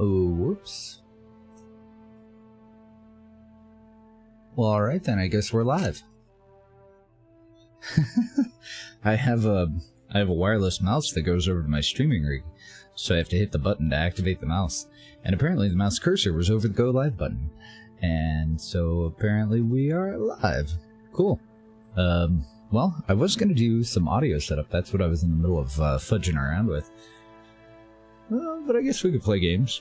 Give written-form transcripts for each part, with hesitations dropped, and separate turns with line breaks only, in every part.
Oh, whoops. Well, alright then, I guess we're live. I have a wireless mouse that goes over to my streaming rig, so I have to hit the button to activate the mouse. And apparently the mouse cursor was over the go live button. And so apparently we are live. Cool. Well, I was going to do some audio setup. That's what I was in the middle of fudging around with. But I guess we could play games.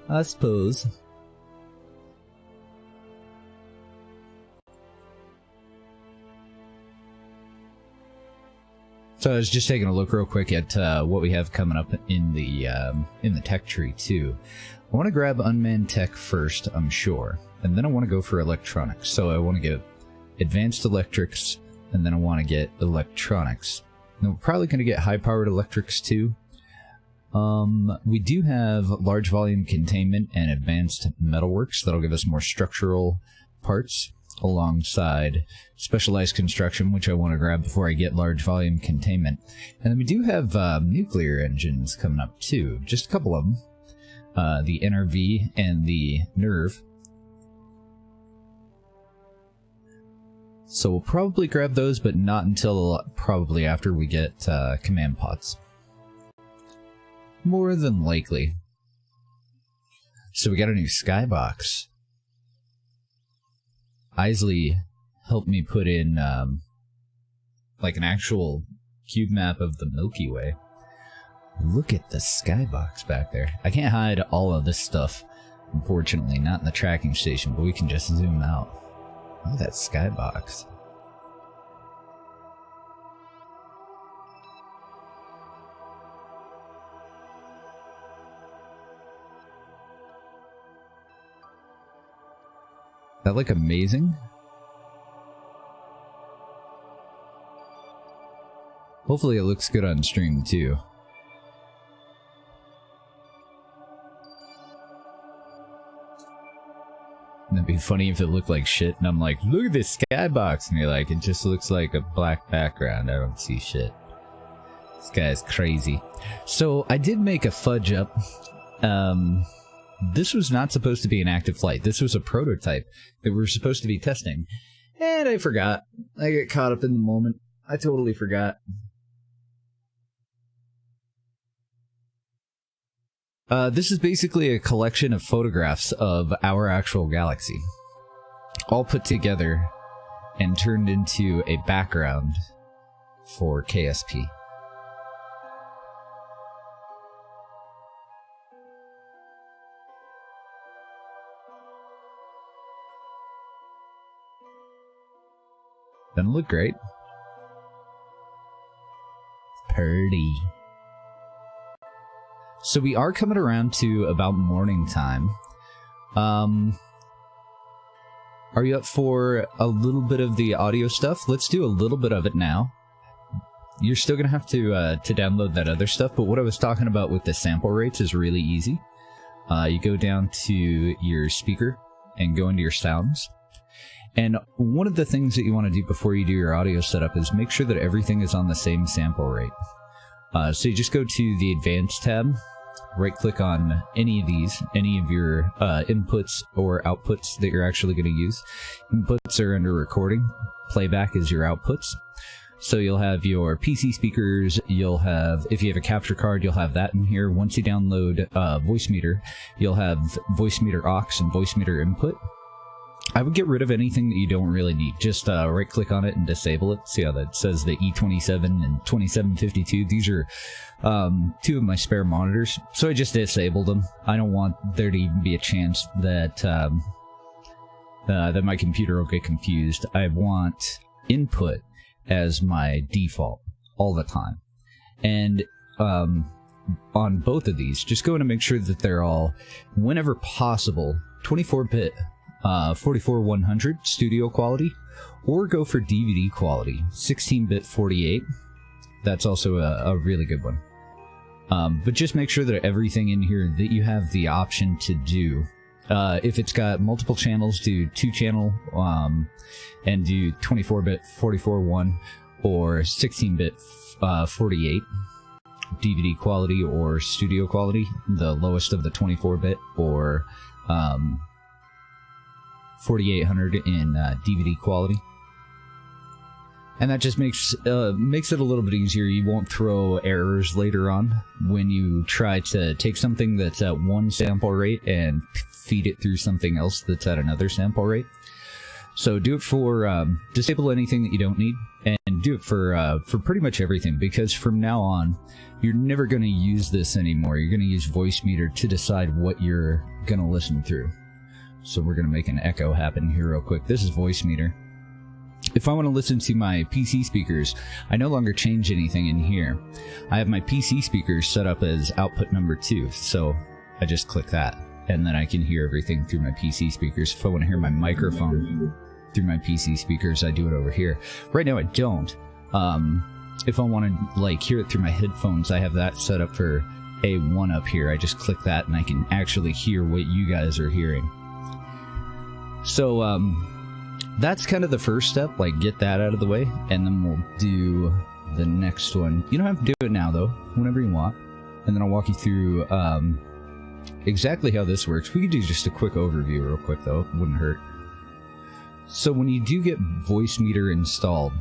I suppose. So I was just taking a look real quick at what we have coming up in the tech tree too. I want to grab unmanned tech first, I'm sure, and then I want to go for electronics. So I want to get advanced electrics, and then I want to get electronics. And we're probably going to get high-powered electrics too. We do have large volume containment and advanced metalworks that'll give us more structural parts, alongside specialized construction, which I want to grab before I get large volume containment. And then we do have nuclear engines coming up too, just a couple of them. The NRV and the NERV. So we'll probably grab those, but not until probably after we get command pods. More than likely. So we got a new skybox. Isley helped me put in like an actual cube map of the Milky Way. Look at the skybox back there. I can't hide all of this stuff, unfortunately, not in the tracking station, but we can just zoom out. Look at that skybox. That look amazing? Hopefully it looks good on stream too. It'd be funny if it looked like shit and I'm like, look at this skybox, and you're like, it just looks like a black background. I don't see shit. This guy's crazy. So I did make a fudge up. This was not supposed to be an active flight. This was a prototype that we were supposed to be testing. And I forgot. I got caught up in the moment. I totally forgot. This is basically a collection of photographs of our actual galaxy, all put together and turned into a background for KSP. Doesn't look great. Pretty. So we are coming around to about morning time. Are you up for a little bit of the audio stuff? Let's do a little bit of it now. You're still gonna have to download that other stuff, but what I was talking about with the sample rates is really easy. You go down to your speaker and go into your sounds. And one of the things that you want to do before you do your audio setup is make sure that everything is on the same sample rate. So you just go to the Advanced tab, right-click on any of these, any of your inputs or outputs that you're actually going to use. Inputs are under recording, playback is your outputs. So you'll have your PC speakers, you'll have, if you have a capture card, you'll have that in here. Once you download voice meter, you'll have voice meter aux and voice meter input. I would get rid of anything that you don't really need. Just right-click on it and disable it. See how that says the E27 and 2752? These are two of my spare monitors, so I just disabled them. I don't want there to even be a chance that that my computer will get confused. I want input as my default all the time. And on both of these, just go in and make sure that they're all, whenever possible, 24-bit 44-100 studio quality, or go for DVD quality, 16-bit 48. That's also a really good one. But just make sure that everything in here that you have the option to do. If it's got multiple channels, do 2-channel and do 24-bit 44-1 or 16-bit 48. DVD quality or studio quality, the lowest of the 24-bit, or 4800 in DVD quality. And that just makes it a little bit easier. You won't throw errors later on when you try to take something that's at one sample rate and feed it through something else that's at another sample rate. So do it for disable anything that you don't need, and do it for pretty much everything, because from now on, you're never going to use this anymore. You're going to use Voicemeeter to decide what you're going to listen through. So we're going to make an echo happen here real quick. This is Voicemeeter. If I want to listen to my PC speakers, I no longer change anything in here. I have my PC speakers set up as output number 2, so I just click that, and then I can hear everything through my PC speakers. If I want to hear my microphone through my PC speakers, I do it over here. Right now I don't. If I want to like hear it through my headphones, I have that set up for A1 up here. I just click that and I can actually hear what you guys are hearing. So that's kind of the first step, like get that out of the way, and then we'll do the next one. You don't have to do it now though, whenever you want. And then I'll walk you through exactly how this works. We could do just a quick overview real quick though, it wouldn't hurt. So when you do get Voicemeeter installed,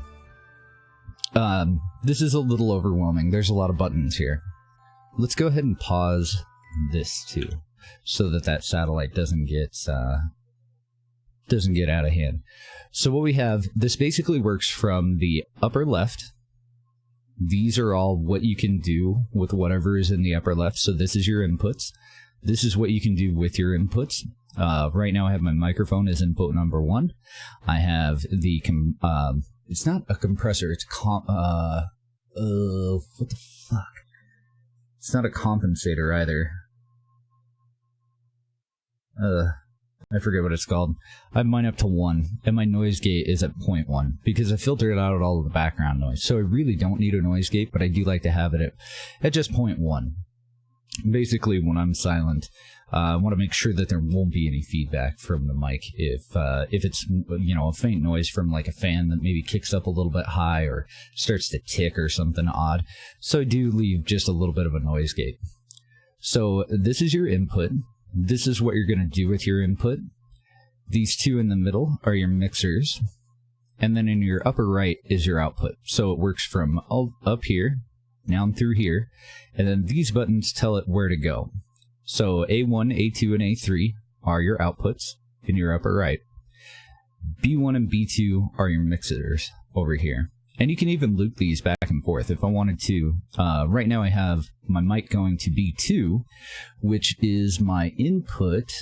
this is a little overwhelming. There's a lot of buttons here. Let's go ahead and pause this too, so that satellite doesn't get out of hand. So what we have, this basically works from the upper left. These are all what you can do with whatever is in the upper left. So this is your inputs. This is what you can do with your inputs. Right now I have my microphone as input number 1. I have the, it's not a compressor, it's what the fuck? It's not a compensator either. I forget what it's called. I have mine up to 1, and my noise gate is at 0.1, because I filtered out all of the background noise. So I really don't need a noise gate, but I do like to have it at just 0.1. Basically, when I'm silent, I want to make sure that there won't be any feedback from the mic. If it's, you know, a faint noise from like a fan that maybe kicks up a little bit high or starts to tick or something odd. So I do leave just a little bit of a noise gate. So this is your input. This is what you're going to do with your input. These two in the middle are your mixers. And then in your upper right is your output. So it works from up here, down through here. And then these buttons tell it where to go. So A1, A2, and A3 are your outputs in your upper right. B1 and B2 are your mixers over here. And you can even loop these back and forth if I wanted to. Right now I have my mic going to B2, which is my input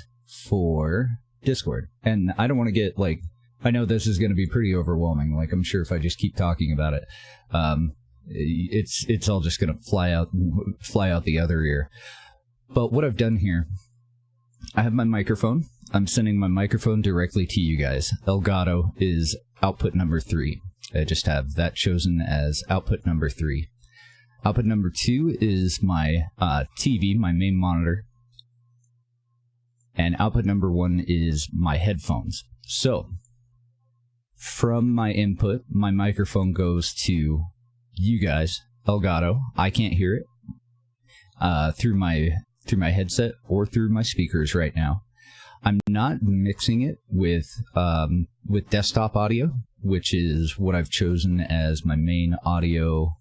for Discord. And I don't want to get, like, I know this is going to be pretty overwhelming. Like, I'm sure if I just keep talking about it, it's all just going to fly out the other ear. But what I've done here, I have my microphone. I'm sending my microphone directly to you guys. Elgato is output number 3. I just have that chosen as output number 3. Output number 2 is my TV, my main monitor. And output number 1 is my headphones. So, from my input, my microphone goes to you guys, Elgato. I can't hear it through my headset or through my speakers right now. I'm not mixing it with desktop audio, which is what I've chosen as my main audio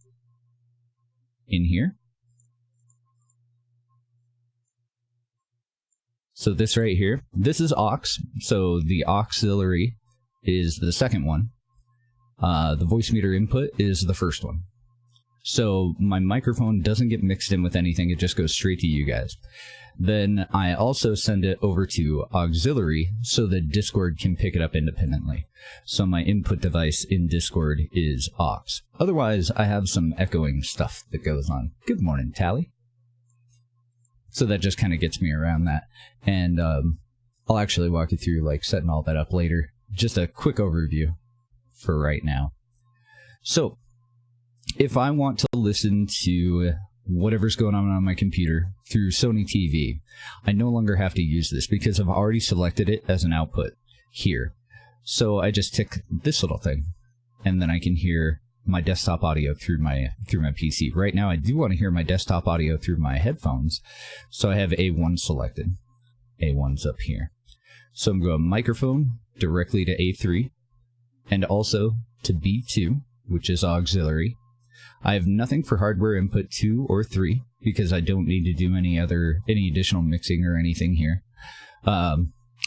in here. So this right here, this is aux. So the auxiliary is the second one. The Voicemeeter input is the first one. So my microphone doesn't get mixed in with anything, it just goes straight to you guys. Then I also send it over to auxiliary so that Discord can pick it up independently. So my input device in Discord is aux. Otherwise, I have some echoing stuff that goes on. Good morning, Tally. So that just kind of gets me around that. And I'll actually walk you through like setting all that up later. Just a quick overview for right now. So, if I want to listen to whatever's going on my computer through Sony TV, I no longer have to use this because I've already selected it as an output here. So I just tick this little thing, and then I can hear my desktop audio through my PC. Right now, I do want to hear my desktop audio through my headphones, so I have A1 selected. A1's up here. So I'm going microphone directly to A3, and also to B2, which is auxiliary. I have nothing for hardware input 2 or 3 because I don't need to do any additional mixing or anything here.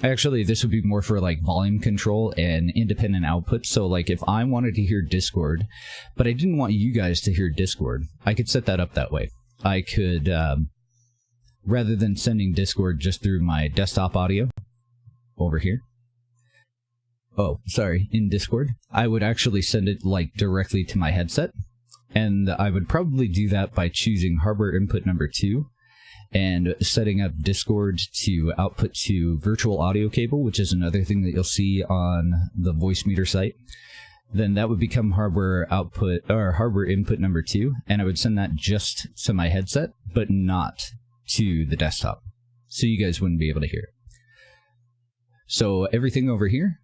Actually, this would be more for like volume control and independent output. So like if I wanted to hear Discord, but I didn't want you guys to hear Discord, I could set that up that way. I could, rather than sending Discord just through my desktop audio over here. Oh, sorry, in Discord, I would actually send it like directly to my headset. And I would probably do that by choosing hardware input number 2 and setting up Discord to output to virtual audio cable, which is another thing that you'll see on the voice meter site. Then that would become hardware output or hardware input number 2, and I would send that just to my headset, but not to the desktop. So you guys wouldn't be able to hear it. So everything over here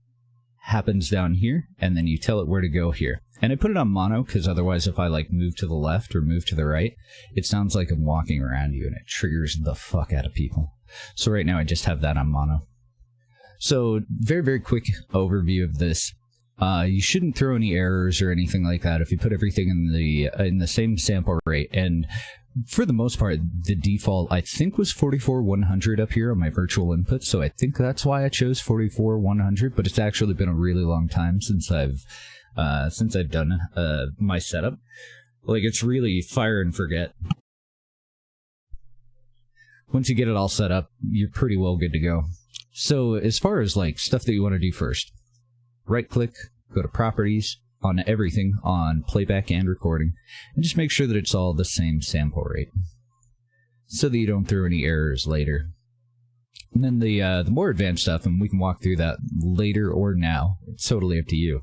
happens down here, and then you tell it where to go here. And I put it on mono because otherwise if I like move to the left or move to the right, it sounds like I'm walking around you and it triggers the fuck out of people. So right now I just have that on mono. So very, very quick overview of this. You shouldn't throw any errors or anything like that if you put everything in the same sample rate. And for the most part, the default, I think, was 44-100 up here on my virtual input, so I think that's why I chose 44-100, but it's actually been a really long time since I've done my setup. Like, it's really fire and forget. Once you get it all set up, you're pretty well good to go. So, as far as, like, stuff that you want to do first, right-click, go to Properties, on everything, on playback and recording, and just make sure that it's all the same sample rate so that you don't throw any errors later. And then the more advanced stuff, and we can walk through that later or now, it's totally up to you.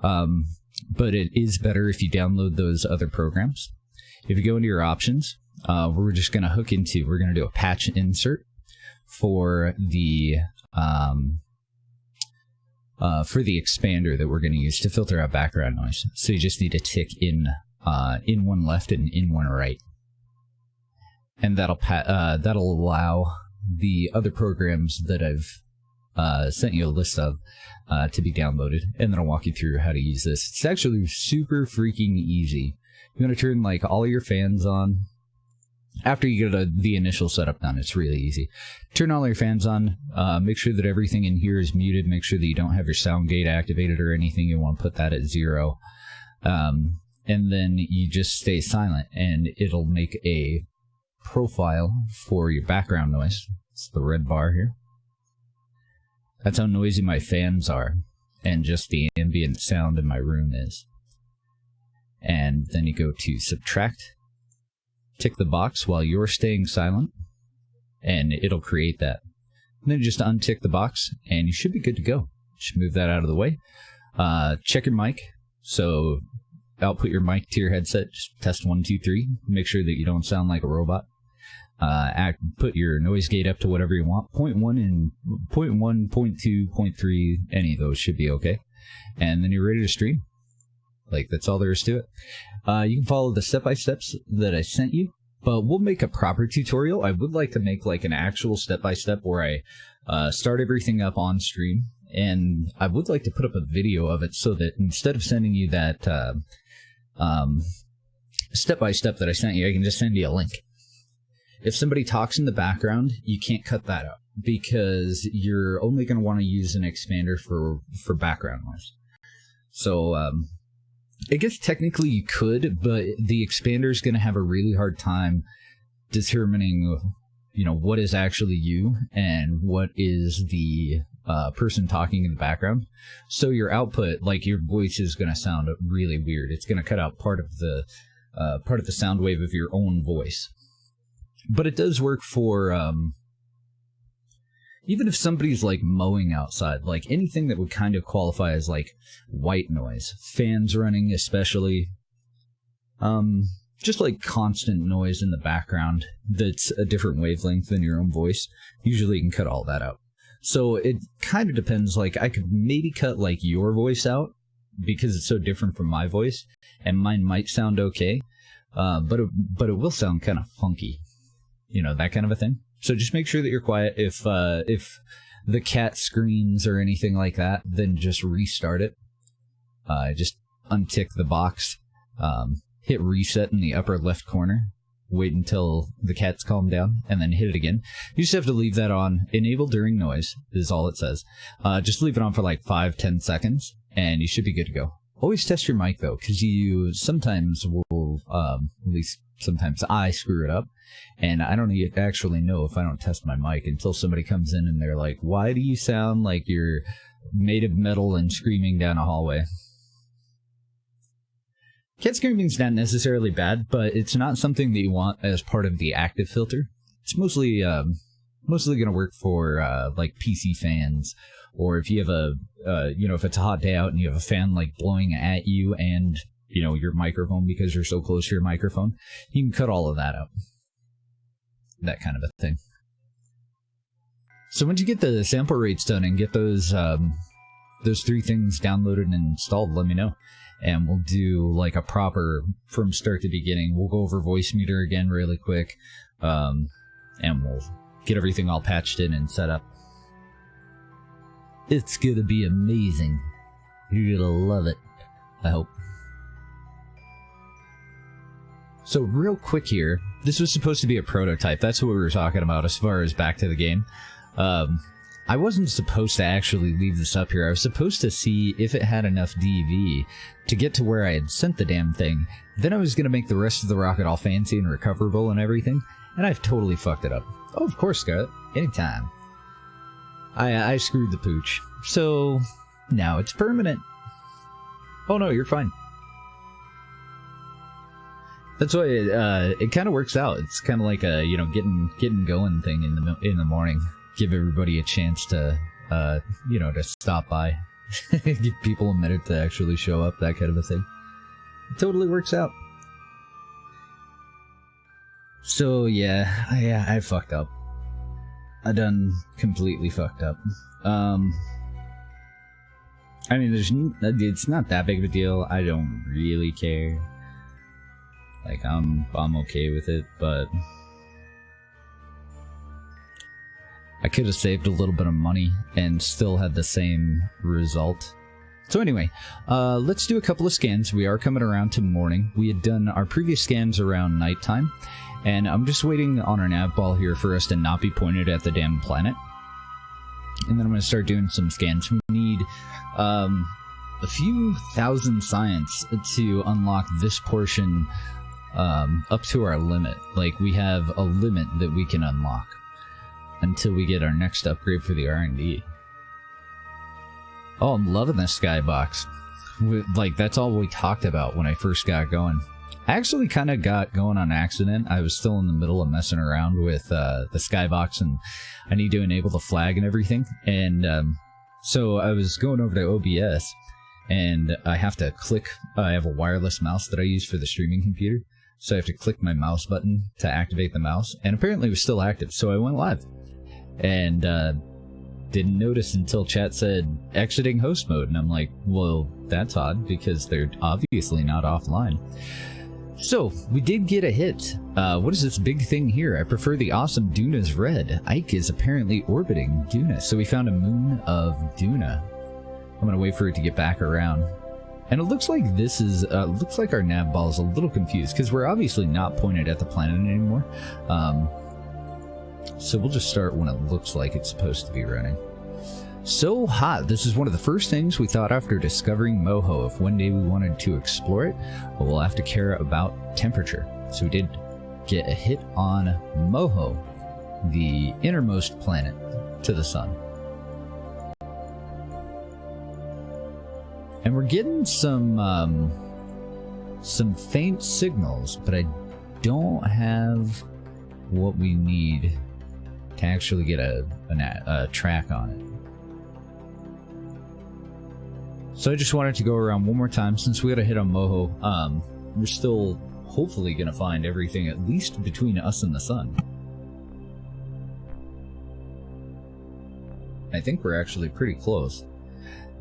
But it is better if you download those other programs. If you go into your options, we're just going to we're going to do a patch insert for the expander that we're going to use to filter out background noise. So you just need to tick in one left and in one right, and that'll allow the other programs that I've sent you a list of to be downloaded, and then I'll walk you through how to use this. It's actually super freaking easy. You want to turn like all your fans on. After you get the initial setup done, it's really easy. Turn all your fans on, make sure that everything in here is muted, make sure that you don't have your sound gate activated or anything. You want to put that at 0. And then you just stay silent, and it'll make a profile for your background noise. It's the red bar here. That's how noisy my fans are, and just the ambient sound in my room is. And then you go to Subtract. Tick the box while you're staying silent, and it'll create that. And then just untick the box, and you should be good to go. Just move that out of the way. Check your mic. So output your mic to your headset. Just test 1, 2, 3. Make sure that you don't sound like a robot. Put your noise gate up to whatever you want. 0.1 and 0.1, 0.2, 0.3. Any of those should be okay. And then you're ready to stream. Like, that's all there is to it. You can follow the step-by-steps that I sent you, but we'll make a proper tutorial. I would like to make like an actual step-by-step where I start everything up on stream, and I would like to put up a video of it so that instead of sending you that step-by-step that I sent you, I can just send you a link. If somebody talks in the background, you can't cut that out because you're only going to want to use an expander for background noise. So, I guess technically you could, but the expander is going to have a really hard time determining, what is actually you and what is the person talking in the background. So your output, like your voice, is going to sound really weird. It's going to cut out part of the sound wave of your own voice. But it does work for even if somebody's like mowing outside, like anything that would kind of qualify as like white noise, fans running especially, just like constant noise in the background that's a different wavelength than your own voice, usually you can cut all that out. So it kind of depends. Like I could maybe cut like your voice out because it's so different from my voice, and mine might sound okay, but it will sound kind of funky, you know, that kind of a thing. So just make sure that you're quiet. If the cat screams or anything like that, then just restart it. Just untick the box, hit reset in the upper left corner, wait until the cat's calmed down, and then hit it again. You just have to leave that on. Enable during noise is all it says. Just leave it on for like 5-10 seconds, and you should be good to go. Always test your mic, though, because you sometimes will, at least sometimes I screw it up, and I don't actually know if I don't test my mic until somebody comes in and they're like, why do you sound like you're made of metal and screaming down a hallway? Cat screaming's not necessarily bad, but it's not something that you want as part of the active filter. It's mostly going to work for like PC fans, or if you have if it's a hot day out and you have a fan like blowing at you and, you know, your microphone because you're so close to your microphone, you can cut all of that out. That kind of a thing. So once you get the sample rates done and get those 3 things downloaded and installed, let me know. And we'll do like a proper from start to beginning. We'll go over voice meter again really quick. And we'll get everything all patched in and set up. It's gonna be amazing. You're gonna love it, I hope. So real quick here, this was supposed to be a prototype. That's what we were talking about as far as back to the game. I wasn't supposed to actually leave this up here. I was supposed to see if it had enough DV to get to where I had sent the damn thing. Then I was going to make the rest of the rocket all fancy and recoverable and everything, and I've totally fucked it up. Oh, of course, Scarlett. Anytime. I screwed the pooch. So, now it's permanent. Oh no, you're fine. That's why it kind of works out. It's kind of like a, you know, getting going thing in the morning. Give everybody a chance to, to stop by. Give people a minute to actually show up, that kind of a thing. It totally works out. So, yeah, I fucked up. I done completely fucked up. I mean, it's not that big of a deal. I don't really care. Like, I'm okay with it, but I could have saved a little bit of money and still had the same result. So anyway, let's do a couple of scans. We are coming around to morning. We had done our previous scans around nighttime, and I'm just waiting on our nav ball here for us to not be pointed at the damn planet. And then I'm going to start doing some scans. We need a few thousand science to unlock this portion up to our limit. Like, we have a limit that we can unlock until we get our next upgrade for the R&D. Oh, I'm loving this skybox. Like, that's all we talked about when I first got going. I actually kind of got going on accident. I was still in the middle of messing around with the skybox, and I need to enable the flag and everything. And so I was going over to OBS, and I have to click. I have a wireless mouse that I use for the streaming computer, so I have to click my mouse button to activate the mouse. And apparently it was still active, so I went live. And didn't notice until chat said exiting host mode, and I'm like, well, that's odd because they're obviously not offline. So we did get a hit. What is this big thing here? I prefer the awesome Duna's red. Ike is apparently orbiting Duna, so we found a moon of Duna. I'm gonna wait for it to get back around. And it looks like this is looks like our nav ball is a little confused because we're obviously not pointed at the planet anymore. So we'll just start when it looks like it's supposed to be running. So hot. This is one of the first things we thought after discovering Moho. If one day we wanted to explore it, well, we'll have to care about temperature. So we did get a hit on Moho, the innermost planet to the sun. And we're getting some faint signals, but I don't have what we need to actually get a track on it. So I just wanted to go around one more time since we got a hit on Moho. We're still hopefully going to find everything at least between us and the sun. I think we're actually pretty close.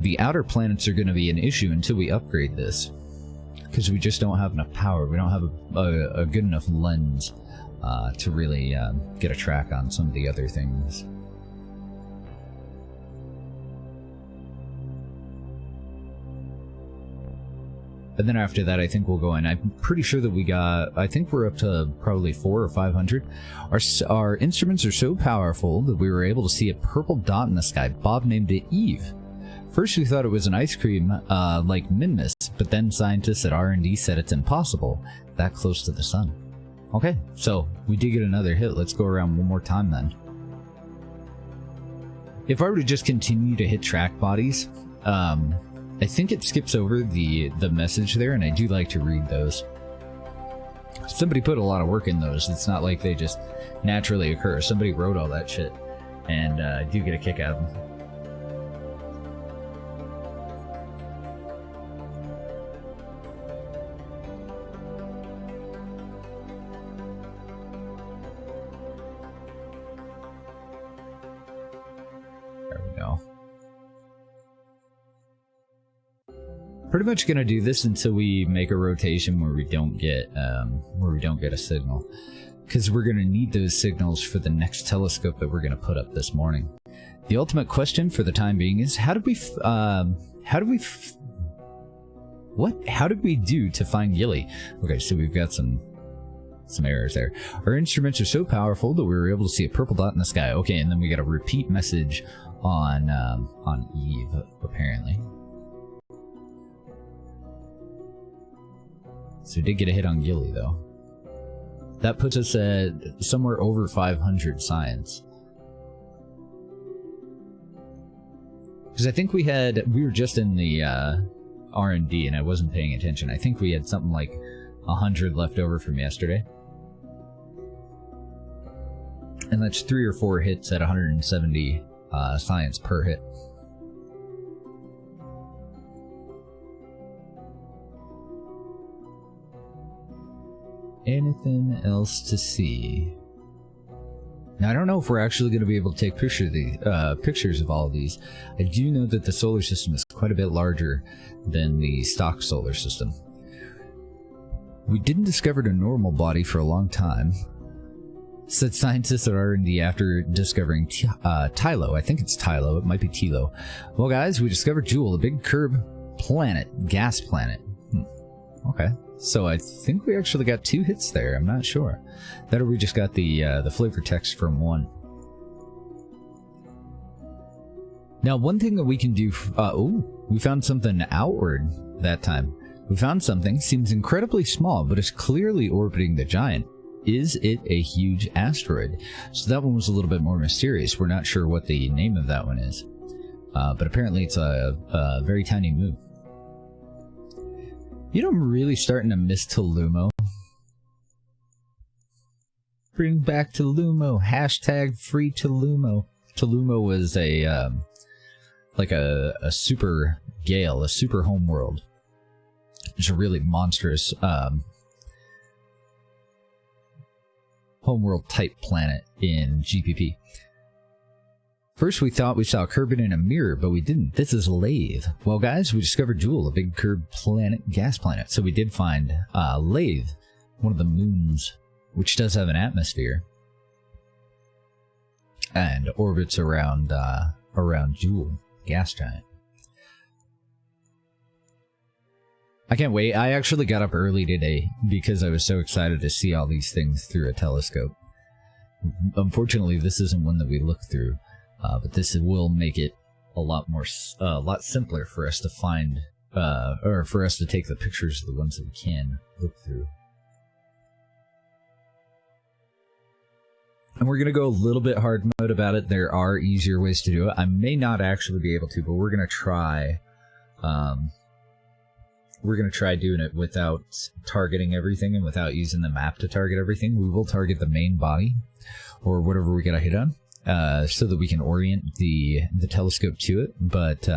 The outer planets are going to be an issue until we upgrade this, because we just don't have enough power. We don't have a good enough lens to really get a track on some of the other things. And then after that, I think we'll go in. I'm pretty sure that we got, I think we're up to probably 400 or 500. Our instruments are so powerful that we were able to see a purple dot in the sky. Bob named it Eve. First we thought it was an ice cream like Minmus, but then scientists at R&D said it's impossible, that close to the sun. Okay, so we did get another hit. Let's go around one more time then. If I were to just continue to hit track bodies, I think it skips over the message there, and I do like to read those. Somebody put a lot of work in those. It's not like they just naturally occur. Somebody wrote all that shit, and I do get a kick out of them. There we go. Pretty much gonna do this until we make a rotation where we don't get a signal, because we're gonna need those signals for the next telescope that we're gonna put up this morning. The ultimate question for the time being is how did we do to find Gilly? Okay, so we've got some errors there. Our instruments are so powerful that we were able to see a purple dot in the sky. Okay, and then we got a repeat message on Eve apparently. So we did get a hit on Gilly, though. That puts us at somewhere over 500 science. Because I think we were just in the R&D and I wasn't paying attention. I think we had something like 100 left over from yesterday. And that's 3 or 4 hits at 170 science per hit. Anything else to see? Now, I don't know if we're actually going to be able to take pictures of all of these. I do know that the solar system is quite a bit larger than the stock solar system. We didn't discover a normal body for a long time, said scientists at R&D after discovering Tylo. I think it's Tylo. It might be Tilo. Well, guys, we discovered Jewel, a big curb planet, gas planet. Okay. So I think we actually got 2 hits there. I'm not sure. That or we just got the flavor text from one. Now, one thing that we can do... we found something outward that time. We found something. Seems incredibly small, but it's clearly orbiting the giant. Is it a huge asteroid? So that one was a little bit more mysterious. We're not sure what the name of that one is. But apparently it's a very tiny moon. You know, I'm really starting to miss Tulumo. Bring back Tulumo. Hashtag free Tulumo. Tulumo was a super Gale, a super homeworld. It's a really monstrous homeworld type planet in GPP. First, we thought we saw Kerbin in a mirror, but we didn't. This is Lathe. Well, guys, we discovered Jewel, a big curved planet, gas planet. So we did find Lathe, one of the moons, which does have an atmosphere, and orbits around Jewel, gas giant. I can't wait. I actually got up early today because I was so excited to see all these things through a telescope. Unfortunately, this isn't one that we look through. But this will make it a lot simpler for us to find, or for us to take the pictures of the ones that we can look through. And we're going to go a little bit hard mode about it. There are easier ways to do it. I may not actually be able to, but we're going to try. We're going to try doing it without targeting everything and without using the map to target everything. We will target the main body or whatever we get a hit on. So that we can orient the telescope to it. But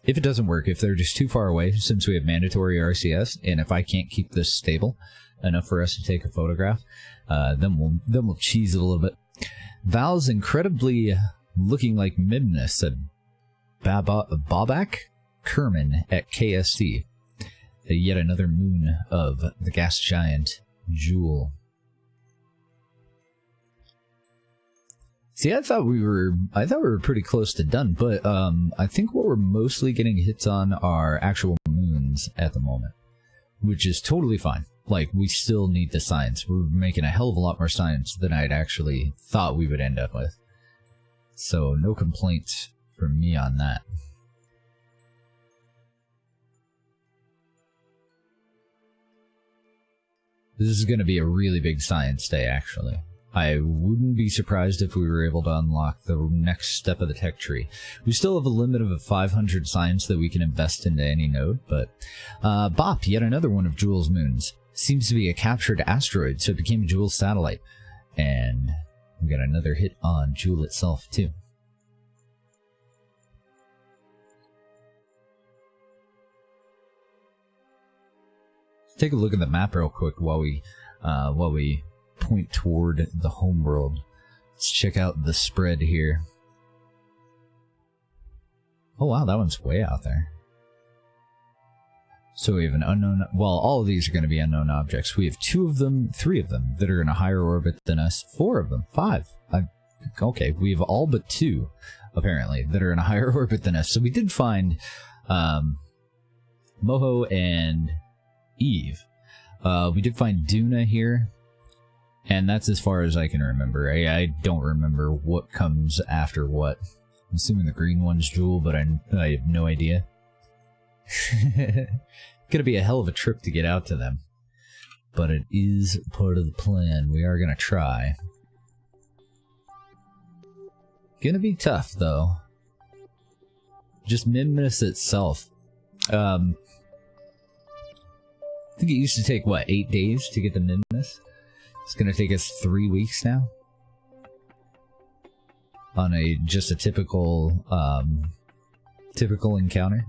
if it doesn't work, if they're just too far away, since we have mandatory RCS, and if I can't keep this stable enough for us to take a photograph, then we'll cheese it a little bit. Val's incredibly looking like Mimnus, said Bobak. Kerman at KSC. Yet another moon of the gas giant Jool. See, I thought we were pretty close to done, but I think what we're mostly getting hits on are actual moons at the moment, which is totally fine. Like, we still need the science. We're making a hell of a lot more science than I'd actually thought we would end up with. So, no complaints from me on that. This is going to be a really big science day, actually. I wouldn't be surprised if we were able to unlock the next step of the tech tree. We still have a limit of 500 science that we can invest into any node, but Bop, yet another one of Jool's moons. Seems to be a captured asteroid, so it became Jool's satellite. And we got another hit on Jool itself, too. Let's take a look at the map real quick while we point toward the homeworld. Let's check out the spread here. Oh wow, that one's way out there. So we have an unknown... Well, all of these are going to be unknown objects. We have 2 of them, 3 of them that are in a higher orbit than us. 4 of them, 5. Okay, we have all but 2, apparently, that are in a higher orbit than us. So we did find Moho and Eve. We did find Duna here. And that's as far as I can remember. I don't remember what comes after what. I'm assuming the green one's Jool, but I have no idea. Gonna be a hell of a trip to get out to them. But it is part of the plan. We are gonna try. Gonna be tough, though. Just Minmus itself. I think it used to take, what, 8 days to get to Minmus? It's gonna take us 3 weeks now on just a typical encounter.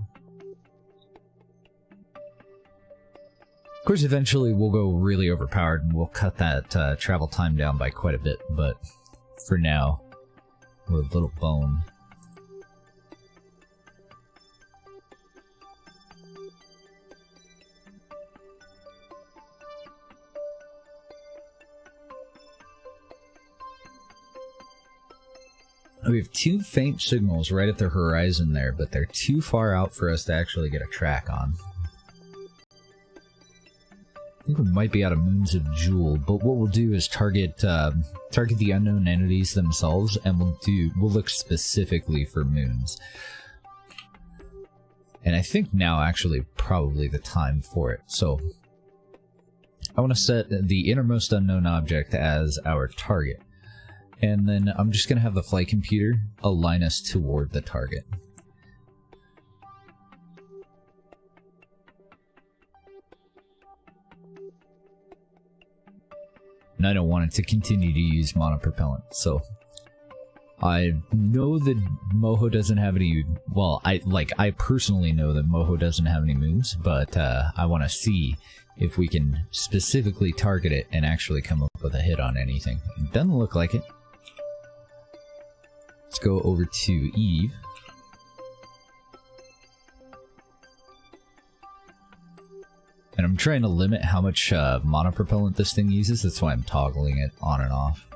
Of course, eventually we'll go really overpowered and we'll cut that travel time down by quite a bit, but for now, we're a little boned. We have 2 faint signals right at the horizon there, but they're too far out for us to actually get a track on. I think we might be out of moons of Jool, but what we'll do is target the unknown entities themselves, and we'll look specifically for moons. And I think now actually probably the time for it. So I want to set the innermost unknown object as our target. And then I'm just going to have the flight computer align us toward the target. And I don't want it to continue to use monopropellant, so I know that Moho doesn't have any, well, I personally know that Moho doesn't have any moons, but I want to see if we can specifically target it and actually come up with a hit on anything. It doesn't look like it. Let's go over to Eve. And I'm trying to limit how much monopropellant this thing uses, that's why I'm toggling it on and off.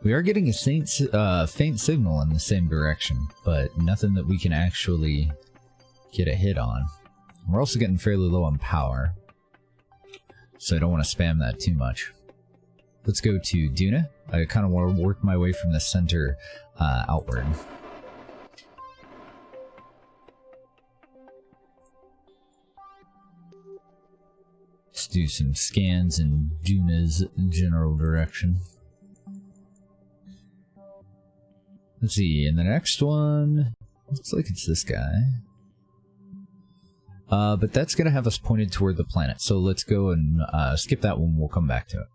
We are getting a faint signal in the same direction, but nothing that we can actually get a hit on. We're also getting fairly low on power, so I don't want to spam that too much. Let's go to Duna. I kind of want to work my way from the center outward. Let's do some scans in Duna's general direction. Let's see, and the next one looks like it's this guy. But that's going to have us pointed toward the planet, so let's go and skip that one. We'll come back to it.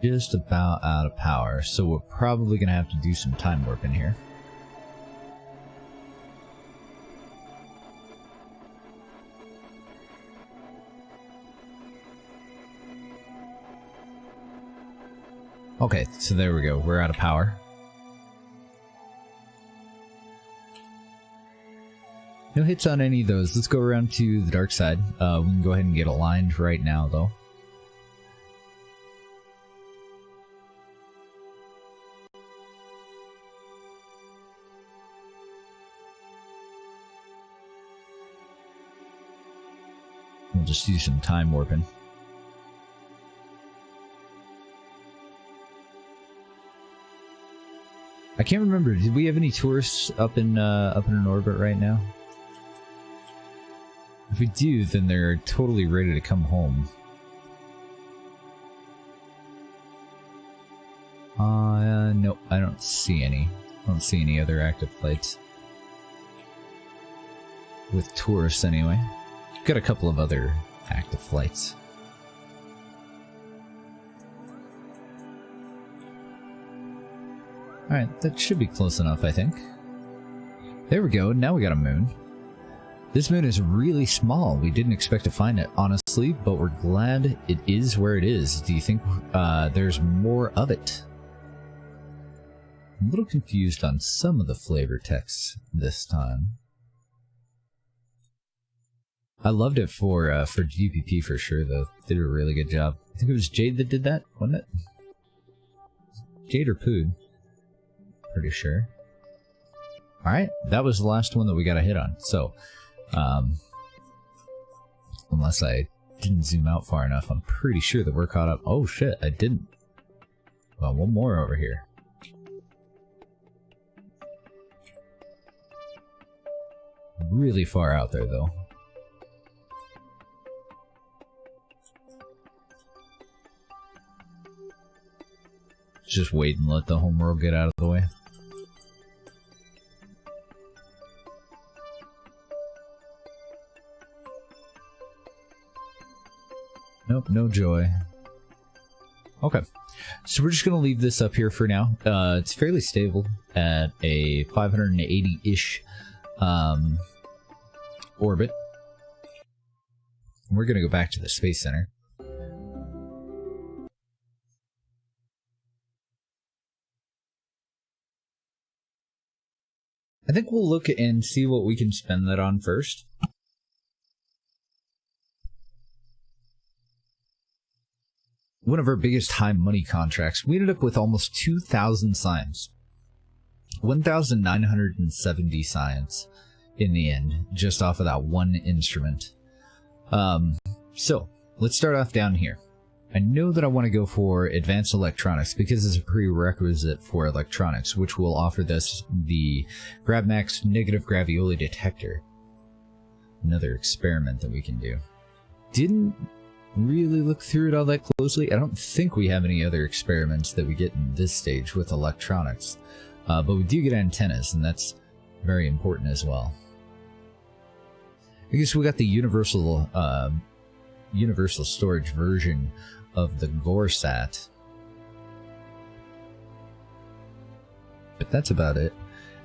Just about out of power, so we're probably going to have to do some time warp in here. Okay, so there we go. We're out of power. No hits on any of those. Let's go around to the dark side. We can go ahead and get aligned right now, though. We'll just do some time warping. I can't remember. Did we have any tourists up in an orbit right now? If we do, then they're totally ready to come home. No, I don't see any. I don't see any other active flights. With tourists, anyway. Got a couple of other active flights. Alright, that should be close enough, I think. There we go, now we got a moon. This moon is really small. We didn't expect to find it, honestly, but we're glad it is where it is. Do you think there's more of it? I'm a little confused on some of the flavor texts this time. I loved it for GPP for sure, though. Did a really good job. I think it was Jade that did that, wasn't it? Jade or Pood? Pretty sure. Alright, that was the last one that we got a hit on. So, unless I didn't zoom out far enough, I'm pretty sure that we're caught up. Oh shit, I didn't. Well, one more over here. Really far out there, though. Just wait and let the homeworld get out of the way. Nope, no joy. Okay, so we're just going to leave this up here for now. It's fairly stable at a 580-ish orbit. We're going to go back to the Space Center. I think we'll look and see what we can spend that on first. One of our biggest high money contracts, we ended up with almost 2,000 science. 1,970 science in the end, just off of that one instrument. So, let's start off down here. I know that I want to go for advanced electronics because it's a prerequisite for electronics, which will offer us the GravMax negative gravioli detector. Another experiment that we can do. Didn't really look through it all that closely. I don't think we have any other experiments that we get in this stage with electronics. But we do get antennas, and that's very important as well. I guess we got the universal storage version of the GoreSat. But that's about it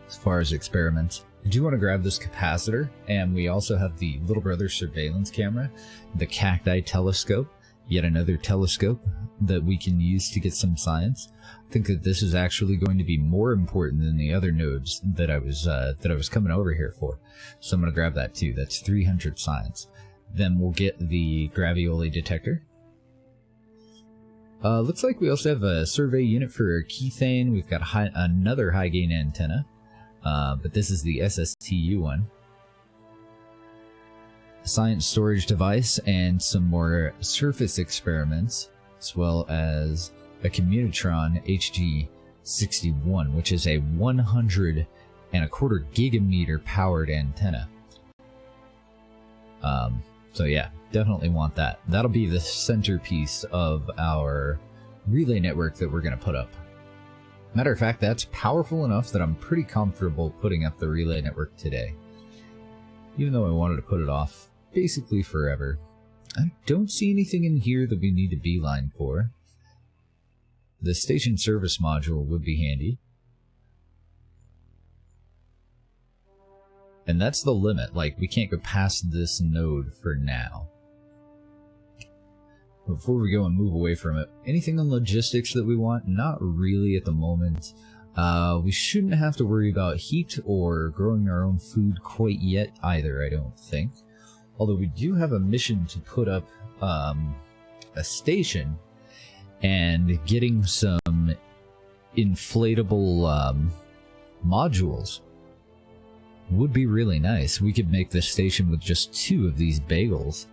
as far as experiments. I do want to grab this capacitor, and we also have the Little Brother surveillance camera, the Cacti telescope, yet another telescope that we can use to get some science. I think that this is actually going to be more important than the other nodes that I was coming over here for. So I'm going to grab that too. That's 300 science. Then we'll get the gravioli detector. Looks like we also have a survey unit for Kethane. We've got another high gain antenna, but this is the SSTU one. A science storage device and some more surface experiments, as well as a Communitron HG61, which is a 100 and a quarter gigameter powered antenna. So yeah, definitely want that. That'll be the centerpiece of our relay network that we're going to put up. Matter of fact, that's powerful enough that I'm pretty comfortable putting up the relay network today. Even though I wanted to put it off basically forever. I don't see anything in here that we need to beeline for. The station service module would be handy. And that's the limit, like, we can't go past this node for now. before we go and move away from it, anything on logistics that we want? Not really at the moment. We shouldn't have to worry about heat or growing our own food quite yet either, I don't think. Although we do have a mission to put up a station and getting some inflatable modules would be really nice. We could make this station with just 2 of these bagels.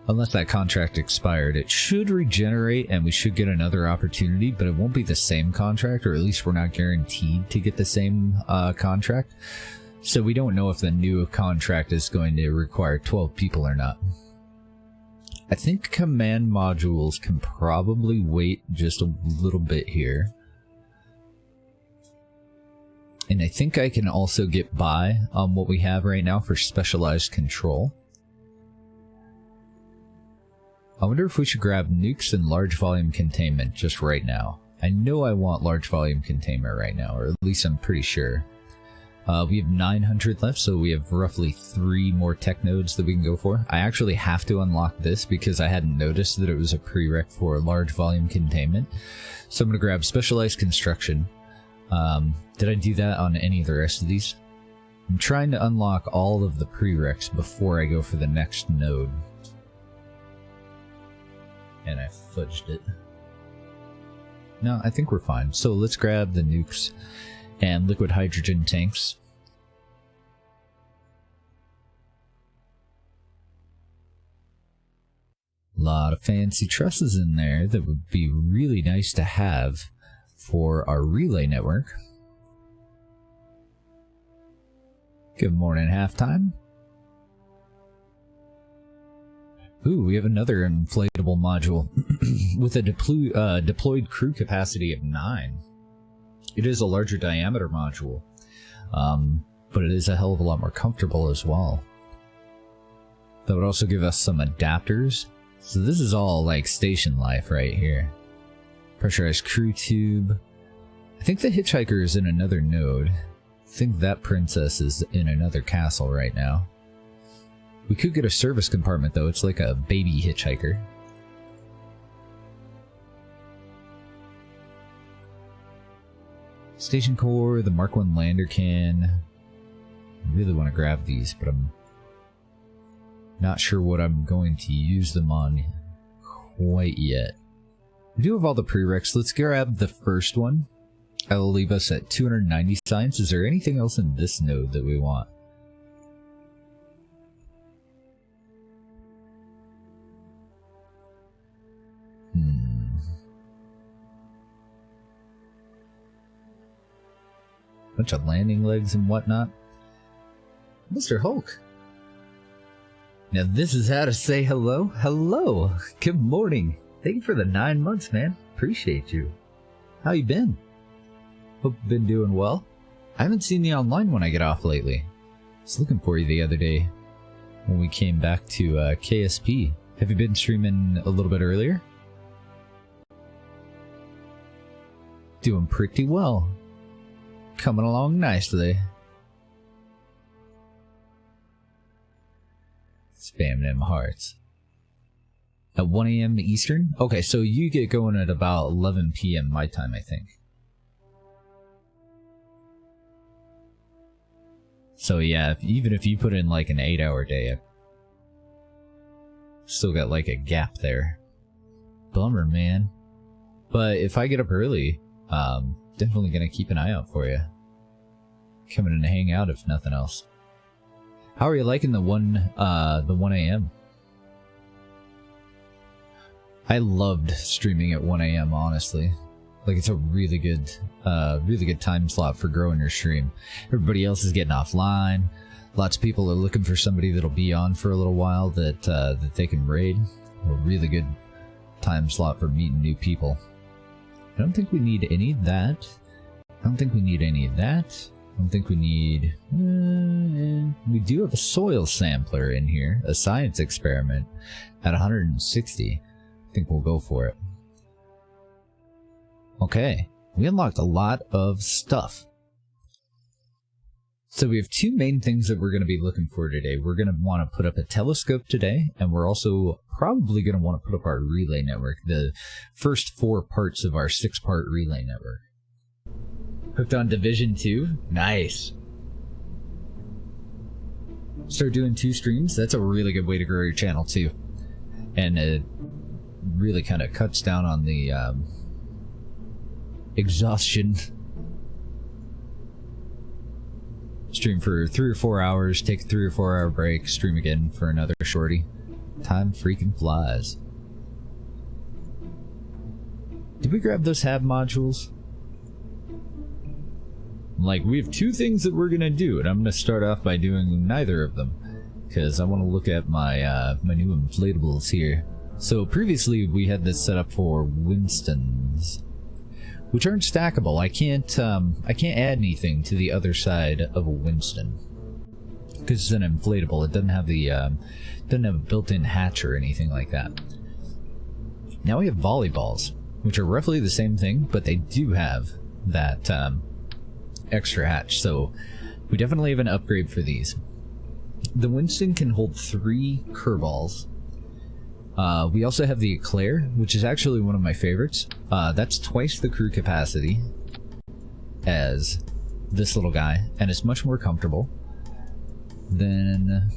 Unless that contract expired, it should regenerate and we should get another opportunity, but it won't be the same contract, or at least we're not guaranteed to get the same contract. So we don't know if the new contract is going to require 12 people or not. I think command modules can probably wait just a little bit here. And I think I can also get by on what we have right now for specialized control. I wonder if we should grab nukes and large volume containment just right now. I know I want large volume containment right now, or at least I'm pretty sure. We have 900 left, so we have roughly 3 more tech nodes that we can go for. I actually have to unlock this because I hadn't noticed that it was a prereq for large volume containment. So I'm going to grab specialized construction. Did I do that on any of the rest of these? I'm trying to unlock all of the prereqs before I go for the next node. And I fudged it. No, I think we're fine. So let's grab the nukes and liquid hydrogen tanks. A lot of fancy trusses in there that would be really nice to have for our relay network. Good morning, halftime. Ooh, we have another inflatable module with a deployed crew capacity of 9. It is a larger diameter module, but it is a hell of a lot more comfortable as well. That would also give us some adapters. So this is all like station life right here. Pressurized crew tube. I think the hitchhiker is in another node. I think that princess is in another castle right now. We could get a service compartment though, it's like a baby hitchhiker. Station core, the Mark 1 lander can. I really want to grab these, but I'm not sure what I'm going to use them on quite yet. We do have all the prereqs. Let's grab the first one. That'll leave us at 290 science. Is there anything else in this node that we want? Bunch of landing legs and whatnot. Mr. Hulk. Now this is how to say hello. Hello. Good morning. Thank you for the 9 months, man. Appreciate you. How you been? Hope you've been doing well. I haven't seen you online when I get off lately. I was looking for you the other day when we came back to KSP. Have you been streaming a little bit earlier? Doing pretty well. Coming along nicely. Spamming them hearts. At 1 a.m. Eastern? Okay, so you get going at about 11 p.m. my time, I think. So yeah, even if you put in like an 8-hour day, I've still got like a gap there. Bummer, man. But if I get up early, definitely gonna keep an eye out for you. Coming in to hang out if nothing else. How are you liking the 1 a.m.? I loved streaming at 1 a.m. honestly. Like it's a really good time slot for growing your stream. Everybody else is getting offline. Lots of people are looking for somebody that'll be on for a little while that they can raid. A really good time slot for meeting new people. I don't think we need any of that. I don't think we need any of that. I don't think we need... we do have a soil sampler in here. A science experiment at 160. I think we'll go for it. Okay. We unlocked a lot of stuff. So we have two main things that we're going to be looking for today. We're going to want to put up a telescope today, and we're also probably going to want to put up our relay network, the first 4 parts of our 6-part relay network. Hooked on Division 2? Nice. Start doing 2 streams? That's a really good way to grow your channel too. And it really kind of cuts down on the exhaustion. Stream for 3 or 4 hours, take a 3 or 4 hour break, stream again for another shorty. Time freaking flies. Did we grab those HAB modules? Like, we have 2 things that we're gonna do, and I'm gonna start off by doing neither of them, because I want to look at my my new inflatables here. So previously we had this set up for Winstons, which aren't stackable. I can't add anything to the other side of a Winston because it's an inflatable. It doesn't have the doesn't have a built-in hatch or anything like that. Now we have volleyballs, which are roughly the same thing, but they do have that extra hatch. So we definitely have an upgrade for these. The Winston can hold 3 curveballs. We also have the Eclair, which is actually one of my favorites. That's twice the crew capacity as this little guy, and it's much more comfortable. Then,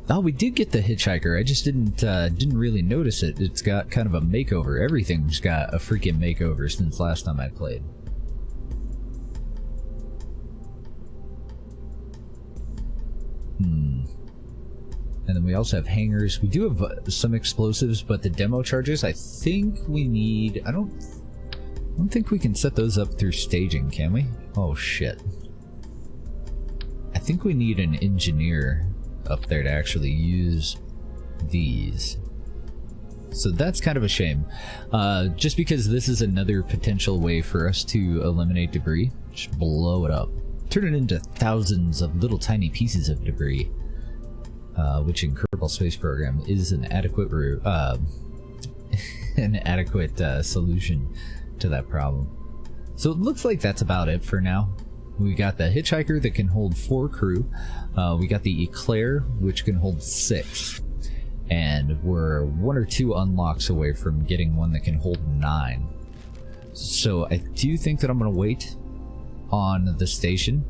oh, we did get the Hitchhiker. I just didn't really notice it. It's got kind of a makeover. Everything's got a freaking makeover since last time I played. And then we also have hangars. We do have some explosives, but the demo charges, I think we need... I don't think we can set those up through staging, can we? Oh, shit. I think we need an engineer up there to actually use these. So that's kind of a shame. Just because this is another potential way for us to eliminate debris. Just blow it up. Turn it into thousands of little tiny pieces of debris. Which in Kerbal Space Program is an adequate solution to that problem. So it looks like that's about it for now. We got the Hitchhiker that can hold 4 crew. We got the Eclair, which can hold 6. And we're 1 or 2 unlocks away from getting one that can hold 9. So I do think that I'm going to wait on the station,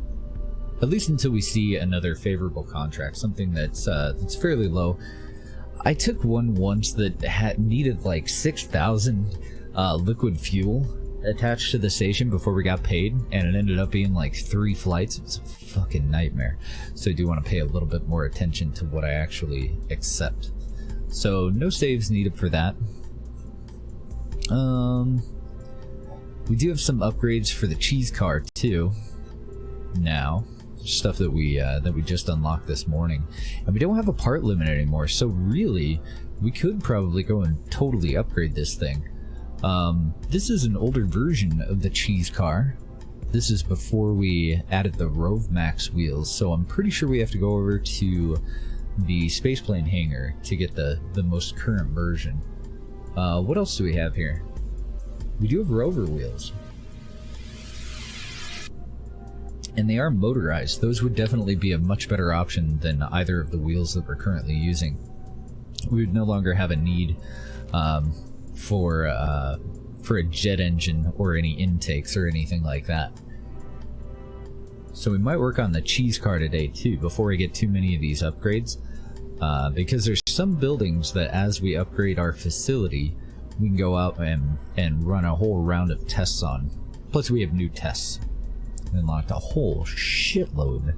at least until we see another favorable contract, something that's fairly low. I took one once that needed like 6,000 liquid fuel attached to the station before we got paid, and it ended up being like 3 flights. It was a fucking nightmare. So I do want to pay a little bit more attention to what I actually accept. So no saves needed for that. We do have some upgrades for the cheese car too. Now, stuff that we just unlocked this morning, and we don't have a part limit anymore. So really, we could probably go and totally upgrade this thing. This is an older version of the cheese car. This is before we added the Rove Max wheels, so I'm pretty sure we have to go over to the spaceplane hangar to get the most current version. What else do we have here? We do have rover wheels. And they are motorized. Those would definitely be a much better option than either of the wheels that we're currently using. We would no longer have a need for a jet engine or any intakes or anything like that. So we might work on the cheese car today too, before we get too many of these upgrades. Because there's some buildings that as we upgrade our facility, we can go out and run a whole round of tests on. Plus we have new tests. We unlocked a whole shitload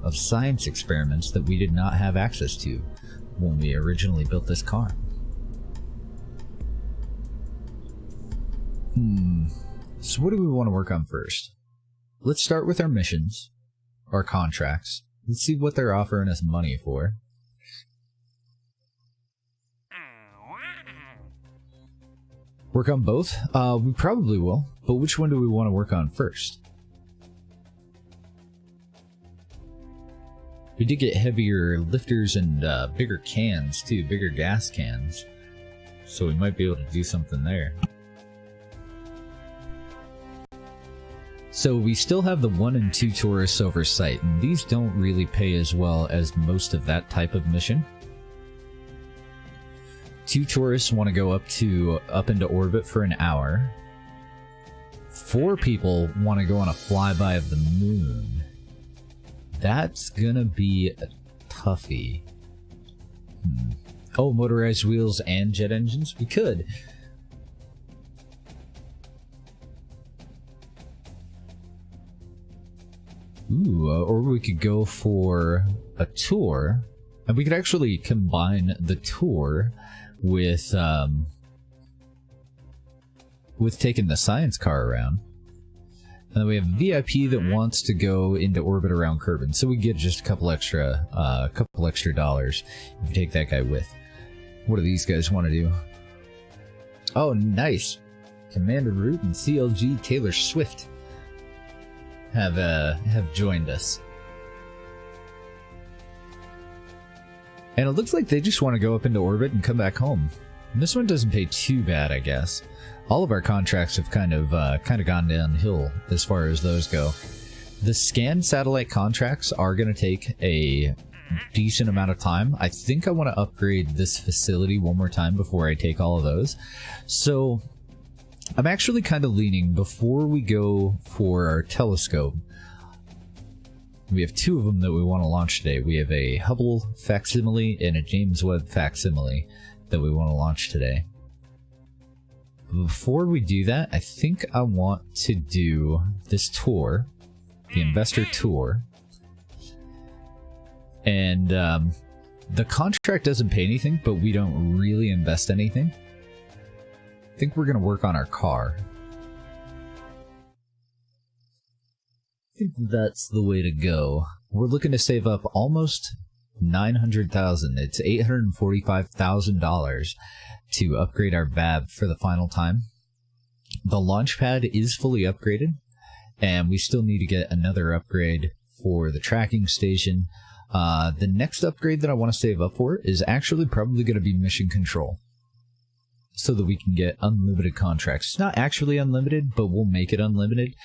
of science experiments that we did not have access to when we originally built this car. So what do we want to work on first? Let's start with our missions, our contracts. Let's see what they're offering us money for. Work on both? We probably will, but which one do we want to work on first? We did get heavier lifters and bigger cans too, bigger gas cans. So we might be able to do something there. So we still have the 1 and 2 tourists over site, and these don't really pay as well as most of that type of mission. 2 tourists want to go up into orbit for an hour. 4 people want to go on a flyby of the moon. That's gonna be a toughie. Oh, motorized wheels and jet engines? We could. Ooh, or we could go for a tour, and we could actually combine the tour with taking the science car around. And then we have VIP that wants to go into orbit around Kerbin, so we get just a couple extra dollars if we take that guy with. What do these guys want to do? Oh, nice! Commander Root and CLG Taylor Swift have joined us. And it looks like they just want to go up into orbit and come back home. And this one doesn't pay too bad, I guess. All of our contracts have kind of gone downhill as far as those go. The scanned satellite contracts are going to take a decent amount of time. I think I want to upgrade this facility one more time before I take all of those. So I'm actually kind of leaning, before we go for our telescope, we have 2 of them that we want to launch today. We have a Hubble facsimile and a James Webb facsimile that we want to launch today. Before we do that, I think I want to do this tour, the investor tour. And the contract doesn't pay anything, but we don't really invest anything. I think we're going to work on our car. I think that's the way to go. We're looking to save up almost $900,000. It's $845,000 to upgrade our VAB for the final time. The launch pad is fully upgraded, and we still need to get another upgrade for the tracking station. The next upgrade that I want to save up for is actually probably going to be mission control, so that we can get unlimited contracts. It's not actually unlimited, but we'll make it unlimited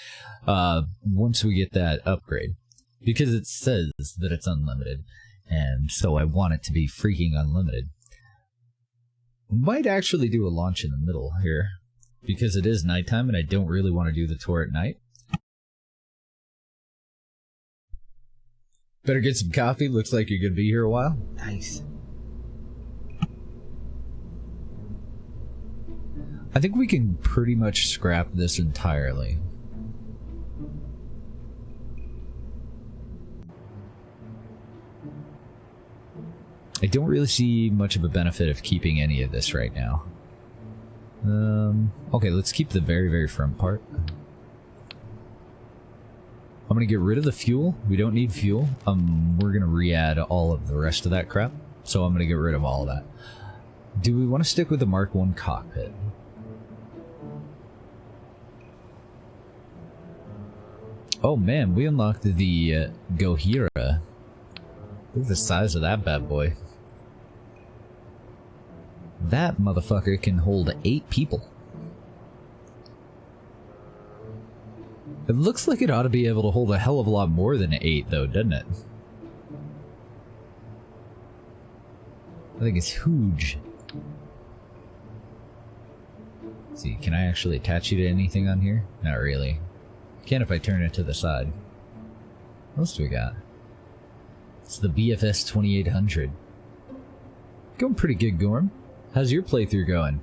once we get that upgrade, because it says that it's unlimited, and so I want it to be freaking unlimited. We might actually do a launch in the middle here, because it is nighttime and I don't really want to do the tour at night. Better get some coffee. Looks like you're going to be here a while. Nice. I think we can pretty much scrap this entirely. I don't really see much of a benefit of keeping any of this right now. Okay, let's keep the very, very front part. I'm gonna get rid of the fuel. We don't need fuel. We're gonna re-add all of the rest of that crap. So I'm gonna get rid of all of that. Do we want to stick with the Mark 1 cockpit? Oh man, we unlocked the Gohira. Look at the size of that bad boy. That motherfucker can hold 8 people. It looks like it ought to be able to hold a hell of a lot more than 8 though, doesn't it? I think it's huge. Let's see, can I actually attach you to anything on here? Not really. Can if I turn it to the side. What else do we got? It's the BFS 2800. Going pretty good, Gorm. How's your playthrough going?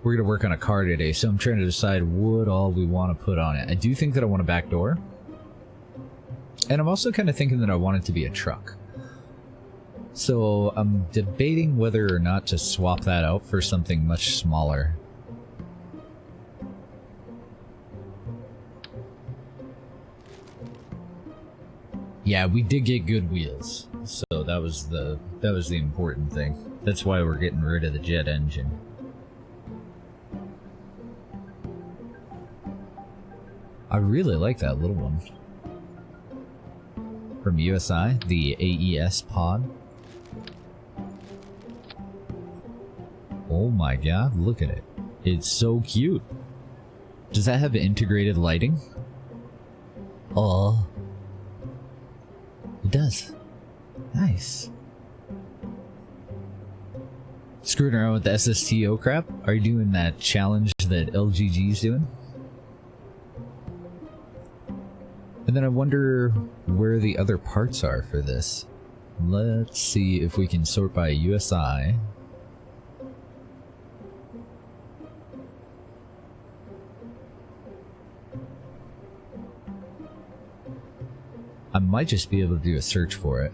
We're going to work on a car today, so I'm trying to decide what all we want to put on it. I do think that I want a back door. And I'm also kind of thinking that I want it to be a truck. So I'm debating whether or not to swap that out for something much smaller. Yeah, we did get good wheels, so that was the important thing. That's why we're getting rid of the jet engine. I really like that little one. From USI, the AES pod. Oh my god, look at it. It's so cute. Does that have integrated lighting? Oh. It does. Nice. Screwing around with the SSTO crap? Are you doing that challenge that LGG's doing? And then I wonder where the other parts are for this. Let's see if we can sort by USI. I might just be able to do a search for it.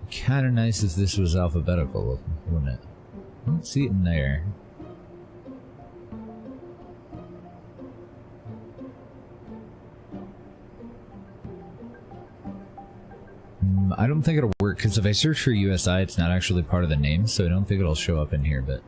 Kinda nice if this was alphabetical, wouldn't it? I don't see it in there. I don't think it'll work, because if I search for USI, it's not actually part of the name, so I don't think it'll show up in here, but...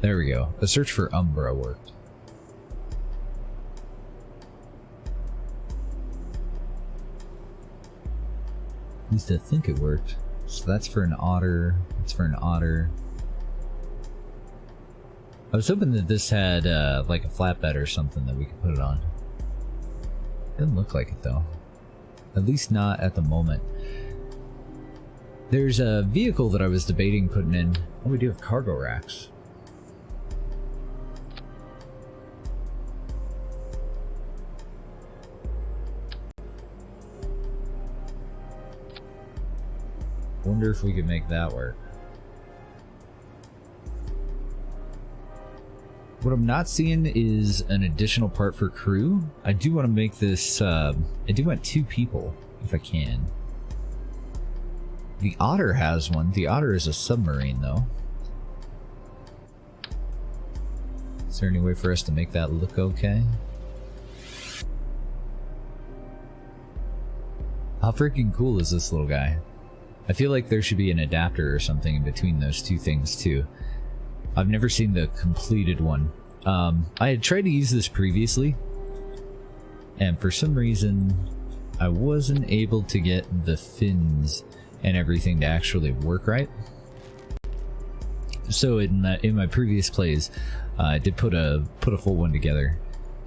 There we go. The search for Umbra worked. At least I think it worked. So that's for an otter. That's for an otter. I was hoping that this had like a flatbed or something that we could put it on. Doesn't look like it though. At least not at the moment. There's a vehicle that I was debating putting in. Oh, we do have cargo racks. Wonder if we could make that work. What I'm not seeing is an additional part for crew. I do want to make this, I do want 2 people, if I can. The Otter has one. The Otter is a submarine, though. Is there any way for us to make that look okay? How freaking cool is this little guy? I feel like there should be an adapter or something in between those 2 things too. I've never seen the completed one. I had tried to use this previously, and for some reason I wasn't able to get the fins and everything to actually work right. So in my previous plays, I did put a full one together,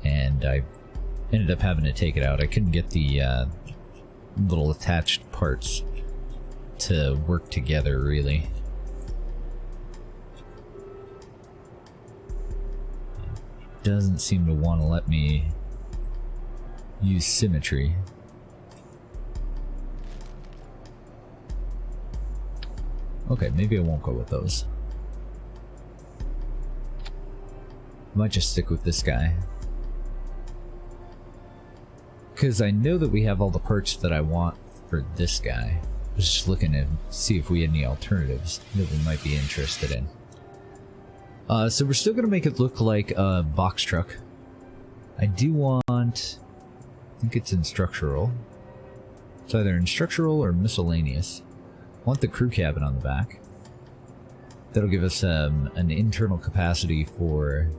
and I ended up having to take it out. I couldn't get the little attached parts to work together, really. Doesn't seem to want to let me use symmetry. Okay, maybe I won't go with those. I might just stick with this guy, because I know that we have all the parts that I want for this guy. I was just looking to see if we had any alternatives that we might be interested in. So we're still going to make it look like a box truck. I do want... I think it's in structural. It's either in structural or miscellaneous. I want the crew cabin on the back. That'll give us an internal capacity for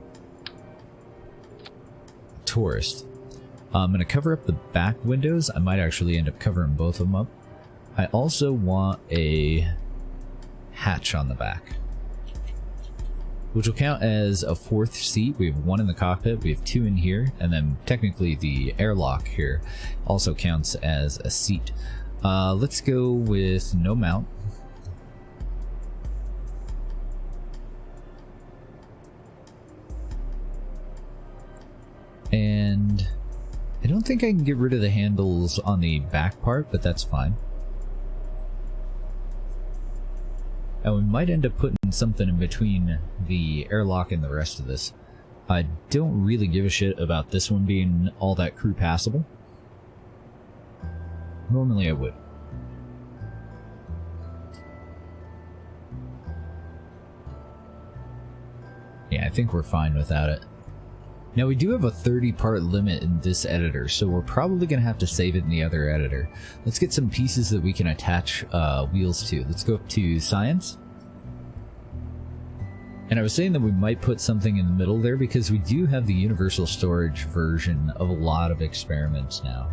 tourist. I'm going to cover up the back windows. I might actually end up covering both of them up. I also want a hatch on the back, which will count as a 4th seat. We have 1 in the cockpit, we have 2 in here, and then technically the airlock here also counts as a seat. Let's go with no mount. And I don't think I can get rid of the handles on the back part, but that's fine. And we might end up putting something in between the airlock and the rest of this. I don't really give a shit about this one being all that crew passable. Normally I would. Yeah, I think we're fine without it. Now we do have a 30-part limit in this editor, so we're probably going to have to save it in the other editor. Let's get some pieces that we can attach wheels to. Let's go up to Science. And I was saying that we might put something in the middle there because we do have the universal storage version of a lot of experiments now.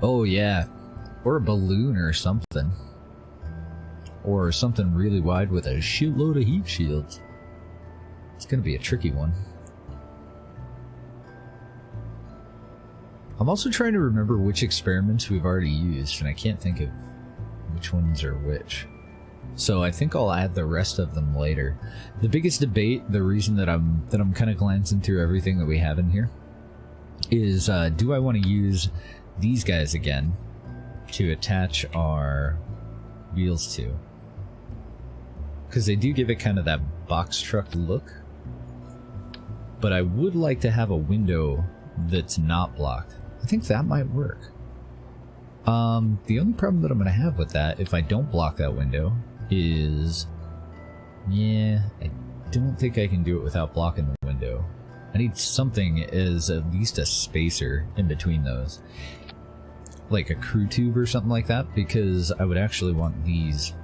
Oh yeah, or a balloon or something. Or something really wide with a shitload of heat shields. It's gonna be a tricky one. I'm also trying to remember which experiments we've already used, and I can't think of which ones are which. So I think I'll add the rest of them later. The biggest debate, the reason that I'm kind of glancing through everything that we have in here, is do I want to use these guys again to attach our wheels to? Because they do give it kind of that box truck look. But I would like to have a window that's not blocked. I think that might work. The only problem that I'm going to have with that, if I don't block that window, is... yeah, I don't think I can do it without blocking the window. I need something as at least a spacer in between those. Like a crew tube or something like that, because I would actually want these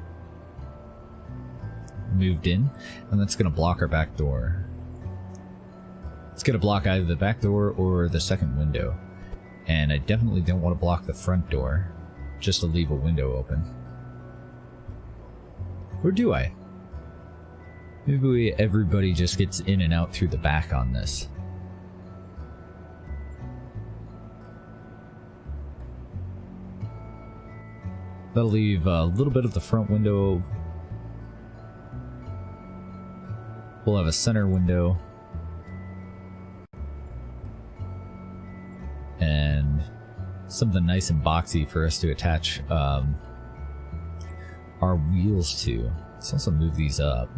moved in, and that's going to block our back door. It's going to block either the back door or the second window. And I definitely don't want to block the front door, just to leave a window open. Or do I? Maybe everybody just gets in and out through the back on this. That'll leave a little bit of the front window. We'll have a center window. And something nice and boxy for us to attach our wheels to. Let's also move these up.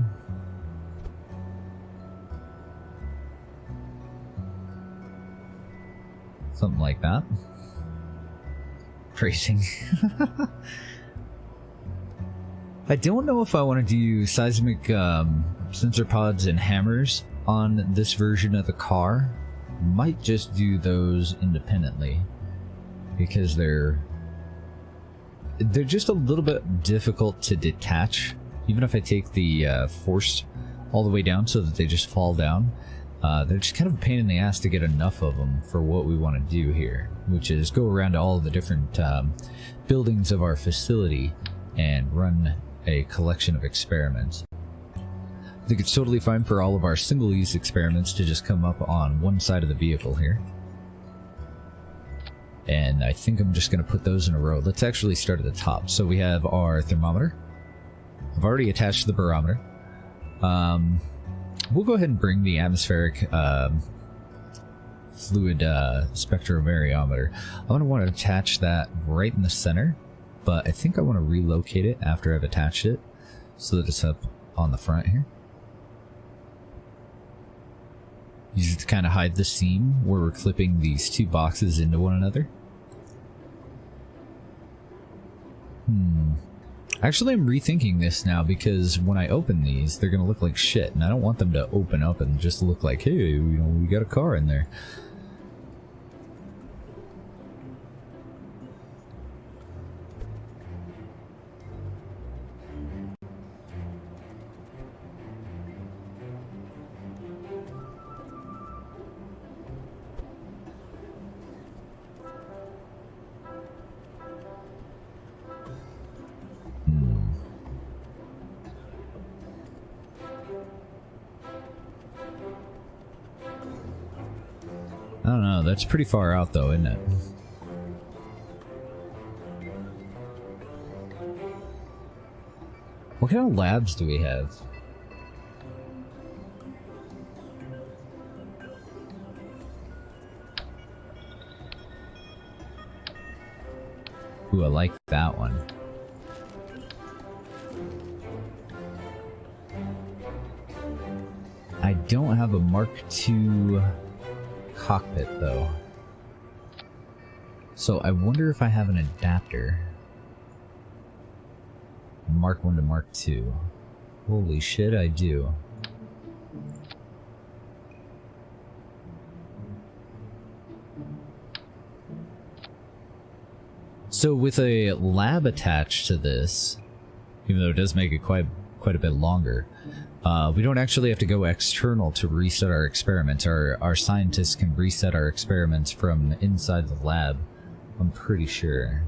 Something like that. Racing. I don't know if I want to do seismic sensor pods and hammers on this version of the car. Might just do those independently because they're just a little bit difficult to detach. Even if I take the force all the way down so that they just fall down, they're just kind of a pain in the ass to get enough of them for what we want to do here, which is go around to all the different buildings of our facility and run a collection of experiments. I think it's totally fine for all of our single-use experiments to just come up on one side of the vehicle here. And I think I'm just going to put those in a row. Let's actually start at the top. So we have our thermometer. I've already attached the barometer. We'll go ahead and bring the atmospheric fluid spectrovariometer. I'm going to want to attach that right in the center, but I think I want to relocate it after I've attached it so that it's up on the front here. Use it to kind of hide the seam where we're clipping these two boxes into one another. Actually, I'm rethinking this now because when I open these, they're going to look like shit, and I don't want them to open up and just look like, hey, you know, we got a car in there. I don't know, that's pretty far out though, isn't it? What kind of labs do we have? Ooh, I like that one. I don't have a Mark II cockpit though. So I wonder if I have an adapter. Mark 1 to Mark 2. Holy shit, I do. So with a lab attached to this, even though it does make it quite a bit longer, we don't actually have to go external to reset our experiments. Our scientists can reset our experiments from inside the lab, I'm pretty sure.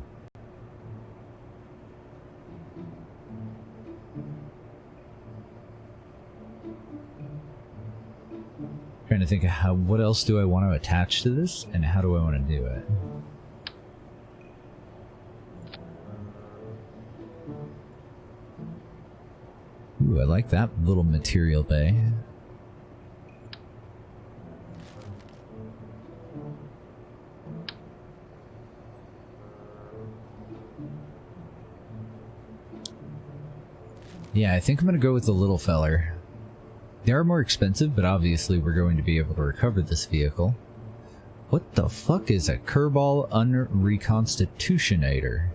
Trying to think of what else do I want to attach to this, and how do I want to do it? Ooh, I like that little material bay. Yeah, I think I'm gonna go with the little feller. They are more expensive, but obviously we're going to be able to recover this vehicle. What the fuck is a Kerbal Unreconstitutionator?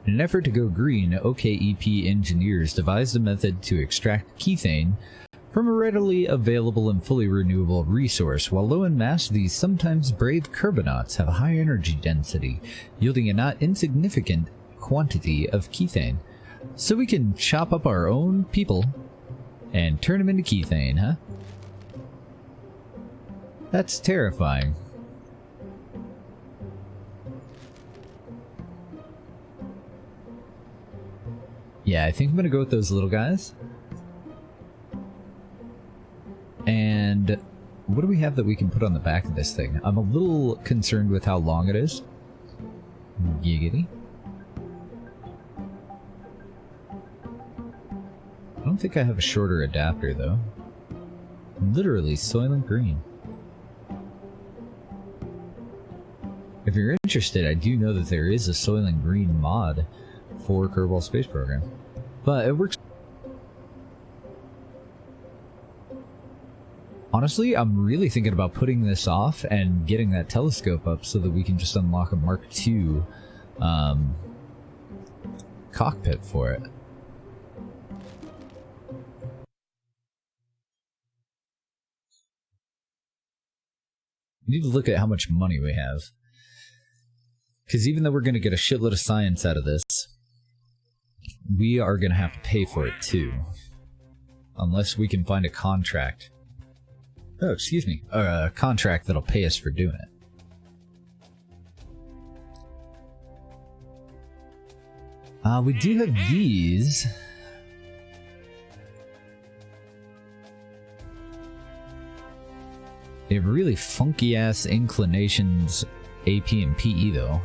In an effort to go green, OKEP engineers devised a method to extract kethane from a readily available and fully renewable resource. While low in mass, these sometimes brave Kerbonauts have a high energy density, yielding a not insignificant quantity of kethane. So we can chop up our own people and turn them into kethane, huh? That's terrifying. Yeah, I think I'm gonna go with those little guys. And what do we have that we can put on the back of this thing? I'm a little concerned with how long it is. Giggity. I don't think I have a shorter adapter, though. Literally Soylent Green. If you're interested, I do know that there is a Soylent Green mod for Kerbal Space Program. But it works. Honestly, I'm really thinking about putting this off and getting that telescope up so that we can just unlock a Mark II cockpit for it. We need to look at how much money we have. Because even though we're going to get a shitload of science out of this, we are going to have to pay for it too. Unless we can find a contract. Oh, excuse me. A contract that'll pay us for doing it. We do have these. They have really funky ass inclinations, AP and PE though.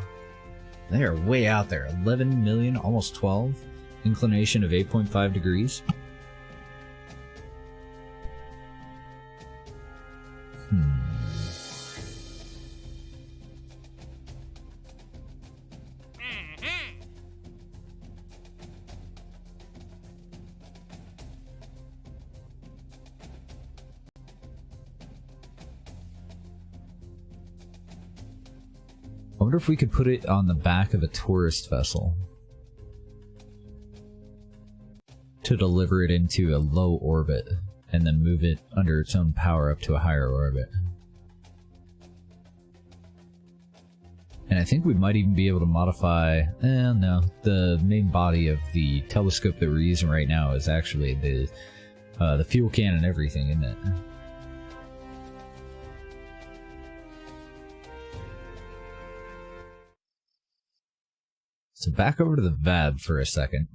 They are way out there. 11 million, almost 12. Inclination of 8.5 degrees. I wonder if we could put it on the back of a tourist vessel to deliver it into a low orbit and then move it under its own power up to a higher orbit. And I think we might even be able to modify... no. The main body of the telescope that we're using right now is actually the fuel can and everything, isn't it? So back over to the VAB for a second.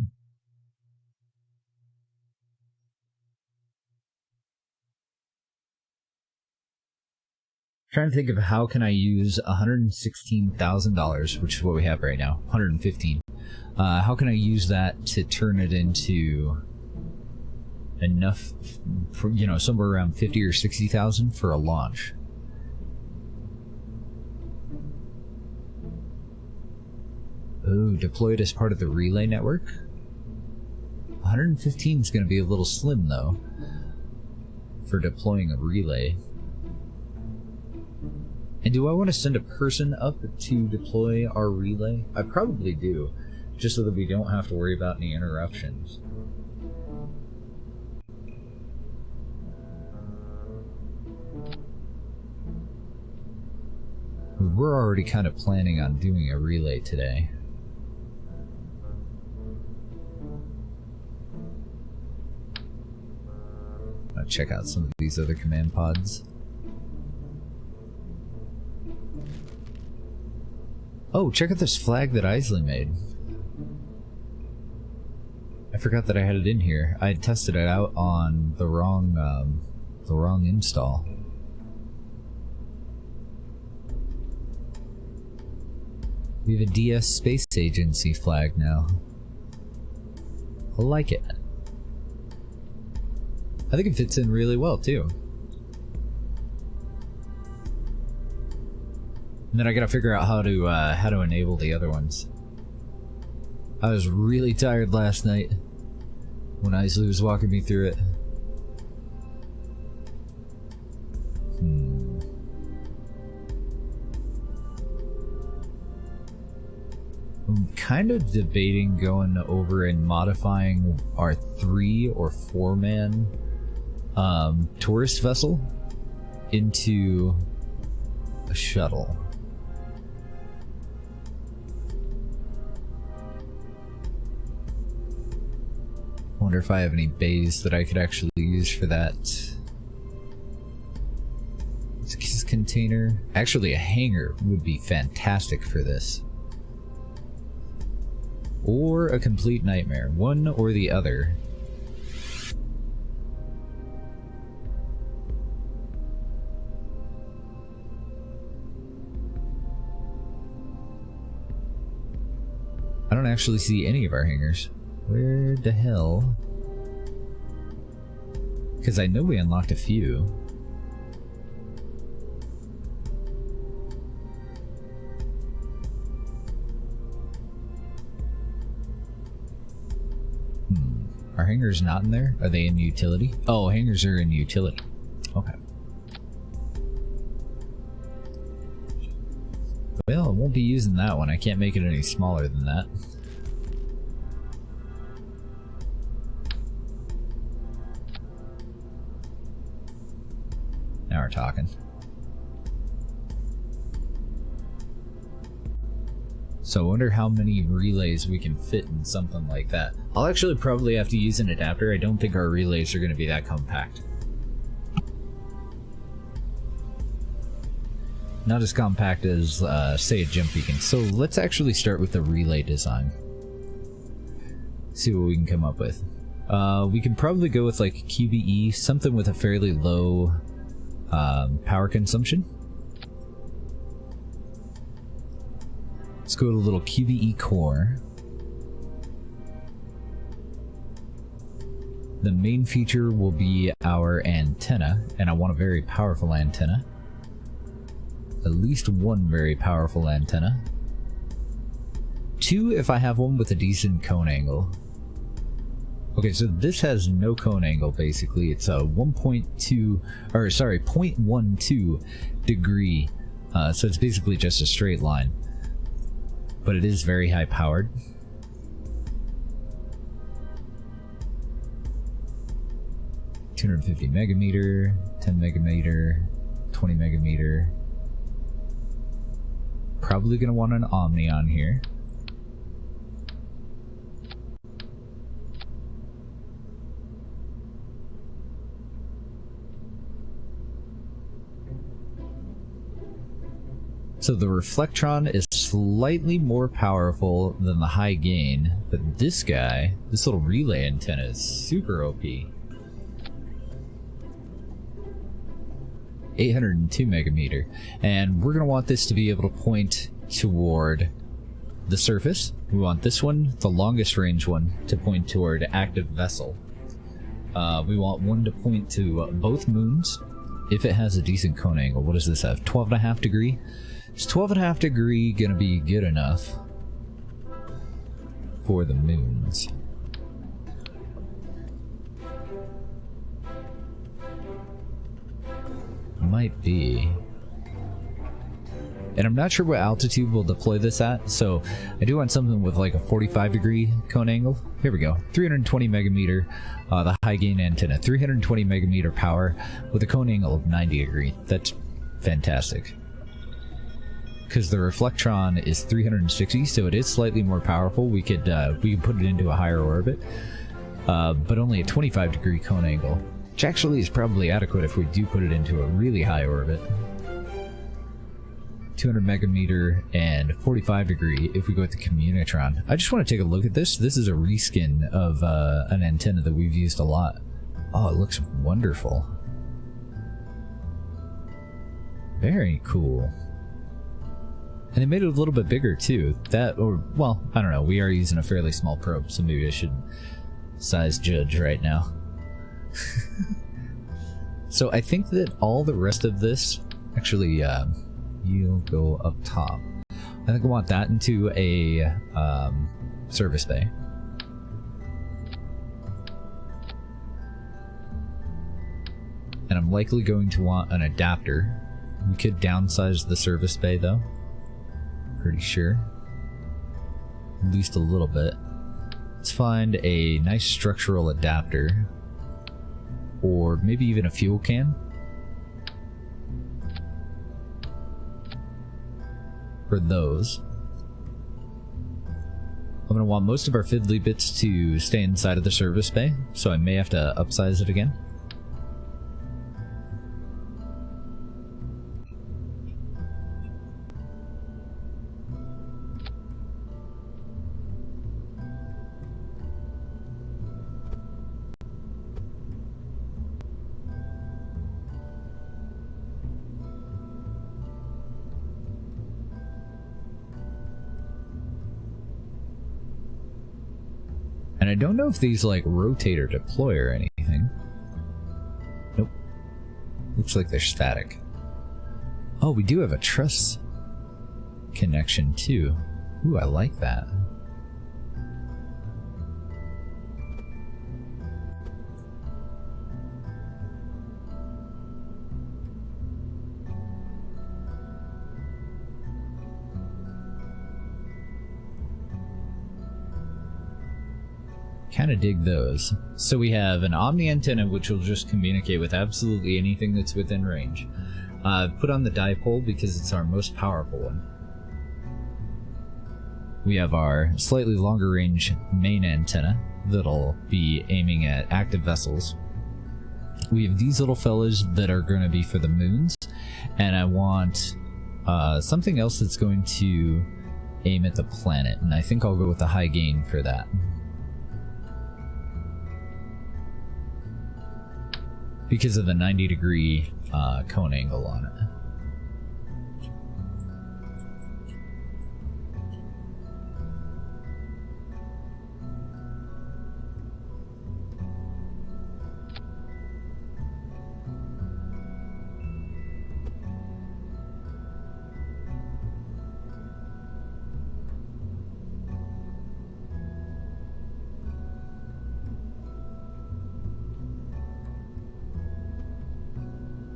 Trying to think of how can I use $116,000, which is what we have right now, 115. How can I use that to turn it into enough, for, you know, somewhere around 50 or 60,000 for a launch? Oh, deployed as part of the relay network? 115 is going to be a little slim, though, for deploying a relay. And do I want to send a person up to deploy our relay? I probably do, just so that we don't have to worry about any interruptions. We're already kind of planning on doing a relay today. I'll check out some of these other command pods. Oh, check out this flag that Isley made. I forgot that I had it in here. I had tested it out on the wrong install. We have a DS Space Agency flag now. I like it. I think it fits in really well too. And then I gotta figure out how to enable the other ones. I was really tired last night when Isley was walking me through it. I'm kind of debating going over and modifying our 3 or 4 man tourist vessel into a shuttle. I wonder if I have any bays that I could actually use for that. This container. Actually, a hangar would be fantastic for this. Or a complete nightmare. One or the other. I don't actually see any of our hangars. Where the hell? Because I know we unlocked a few. Are hangars not in there? Are they in utility? Oh, hangars are in utility. Okay. Well, I won't be using that one. I can't make it any smaller than that. Now we're talking. So I wonder how many relays we can fit in something like that. I'll actually probably have to use an adapter. I don't think our relays are going to be that compact. Not as compact as, say, a jump beacon. So let's actually start with the relay design. See what we can come up with. We can probably go with like QBE, something with a fairly low power consumption. Let's go to a little QBE core. The main feature will be our antenna, and I want a very powerful antenna. At least one very powerful antenna. 2 if I have one with a decent cone angle. Okay, so this has no cone angle basically. It's a 0.12 degree. So it's basically just a straight line. But it is very high powered. $250 megameter, 10 megameter, 20 megameter. Probably gonna want an Omni on here. So the Reflectron is slightly more powerful than the high gain, but this guy, this little relay antenna is super OP. 802 megameter, and we're going to want this to be able to point toward the surface. We want this one, the longest range one, to point toward active vessel. We want one to point to both moons if it has a decent cone angle. What does this have? 12.5 degree? Is 12.5 degree gonna be good enough for the moons? Might be. And I'm not sure what altitude we'll deploy this at, so I do want something with like a 45-degree cone angle. Here we go, 320 megameter, the high gain antenna, 320 megameter power with a cone angle of 90 degree. That's fantastic. Because the Reflectron is 360, so it is slightly more powerful. We could put it into a higher orbit, but only a 25-degree cone angle, which actually is probably adequate if we do put it into a really high orbit. 200 megameter and 45 degree if we go with the Communitron. I just want to take a look at this. This is a reskin of an antenna that we've used a lot. Oh, it looks wonderful. Very cool. And they made it a little bit bigger too. That, or, well, I don't know. We are using a fairly small probe, so maybe I should size judge right now. So I think that all the rest of this, actually, you'll go up top. I think I want that into a service bay. And I'm likely going to want an adapter. We could downsize the service bay though. Pretty sure. At least a little bit. Let's find a nice structural adapter. Or maybe even a fuel can. For those. I'm going to want most of our fiddly bits to stay inside of the service bay, so I may have to upsize it again. And I don't know if these like rotate or deploy or anything. Nope. Looks like they're static. Oh, we do have a truss connection too. Ooh, I like that. Kind of dig those. So we have an Omni antenna which will just communicate with absolutely anything that's within range. Put on the dipole because it's our most powerful one. We have our slightly longer range main antenna that'll be aiming at active vessels. We have these little fellas that are going to be for the moons, and I want something else that's going to aim at the planet, and I think I'll go with the high gain for that. Because of the 90-degree cone angle on it.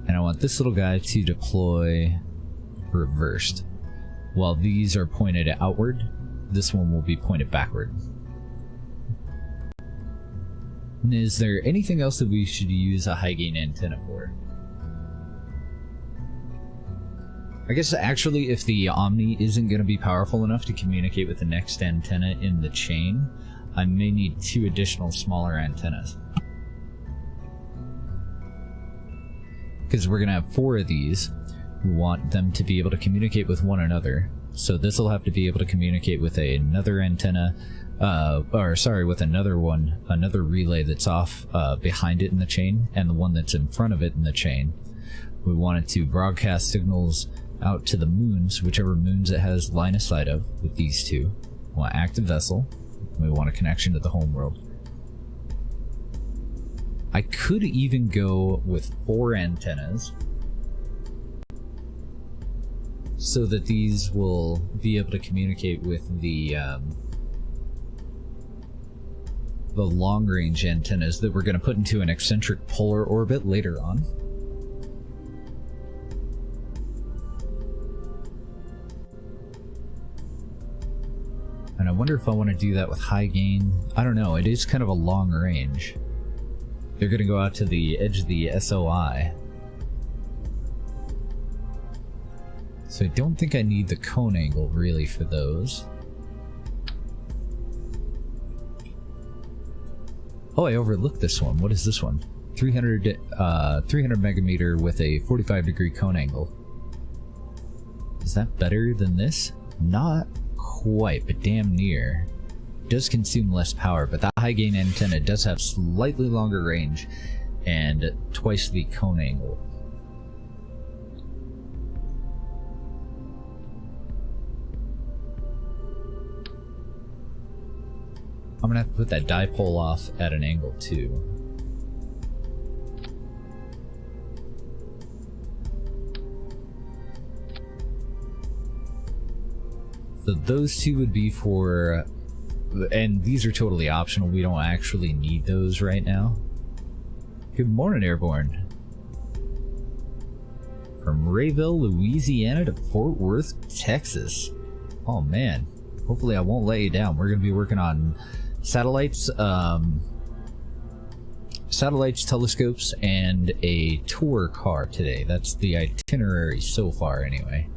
And I want this little guy to deploy reversed. While these are pointed outward, this one will be pointed backward. And is there anything else that we should use a high gain antenna for? I guess actually if the Omni isn't going to be powerful enough to communicate with the next antenna in the chain, I may need 2 additional smaller antennas. Because we're going to have 4 of these. We want them to be able to communicate with one another. So this will have to be able to communicate with another antenna, with another one, another relay that's off behind it in the chain, and the one that's in front of it in the chain. We want it to broadcast signals out to the moons, whichever moons it has line of sight of, with these 2. We want active vessel. We want a connection to the home world. I could even go with 4 antennas so that these will be able to communicate with the long-range antennas that we're going to put into an eccentric polar orbit later on. wonder if I want to do that with high gain. I don't know, it is kind of a long range. They're going to go out to the edge of the SOI. So I don't think I need the cone angle really for those. Oh, I overlooked this one. What is this one? 300 megameter with a 45-degree cone angle. Is that better than this? Not quite, but damn near. It does consume less power, but that high gain antenna does have slightly longer range and twice the cone angle. I'm gonna have to put that dipole off at an angle too. So those two would be for, and these are totally optional, we don't actually need those right now. Good morning, Airborne. From Rayville, Louisiana to Fort Worth, Texas. Oh man, hopefully I won't let you down. We're gonna be working on satellites, telescopes, and a tour car today. That's the itinerary so far anyway.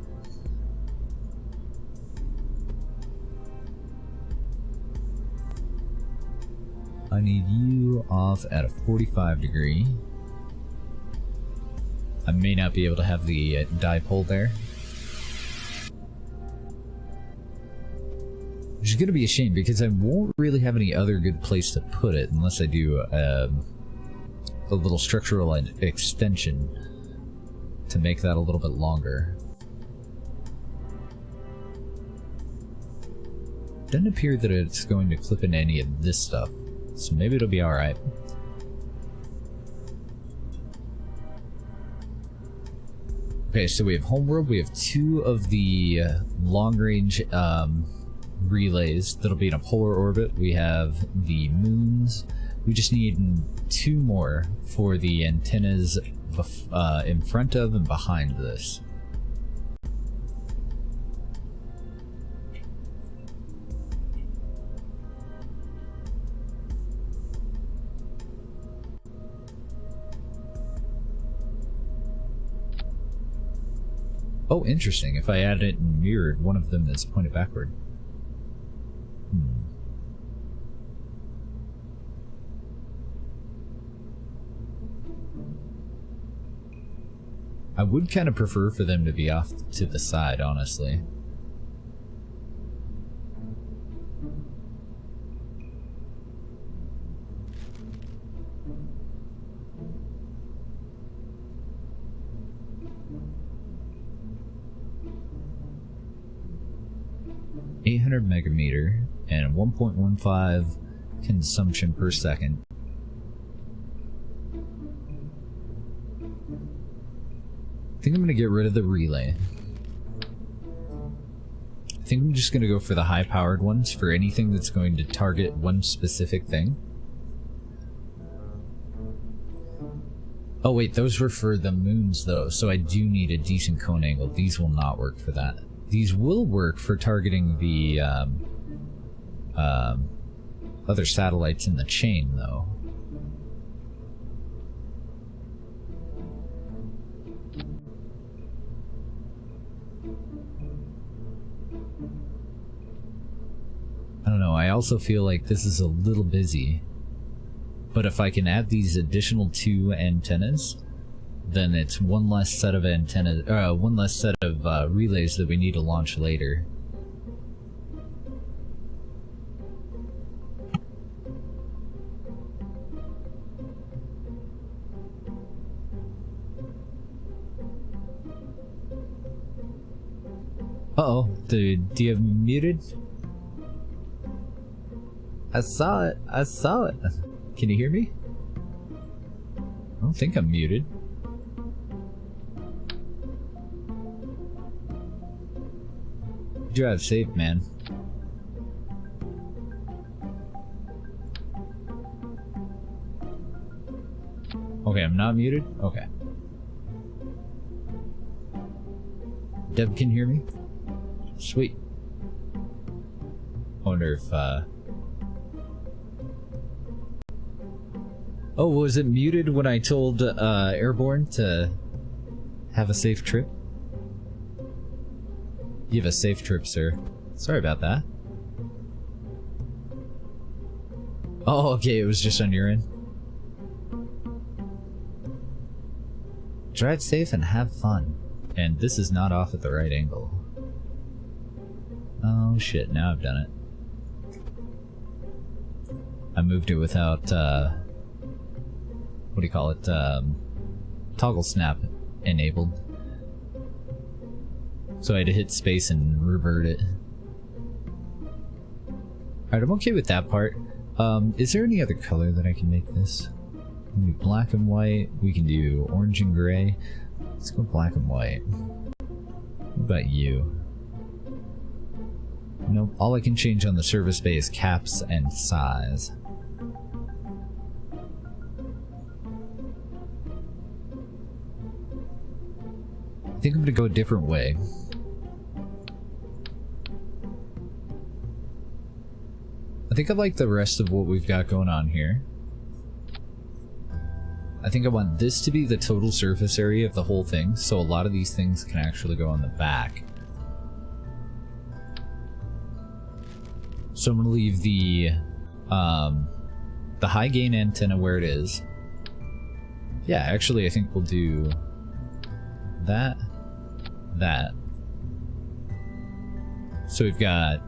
I need you off at a 45-degree. I may not be able to have the dipole there. Which is going to be a shame because I won't really have any other good place to put it unless I do a little structural extension to make that a little bit longer. Doesn't appear that it's going to clip into any of this stuff, so maybe it'll be alright. Okay, so we have Homeworld, we have two of the long-range relays that'll be in a polar orbit. We have the moons. We just need two more for the antennas in front of and behind this. Oh, interesting. If I add it and mirrored, one of them is pointed backward. I would kind of prefer for them to be off to the side, honestly. .800 megameter and 1.15 consumption per second. I think I'm going to get rid of the relay. I think I'm just going to go for the high-powered ones for anything that's going to target one specific thing. Oh wait, those were for the moons though, so I do need a decent cone angle. These will not work for that. These will work for targeting the other satellites in the chain though. I don't know, I also feel like this is a little busy. But if I can add these additional two antennas, then it's one less set of antennas, one less set of relays that we need to launch later. Uh-oh, do you have me muted? I saw it. Can you hear me? I don't think I'm muted. Drive safe, man. Okay, I'm not muted? Okay. Deb can hear me? Sweet. Oh, wonder if, Oh, was it muted when I told, Airborne to have a safe trip? You have a safe trip, sir. Sorry about that. Oh, okay, it was just on your end. Drive safe and have fun. And this is not off at the right angle. Oh shit, now I've done it. I moved it without, what do you call it? Toggle snap enabled. So I had to hit space and revert it. Alright, I'm okay with that part. Is there any other color that I can make this? We can do black and white. We can do orange and gray. Let's go black and white. What about you? Nope, all I can change on the service bay is caps and size. I think I'm gonna go a different way. I think I like the rest of what we've got going on here. I think I want this to be the total surface area of the whole thing, so a lot of these things can actually go on the back. So I'm gonna leave the high gain antenna where it is. Yeah, actually I think we'll do that. So we've got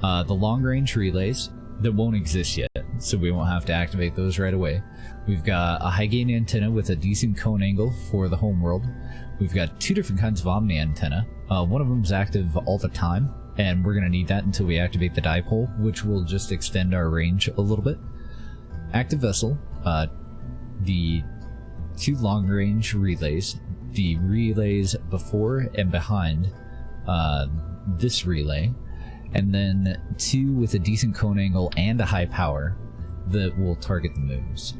the long range relays that won't exist yet, so we won't have to activate those right away. We've got a high gain antenna with a decent cone angle for the home world. We've got two different kinds of omni antenna. One of them is active all the time, and we're going to need that until we activate the dipole, which will just extend our range a little bit. Active vessel, the two long range relays, the relays before and behind this relay, and then two with a decent cone angle and a high power that will target the moves.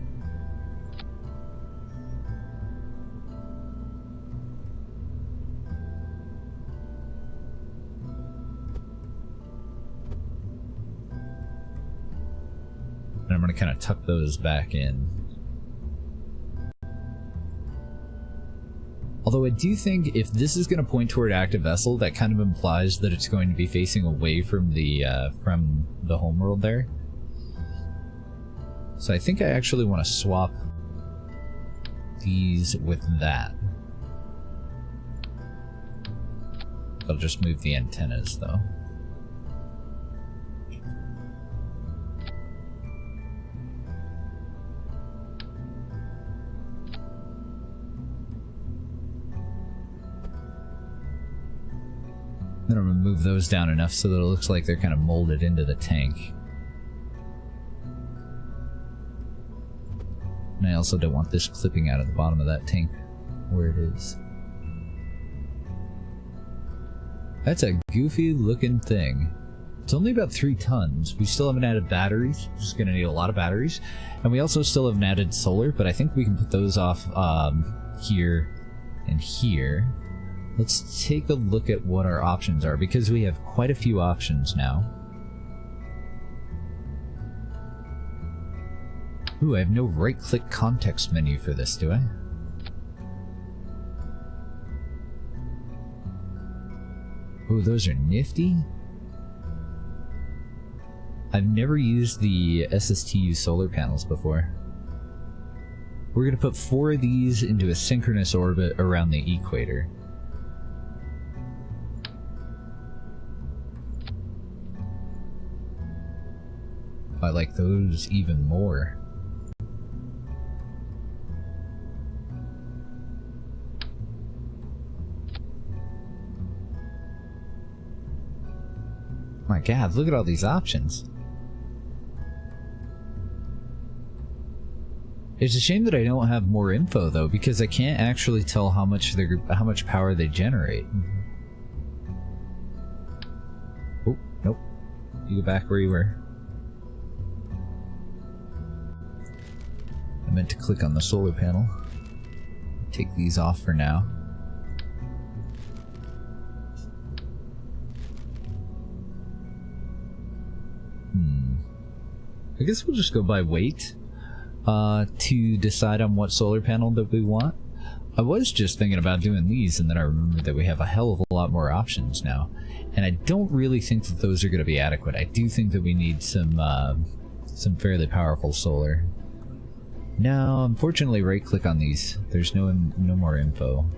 And I'm going to kind of tuck those back in. Although I do think if this is going to point toward active vessel, that kind of implies that it's going to be facing away from the homeworld there. So I think I actually want to swap these with that. I'll just move the antennas though. Then I'm going to move those down enough so that it looks like they're kind of molded into the tank. And I also don't want this clipping out of the bottom of that tank where it is. That's a goofy looking thing. It's only about 3 tons. We still haven't added batteries. Just going to need a lot of batteries. And we also still haven't added solar, but I think we can put those off here and here. Let's take a look at what our options are, because we have quite a few options now. Ooh, I have no right-click context menu for this, do I? Ooh, those are nifty. I've never used the SSTU solar panels before. We're going to put 4 of these into a synchronous orbit around the equator. I like those even more. My God, look at all these options. It's a shame that I don't have more info though, because I can't actually tell how much power they generate. Oh, nope. You go back where you were. I meant to click on the solar panel. Take these off for now. I guess we'll just go by weight to decide on what solar panel that we want. I was just thinking about doing these, and then I remembered that we have a hell of a lot more options now. And I don't really think that those are going to be adequate. I do think that we need some fairly powerful solar. No, unfortunately, right-click on these. There's no more info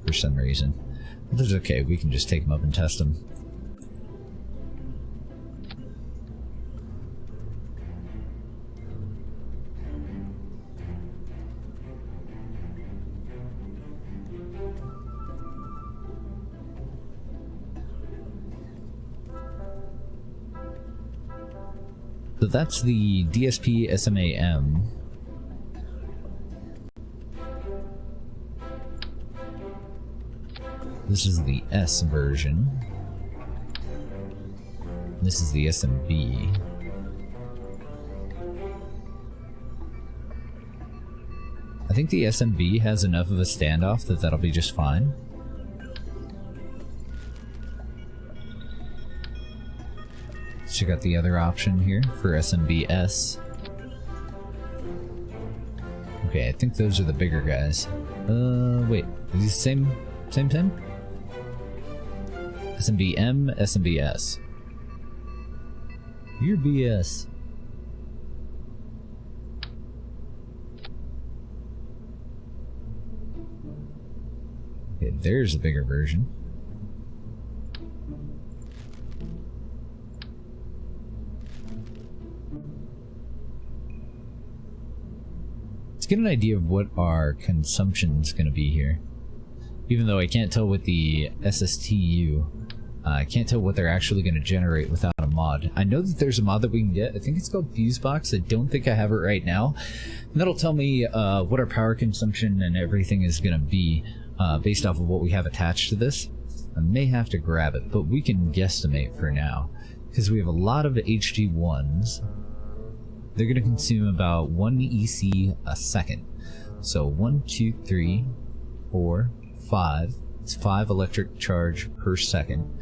for some reason. But that's okay. We can just take them up and test them. So that's the DSP SMA-M. This is the S version. This is the SMB. I think the SMB has enough of a standoff that that'll be just fine. Let's check out the other option here for SMBS. Okay, I think those are the bigger guys. Wait, are these the same thing? SMBM, SMBS. You're BS. Okay, there's a bigger version. Let's get an idea of what our consumption's gonna be here. Even though I can't tell with the SSTU, I can't tell what they're actually going to generate without a mod. I know that there's a mod that we can get. I think it's called Fusebox. I don't think I have it right now. And that'll tell me what our power consumption and everything is going to be based off of what we have attached to this. I may have to grab it, but we can guesstimate for now. Because we have a lot of HG1s. They're going to consume about 1 EC a second. So 1, 2, 3, 4, 5. It's 5 electric charge per second.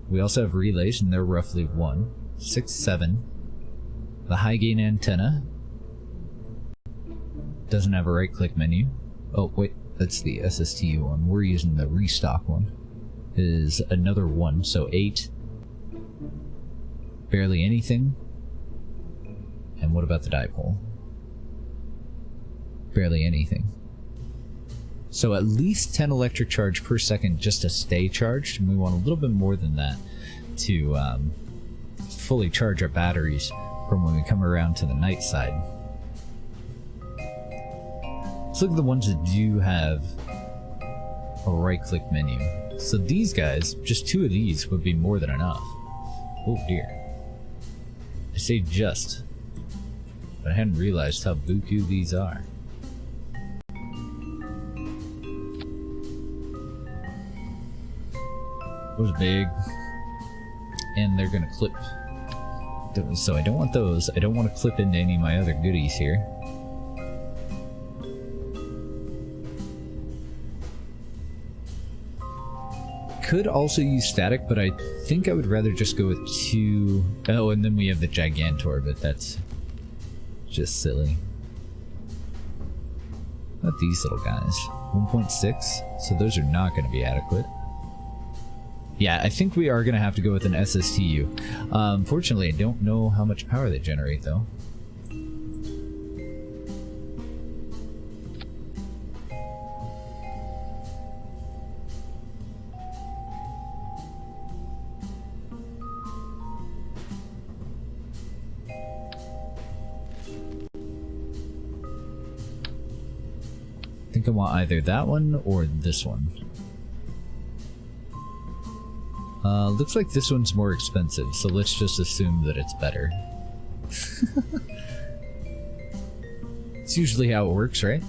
We also have relays, and they're roughly 1, 6, 7. The high gain antenna doesn't have a right click menu. Oh wait, that's the SSTU one. We're using the restock one. Is another 1, so 8. Barely anything. And what about the dipole? Barely anything. So at least 10 electric charge per second just to stay charged, and we want a little bit more than that to fully charge our batteries from when we come around to the night side. Let's look at the ones that do have a right-click menu. So these guys, just 2 of these would be more than enough. Oh dear. I say just, but I hadn't realized how buku these are. Those big, and they're gonna clip. So I don't want those. I don't want to clip into any of my other goodies here. Could also use static, but I think I would rather just go with 2. Oh, and then we have the Gigantor, but that's just silly. Not these little guys. 1.6, so those are not going to be adequate. Yeah, I think we are going to have to go with an SSTU. Unfortunately, I don't know how much power they generate, though. I think I want either that one or this one. Looks like this one's more expensive, so let's just assume that it's better. It's usually how it works, right?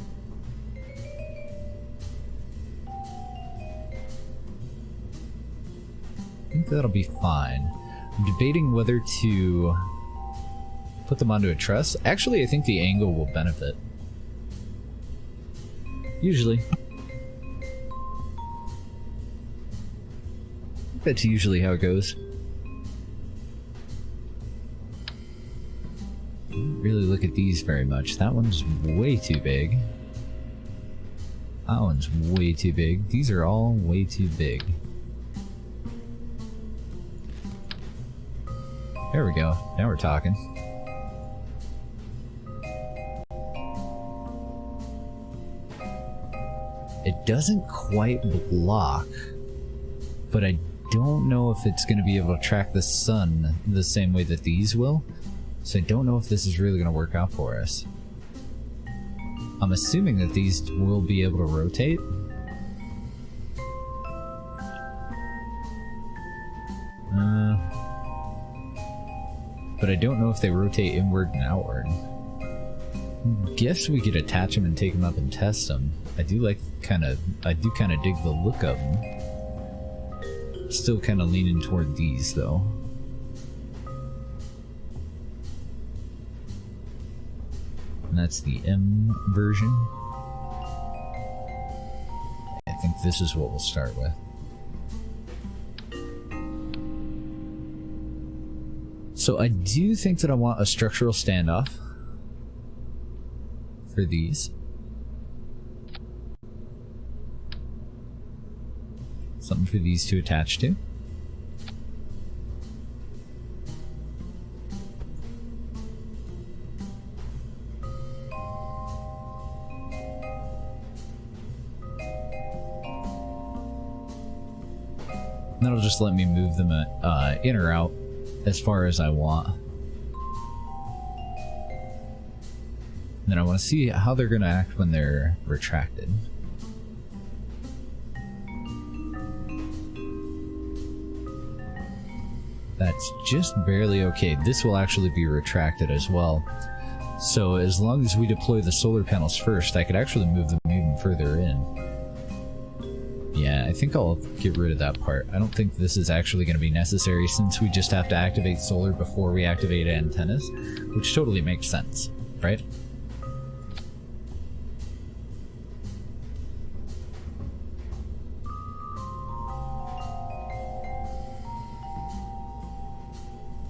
I think that'll be fine. I'm debating whether to put them onto a truss. Actually, I think the angle will benefit. Usually. That's usually how it goes. look at these very much. That one's way too big. That one's way too big. These are all way too big. There we go. Now we're talking. It doesn't quite block, but I don't know if it's going to be able to track the sun the same way that these will. So I don't know if this is really going to work out for us. I'm assuming that these will be able to rotate. But I don't know if they rotate inward and outward. Guess we could attach them and take them up and test them. I do kind of dig the look of them. Still kind of leaning toward these though. And that's the M version. I think this is what we'll start with. So I do think that I want a structural standoff for these. Something for these to attach to. That'll just let me move them in or out as far as I want. And then I want to see how they're going to act when they're retracted. That's just barely okay. This will actually be retracted as well. So as long as we deploy the solar panels first, I could actually move them even further in. Yeah, I think I'll get rid of that part. I don't think this is actually going to be necessary since we just have to activate solar before we activate antennas, which totally makes sense, right?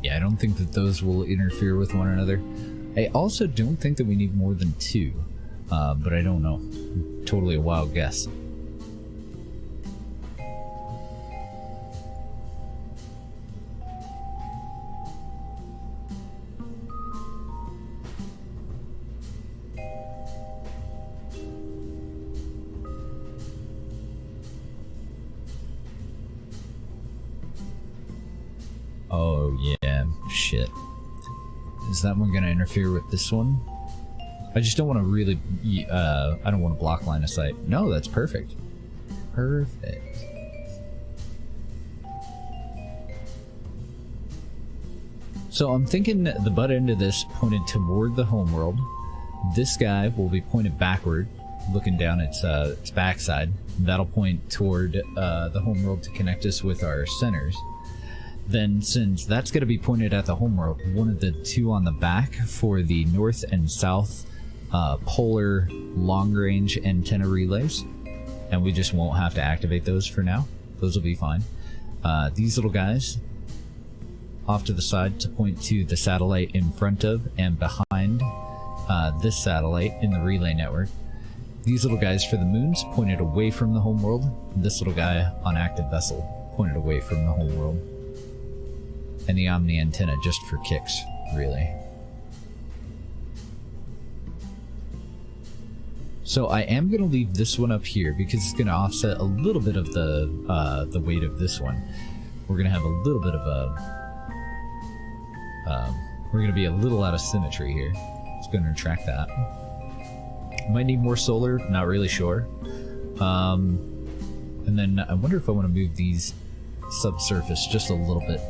Yeah, I don't think that those will interfere with one another. I also don't think that we need more than two, but I don't know. Totally a wild guess. Oh yeah, shit. Is that one gonna interfere with this one? I just don't want to really, I don't want to block line of sight. No, that's perfect. Perfect. So I'm thinking the butt end of this pointed toward the homeworld. This guy will be pointed backward, looking down its backside. That'll point toward the homeworld to connect us with our centers. Then, since that's going to be pointed at the homeworld, one of the two on the back for the north and south polar long-range antenna relays, and we just won't have to activate those for now. Those will be fine. These little guys off to the side to point to the satellite in front of and behind this satellite in the relay network. These little guys for the moons pointed away from the homeworld. This little guy on active vessel pointed away from the homeworld. And the Omni antenna just for kicks, really. So I am going to leave this one up here because it's going to offset a little bit of the weight of this one. We're going to have a little bit of a... we're going to be a little out of symmetry here. It's going to retract that. Might need more solar, not really sure. And then I wonder if I want to move these subsurface just a little bit.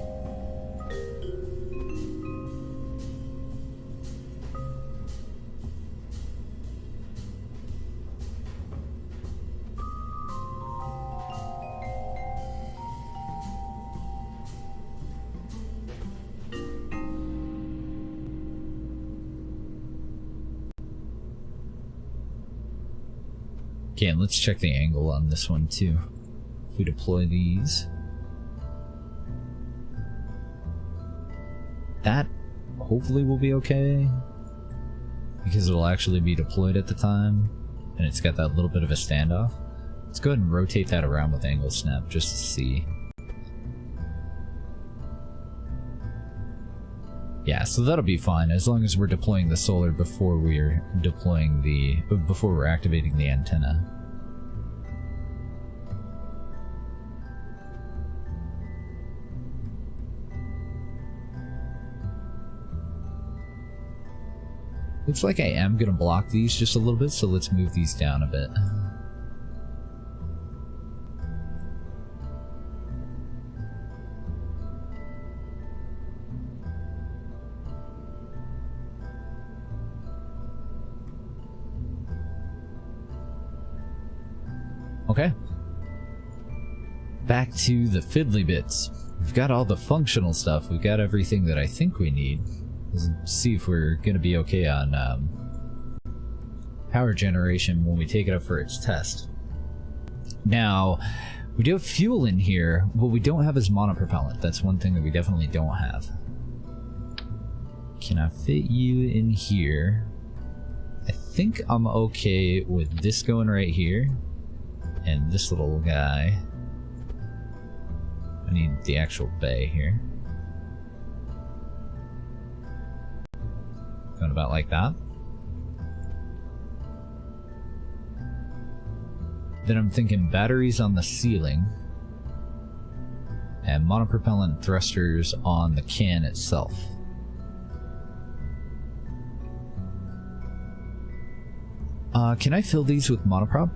Okay, and let's check the angle on this one too. If we deploy these, that hopefully will be okay. because it'll actually be deployed at the time, and it's got that little bit of a standoff. Let's go ahead and rotate that around with angle snap just to see. Yeah, so that'll be fine as long as we're deploying the solar before we're activating the antenna. Looks like I am gonna block these just a little bit, so let's move these down a bit. Okay. Back to the fiddly bits. We've got all the functional stuff. We've got everything that I think we need. Let's see if we're going to be okay on power generation when we take it up for its test. Now, we do have fuel in here. What we don't have is monopropellant. That's one thing that we definitely don't have. Can I fit you in here? I think I'm okay with this going right here. And this little guy. I need the actual bay here. Going about like that. Then I'm thinking batteries on the ceiling. And monopropellant thrusters on the can itself. Can I fill these with monoprop?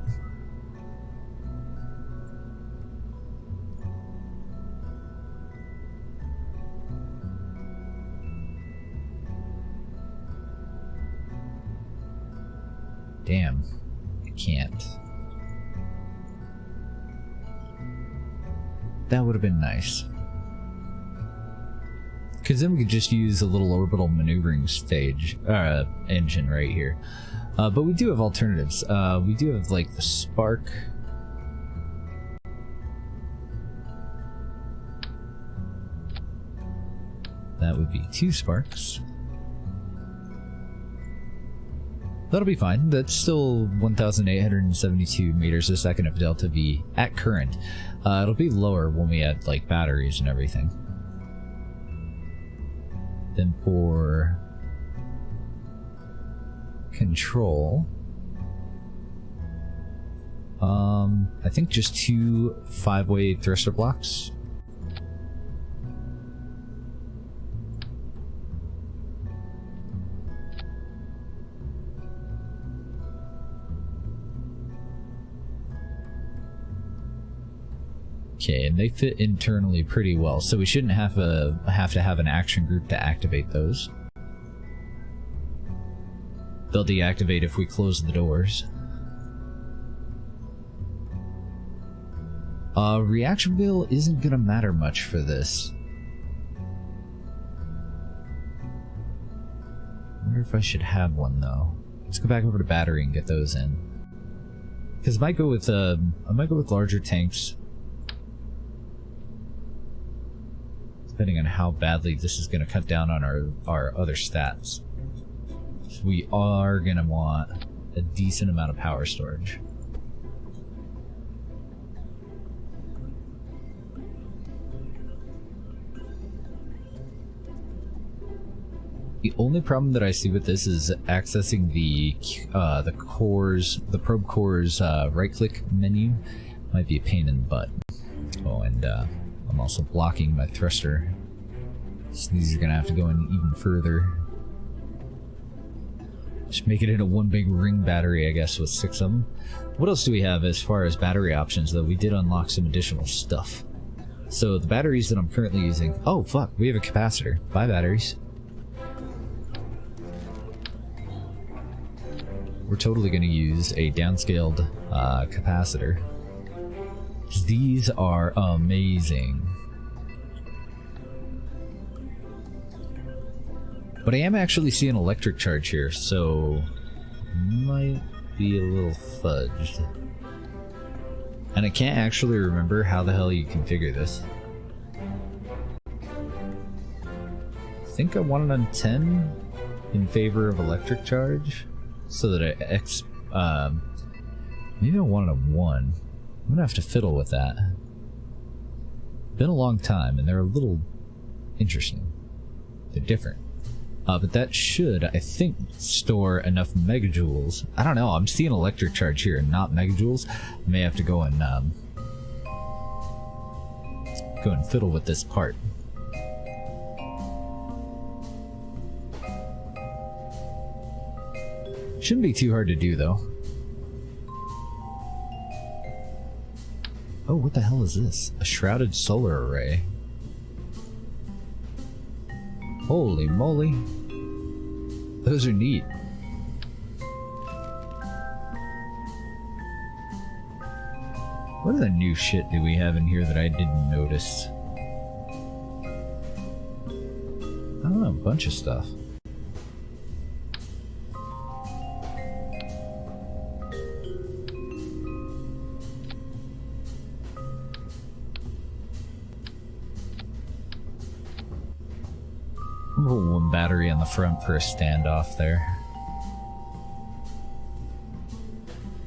Damn, I can't. That would have been nice. Because then we could just use a little orbital maneuvering stage, engine right here. But we do have alternatives. We do have like the spark. That would be 2 sparks. That'll be fine. That's still 1,872 meters a second of delta V at current. It'll be lower when we add like batteries and everything. Then for control, I think just 2 5-way thruster blocks. Okay, and they fit internally pretty well, so we shouldn't have to have an action group to activate those. They'll deactivate if we close the doors. Reaction wheel isn't gonna matter much for this. I wonder if I should have one though. Let's go back over to battery and get those in. Because I might go with larger tanks. Depending on how badly this is going to cut down on our other stats. So we are going to want a decent amount of power storage. The only problem that I see with this is accessing the probe core's right-click menu might be a pain in the butt. Oh, and I'm also blocking my thruster, so these are gonna have to go in even further. Just make it into one big ring battery, I guess, with 6 of them. What else do we have as far as battery options, though? We did unlock some additional stuff. So the batteries that I'm currently using... Oh, fuck, we have a capacitor. Bye, batteries. We're totally gonna use a downscaled capacitor. These are amazing. But I am actually seeing electric charge here, so might be a little fudged. And I can't actually remember how the hell you configure this. I think I want it on 10. in favor of electric charge, so that maybe I wanted a 1. I'm gonna have to fiddle with that. Been a long time, and they're a little interesting. They're different. But that should, I think, store enough megajoules. I don't know, I'm seeing electric charge here and not megajoules. I may have to go and fiddle with this part. Shouldn't be too hard to do, though. Oh, what the hell is this? A shrouded solar array. Holy moly. Those are neat. What other new shit do we have in here that I didn't notice? I don't know, a bunch of stuff. Put one battery on the front for a standoff there.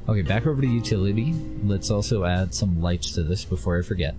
Okay, back over to utility. Let's also add some lights to this before I forget.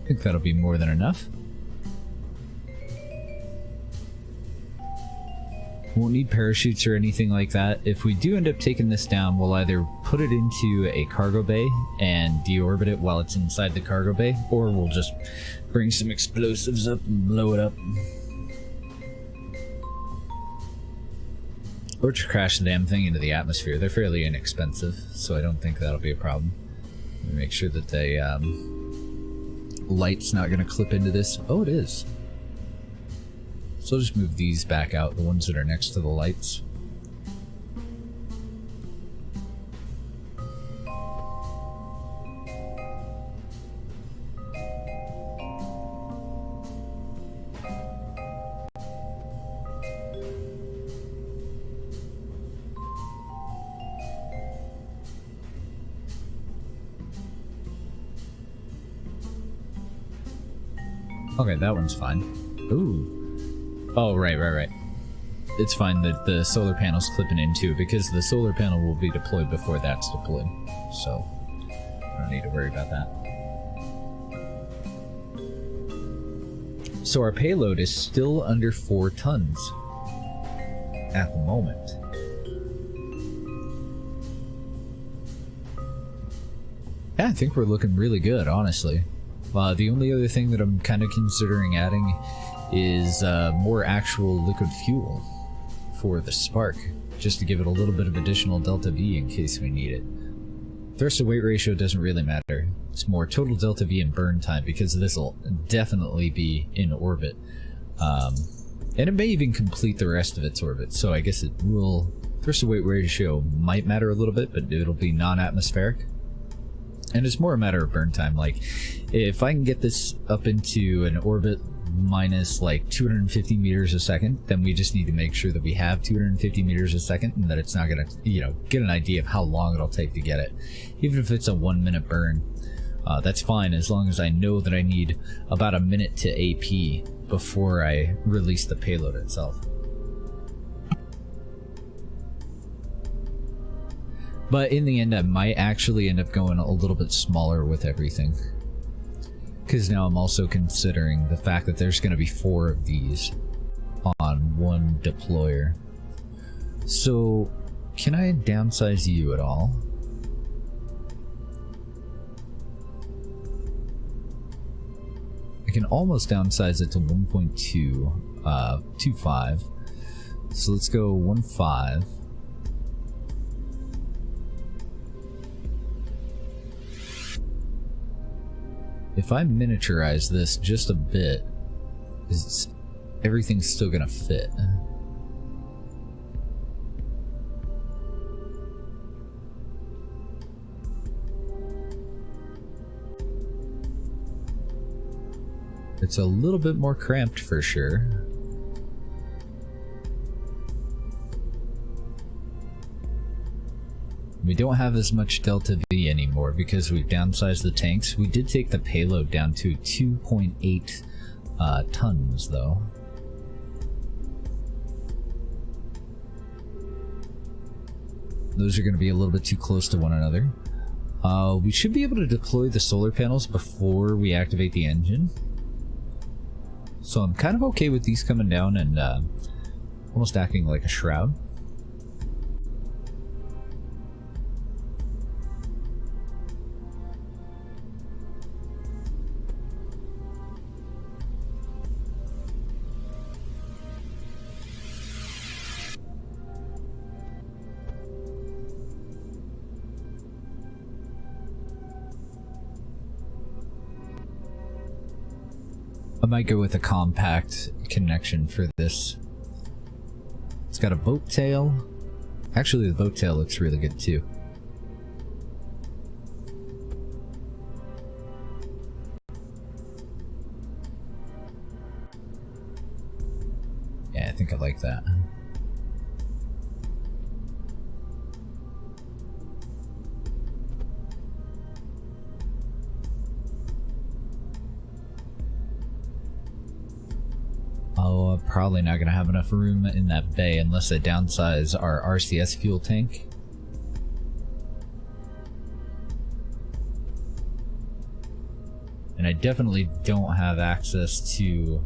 I think that'll be more than enough. Won't need parachutes or anything like that. If we do end up taking this down, we'll either put it into a cargo bay and deorbit it while it's inside the cargo bay, or we'll just bring some explosives up and blow it up. Or just crash the damn thing into the atmosphere. They're fairly inexpensive, so I don't think that'll be a problem. Make sure that they, light's not going to clip into this. Oh, it is. So I'll just move these back out, the ones that are next to the lights. Okay, that one's fine. Ooh. Oh, right. It's fine that the solar panel's clipping into it, because the solar panel will be deployed before that's deployed. So, I don't need to worry about that. So our payload is still under 4 tons at the moment. Yeah, I think we're looking really good, honestly. The only other thing that I'm kind of considering adding is more actual liquid fuel for the spark, just to give it a little bit of additional delta V in case we need it. Thrust to weight ratio doesn't really matter. It's more total delta V and burn time, because this will definitely be in orbit. And it may even complete the rest of its orbit, so I guess it will... Thrust to weight ratio might matter a little bit, but it'll be non-atmospheric. And it's more a matter of burn time. Like, if I can get this up into an orbit minus like 250 meters a second, then we just need to make sure that we have 250 meters a second, and that it's not gonna, you know, get an idea of how long it'll take to get it. Even if it's a 1-minute burn, that's fine, as long as I know that I need about a minute to AP before I release the payload itself. But in the end, I might actually end up going a little bit smaller with everything, because now I'm also considering the fact that there's going to be 4 of these on one deployer. So, can I downsize you at all? I can almost downsize it to 1.25. So let's go 1.5. If I miniaturize this just a bit, everything's still gonna fit. It's a little bit more cramped for sure. We don't have as much Delta V anymore because we've downsized the tanks. We did take the payload down to 2.8 tons though. Those are going to be a little bit too close to one another. We should be able to deploy the solar panels before we activate the engine. So I'm kind of okay with these coming down and almost acting like a shroud. I might go with a compact connection for this. It's got a boat tail. Actually, the boat tail looks really good too. Yeah, I think I like that. Oh, I'm probably not going to have enough room in that bay unless I downsize our RCS fuel tank. And I definitely don't have access to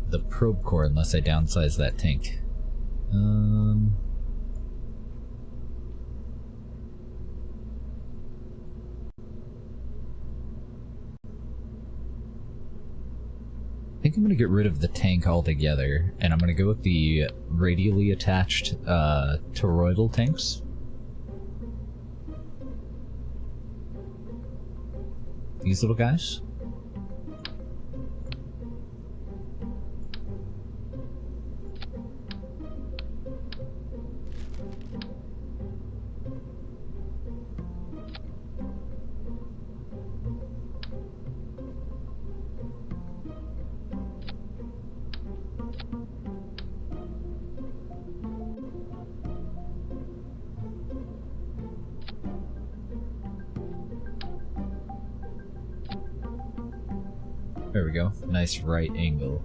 the probe core unless I downsize that tank. I think I'm going to get rid of the tank altogether, and I'm going to go with the radially attached toroidal tanks. These little guys. There we go. Nice right angle.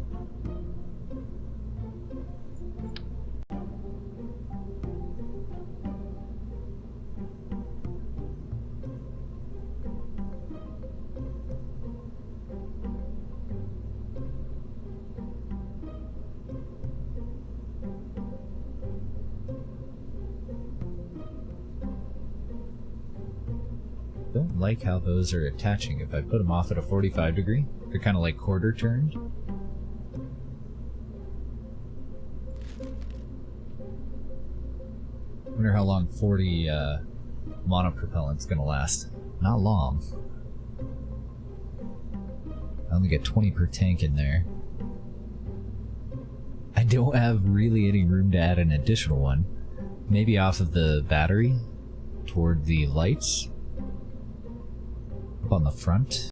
Don't like how those are attaching. If I put them off at a 45 degree, they're kind of like quarter turned. Wonder how long 40 monopropellant's gonna last. Not long. I only get 20 per tank in there. I don't have really any room to add an additional one. Maybe off of the battery toward the lights. Up on the front.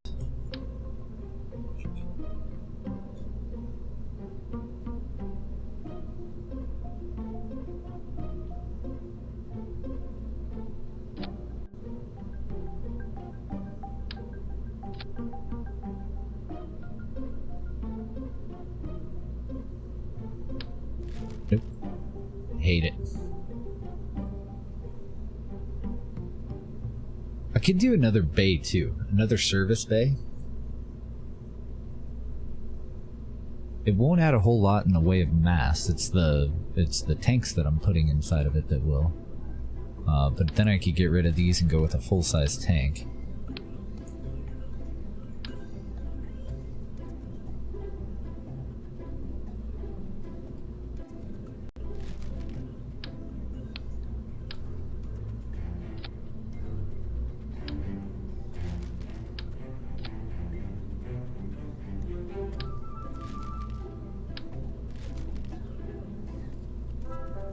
Nope. Hate it. I could do another bay too, another service bay. It won't add a whole lot in the way of mass. It's the tanks that I'm putting inside of it that will. But then I could get rid of these and go with a full-size tank.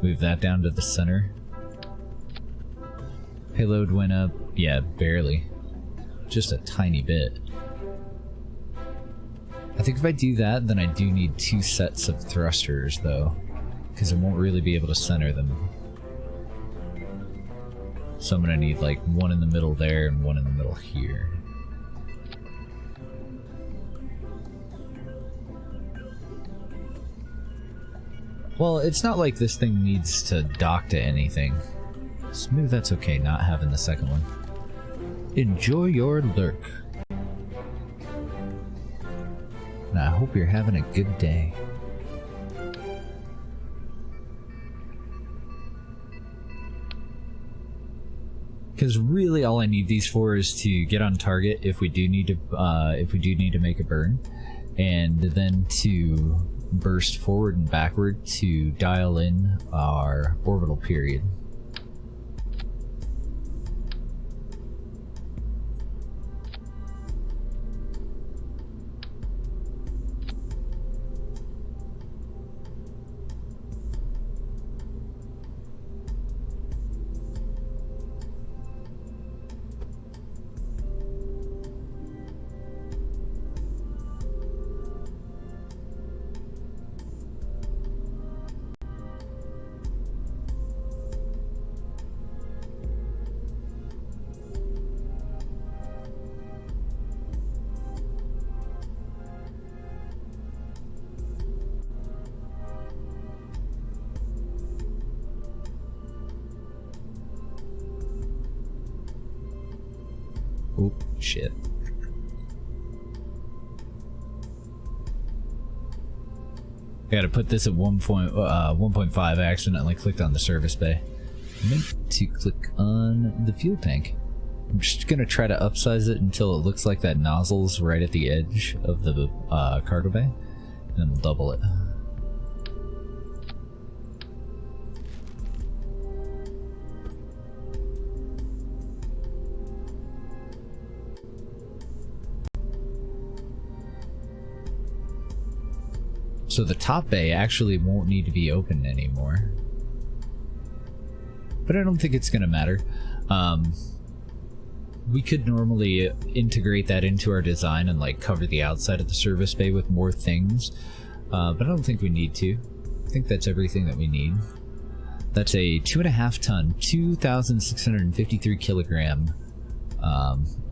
Move that down to the center. Payload went up, yeah, barely. Just a tiny bit. I think if I do that, then I do need 2 sets of thrusters, though, because I won't really be able to center them. So I'm gonna need like 1 in the middle there and 1 in the middle here. Well, it's not like this thing needs to dock to anything. So maybe that's okay, not having the second one. Enjoy your lurk. And I hope you're having a good day. Because really all I need these for is to get on target if we do need to make a burn, and then to burst forward and backward to dial in our orbital period. Oh, shit. I gotta put this at 1.5. I accidentally clicked on the service bay. I meant to click on the fuel tank. I'm just gonna try to upsize it until it looks like that nozzle's right at the edge of the cargo bay, and then we'll double it. So the top bay actually won't need to be open anymore. But I don't think it's going to matter. We could normally integrate that into our design and like cover the outside of the service bay with more things. But I don't think we need to. I think that's everything that we need. That's a 2.5 ton, 2,653 kilogram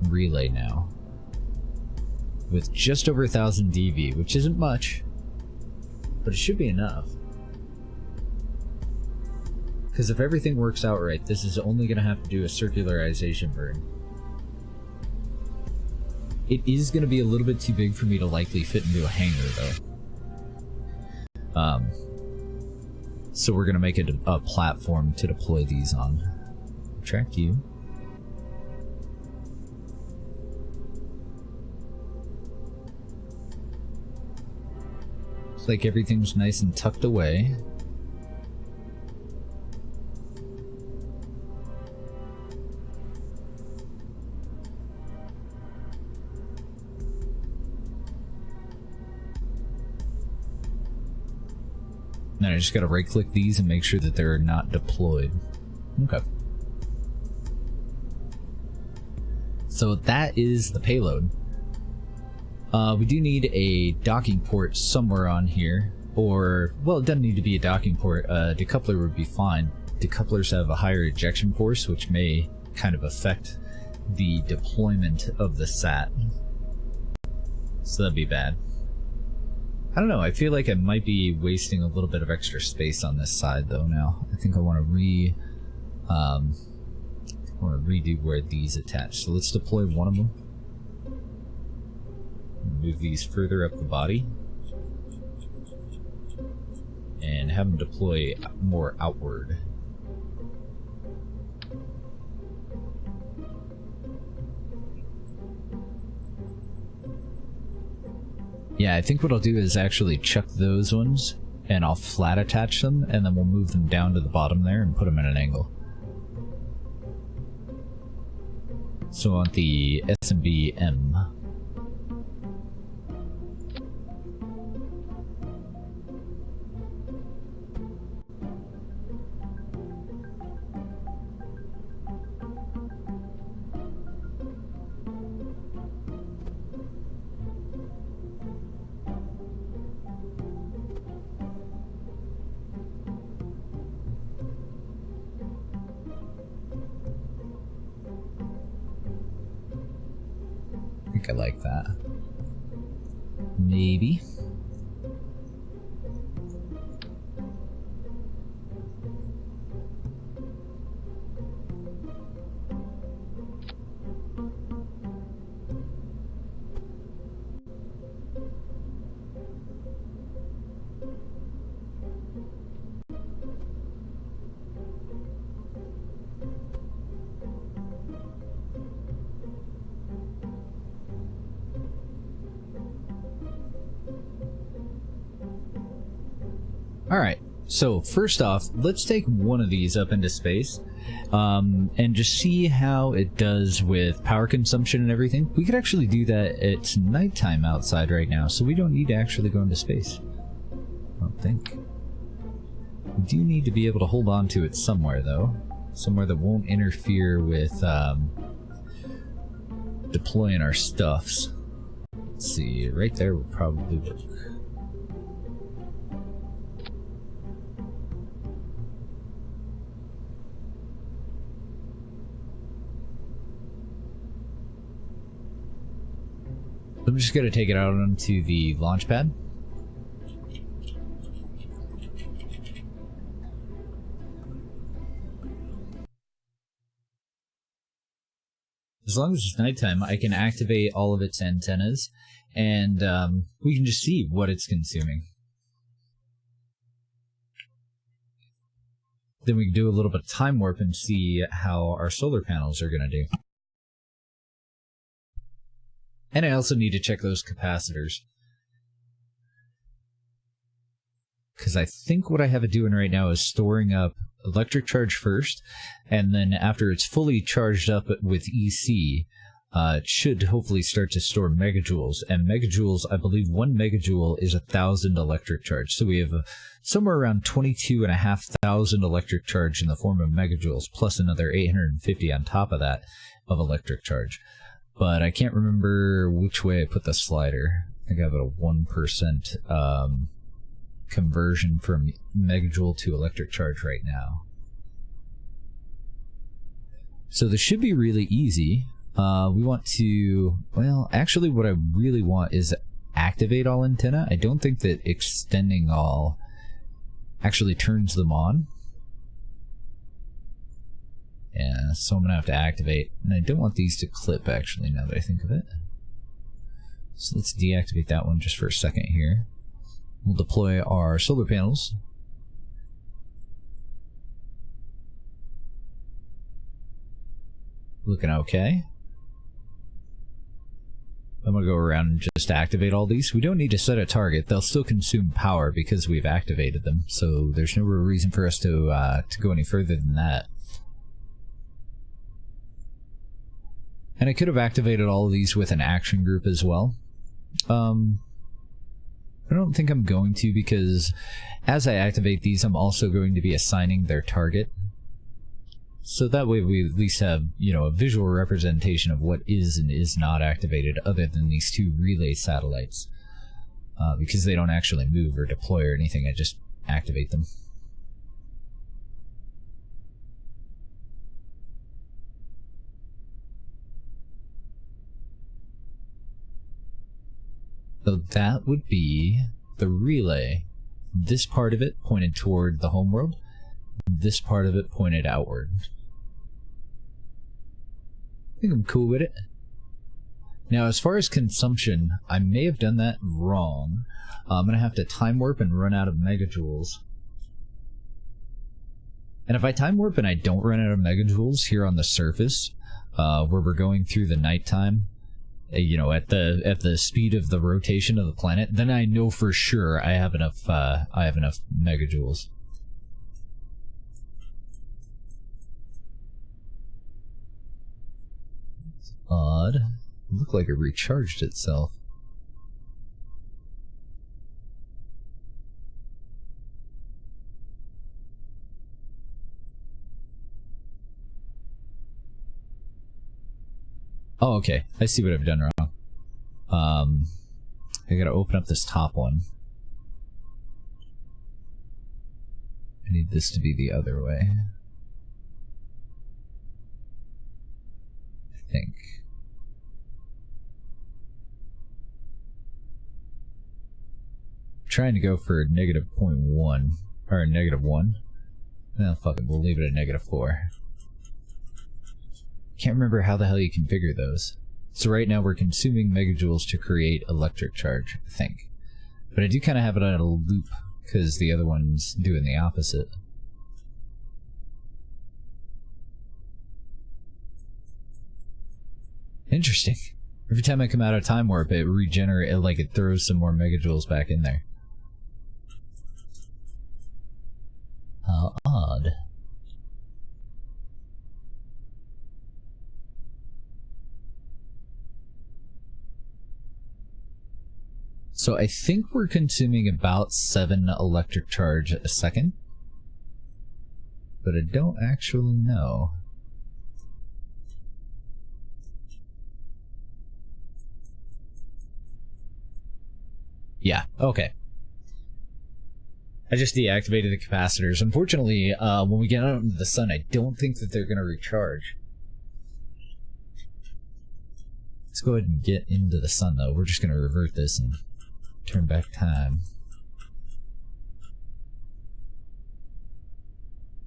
relay now. With just over 1,000 DV, which isn't much. But it should be enough. Because if everything works out right, this is only going to have to do a circularization burn. It is going to be a little bit too big for me to likely fit into a hangar, though. So we're going to make it a platform to deploy these on. Track you. Like everything's nice and tucked away. Now I just gotta right click these and make sure that they're not deployed. Okay. So that is the payload. We do need a docking port somewhere on here, or, well, it doesn't need to be a docking port. Decoupler would be fine. Decouplers have a higher ejection force, which may kind of affect the deployment of the SAT. So that'd be bad. I don't know, I feel like I might be wasting a little bit of extra space on this side though now. I think I want to redo where these attach. So let's deploy one of them. Move these further up the body and have them deploy more outward. Yeah, I think what I'll do is actually chuck those ones and I'll flat attach them, and then we'll move them down to the bottom there and put them at an angle. So on the SMB M. think I like that. Maybe. Alright, so first off, let's take one of these up into space and just see how it does with power consumption and everything. We could actually do that. It's nighttime outside right now, so we don't need to actually go into space. I don't think. We do need to be able to hold on to it somewhere, though. Somewhere that won't interfere with deploying our stuffs. Let's see, right there would probably work. I'm just going to take it out onto the launch pad. As long as it's nighttime, I can activate all of its antennas, and we can just see what it's consuming. Then we can do a little bit of time warp and see how our solar panels are going to do. And I also need to check those capacitors. Because I think what I have it doing right now is storing up electric charge first, and then after it's fully charged up with EC, it should hopefully start to store megajoules. And megajoules, I believe 1 megajoule is 1,000 electric charge. So we have somewhere around 22,500 electric charge in the form of megajoules, plus another 850 on top of that of electric charge. But I can't remember which way I put the slider. I think I have a 1% conversion from megajoule to electric charge right now. So this should be really easy. We want to, well, actually what I really want is activate all antenna. I don't think that extending all actually turns them on. Yeah, so I'm going to have to activate. And I don't want these to clip, actually, now that I think of it. So let's deactivate that one just for a second here. We'll deploy our solar panels. Looking okay. I'm going to go around and just activate all these. We don't need to set a target. They'll still consume power because we've activated them. So there's no real reason for us to go any further than that. And I could have activated all of these with an action group as well. I don't think I'm going to, because as I activate these, I'm also going to be assigning their target. So that way we at least have, you know, a visual representation of what is and is not activated other than these 2 relay satellites. Because they don't actually move or deploy or anything, I just activate them. So that would be the relay. This part of it pointed toward the homeworld. This part of it pointed outward. I think I'm cool with it. Now, as far as consumption, I may have done that wrong. I'm going to have to time warp and run out of megajoules. And if I time warp and I don't run out of megajoules here on the surface, where we're going through the nighttime, you know, at the speed of the rotation of the planet, then I know for sure I have enough megajoules. It's odd. It looked like it recharged itself. Oh, okay. I see what I've done wrong. I gotta open up this top one. I need this to be the other way. I think. trying to go for negative 0.1, or negative 1. No, fuck it, we'll leave it at negative 4. Can't remember how the hell you configure those. So right now we're consuming megajoules to create electric charge, I think. But I do kind of have it on a loop, because the other one's doing the opposite. Interesting. Every time I come out of time warp, it regenerates, like it throws some more megajoules back in there. How odd. So I think we're consuming about 7 electric charge a second, but I don't actually know. Yeah, okay. I just deactivated the capacitors. Unfortunately, when we get out into the sun, I don't think that they're going to recharge. Let's go ahead and get into the sun, though. We're just going to revert this and turn back time.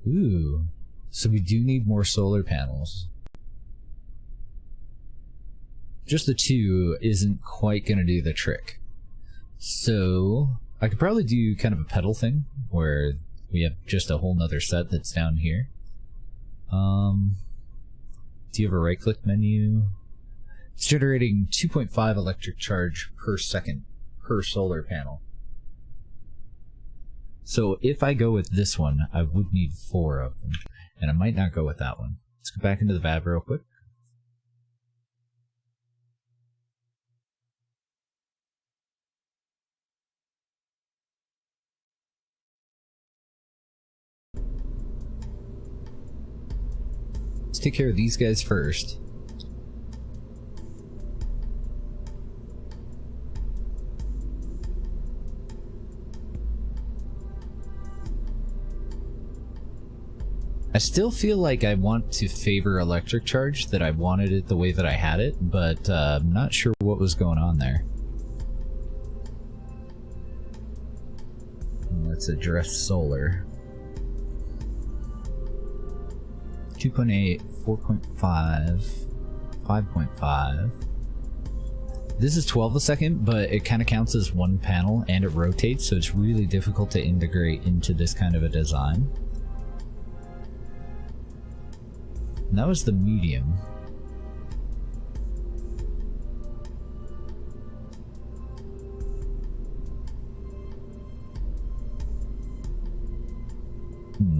Ooh. So we do need more solar panels. Just the 2 isn't quite going to do the trick. So I could probably do kind of a pedal thing where we have just a whole nother set that's down here. Do you have a right click menu? It's generating 2.5 electric charge per second per solar panel. So if I go with this one, I would need 4 of them, and I might not go with that one. Let's go back into the VAB real quick. Let's take care of these guys first. I still feel like I want to favor electric charge, that I wanted it the way that I had it, but I'm not sure what was going on there. Let's address solar. 2.8, 4.5, 5.5. This is 12 a second, but it kind of counts as one panel and it rotates, so it's really difficult to integrate into this kind of a design. And that was the medium.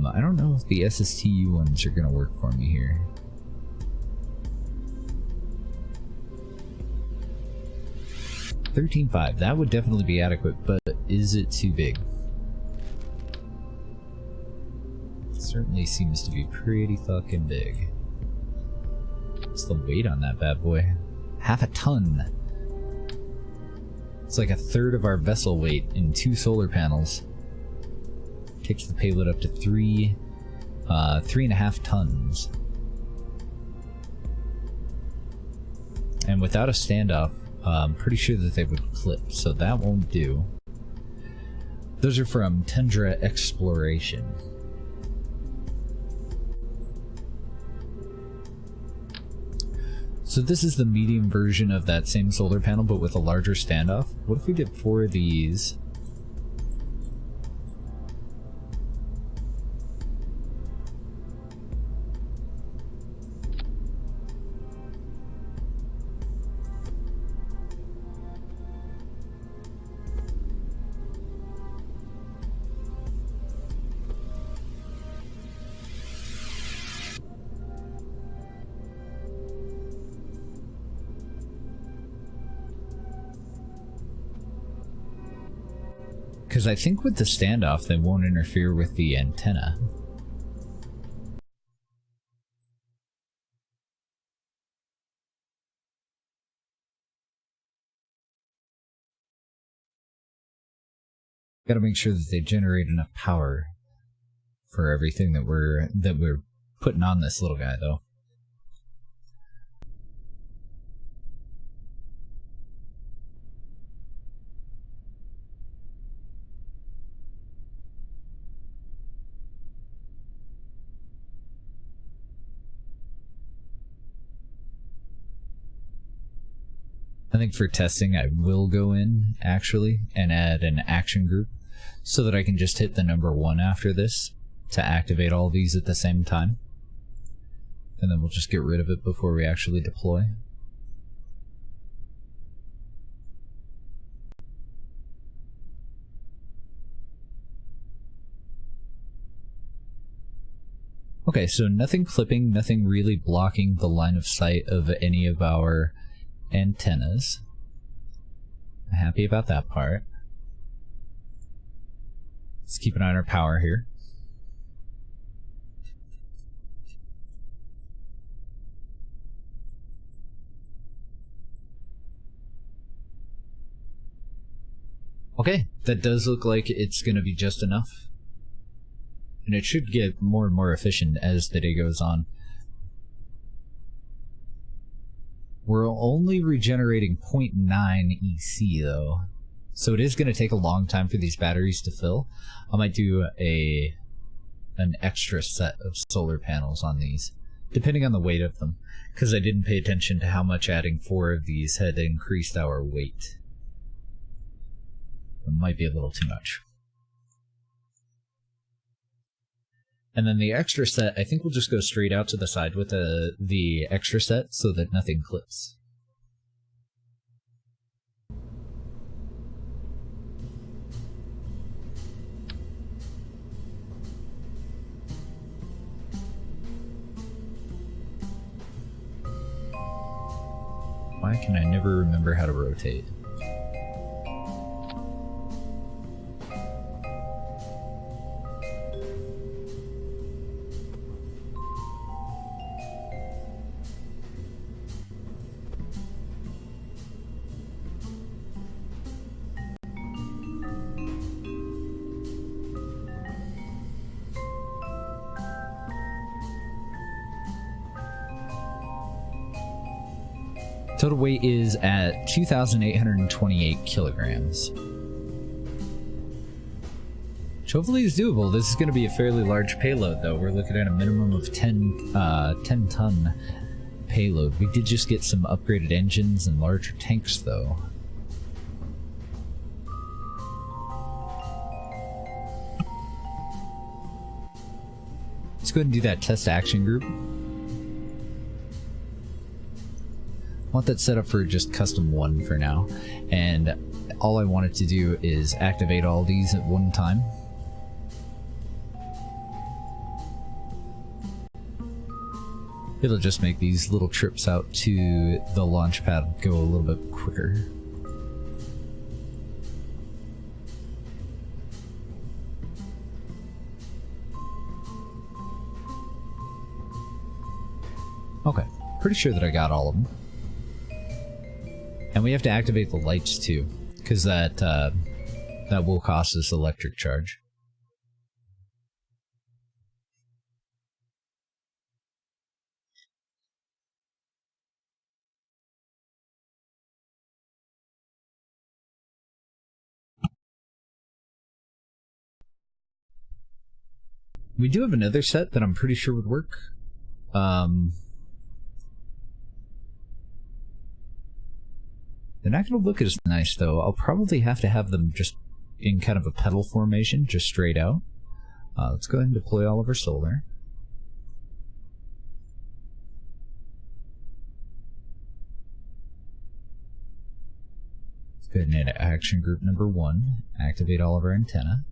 I don't know if the SSTU ones are going to work for me here. $13.5, that would definitely be adequate, but is it too big? It certainly seems to be pretty fucking big. What's the weight on that bad boy? 0.5 ton. It's like 1/3 of our vessel weight in 2 solar panels. Takes the payload up to 3.5 tons. And without a standoff, I'm pretty sure that they would clip, so that won't do. Those are from Tundra Exploration. So this is the medium version of that same solar panel, but with a larger standoff. What if we did 4 of these? Because I think with the standoff, they won't interfere with the antenna. Gotta make sure that they generate enough power for everything that we're putting on this little guy, though. I think for testing I will go in, actually, and add an action group so that I can just hit the number 1 after this to activate all these at the same time. And then we'll just get rid of it before we actually deploy. Okay, so nothing clipping, nothing really blocking the line of sight of any of our antennas. I'm happy about that part. Let's keep an eye on our power here. Okay, that does look like it's going to be just enough. And it should get more and more efficient as the day goes on. We're only regenerating 0.9 EC though, so it is going to take a long time for these batteries to fill. I might do an extra set of solar panels on these, depending on the weight of them, because I didn't pay attention to how much adding 4 of these had increased our weight. It might be a little too much. And then the extra set, I think we'll just go straight out to the side with the extra set so that nothing clips. Why can I never remember how to rotate? Total weight is at 2,828 kilograms. Which hopefully is doable. This is going to be a fairly large payload, though. We're looking at a minimum of 10-ton payload. We did just get some upgraded engines and larger tanks, though. Let's go ahead and do that test action group. I want that set up for just custom 1 for now, and all I wanted to do is activate all these at one time. It'll just make these little trips out to the launch pad go a little bit quicker. Okay, pretty sure that I got all of them. And we have to activate the lights too, because that will cost us electric charge. We do have another set that I'm pretty sure would work. They're not going to look as nice, though. I'll probably have to have them just in kind of a pedal formation, just straight out. Let's go ahead and deploy all of our solar. Let's go ahead and add action group number 1. Activate all of our antenna.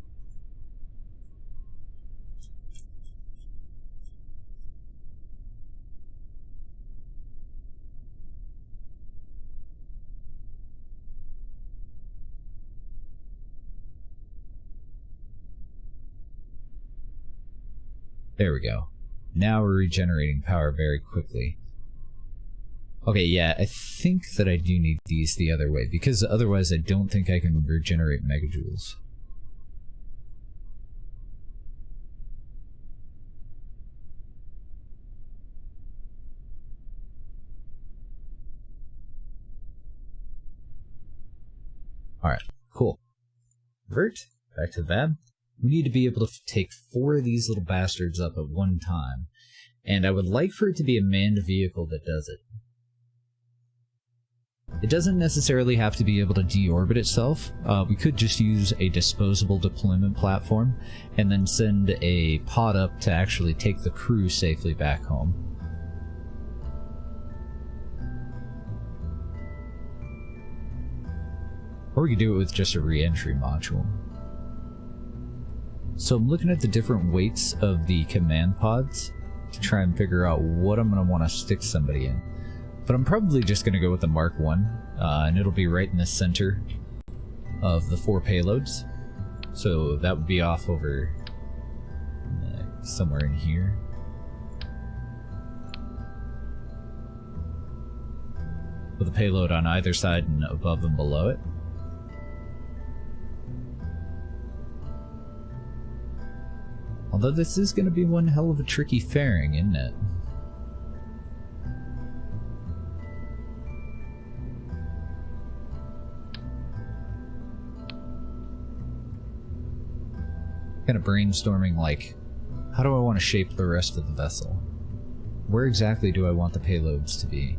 There we go. Now we're regenerating power very quickly. Okay, yeah, I think that I do need these the other way, because otherwise I don't think I can regenerate megajoules. Alright, cool. Revert, back to the lab. We need to be able to take 4 of these little bastards up at one time, and I would like for it to be a manned vehicle that does it. It doesn't necessarily have to be able to deorbit itself. We could just use a disposable deployment platform and then send a pod up to actually take the crew safely back home. Or we could do it with just a re-entry module. So I'm looking at the different weights of the command pods to try and figure out what I'm going to want to stick somebody in. But I'm probably just going to go with the Mark 1, and it'll be right in the center of the 4 payloads. So that would be off over somewhere in here. With a payload on either side and above and below it. Although this is going to be one hell of a tricky fairing, isn't it? Kind of brainstorming, like, how do I want to shape the rest of the vessel? Where exactly do I want the payloads to be?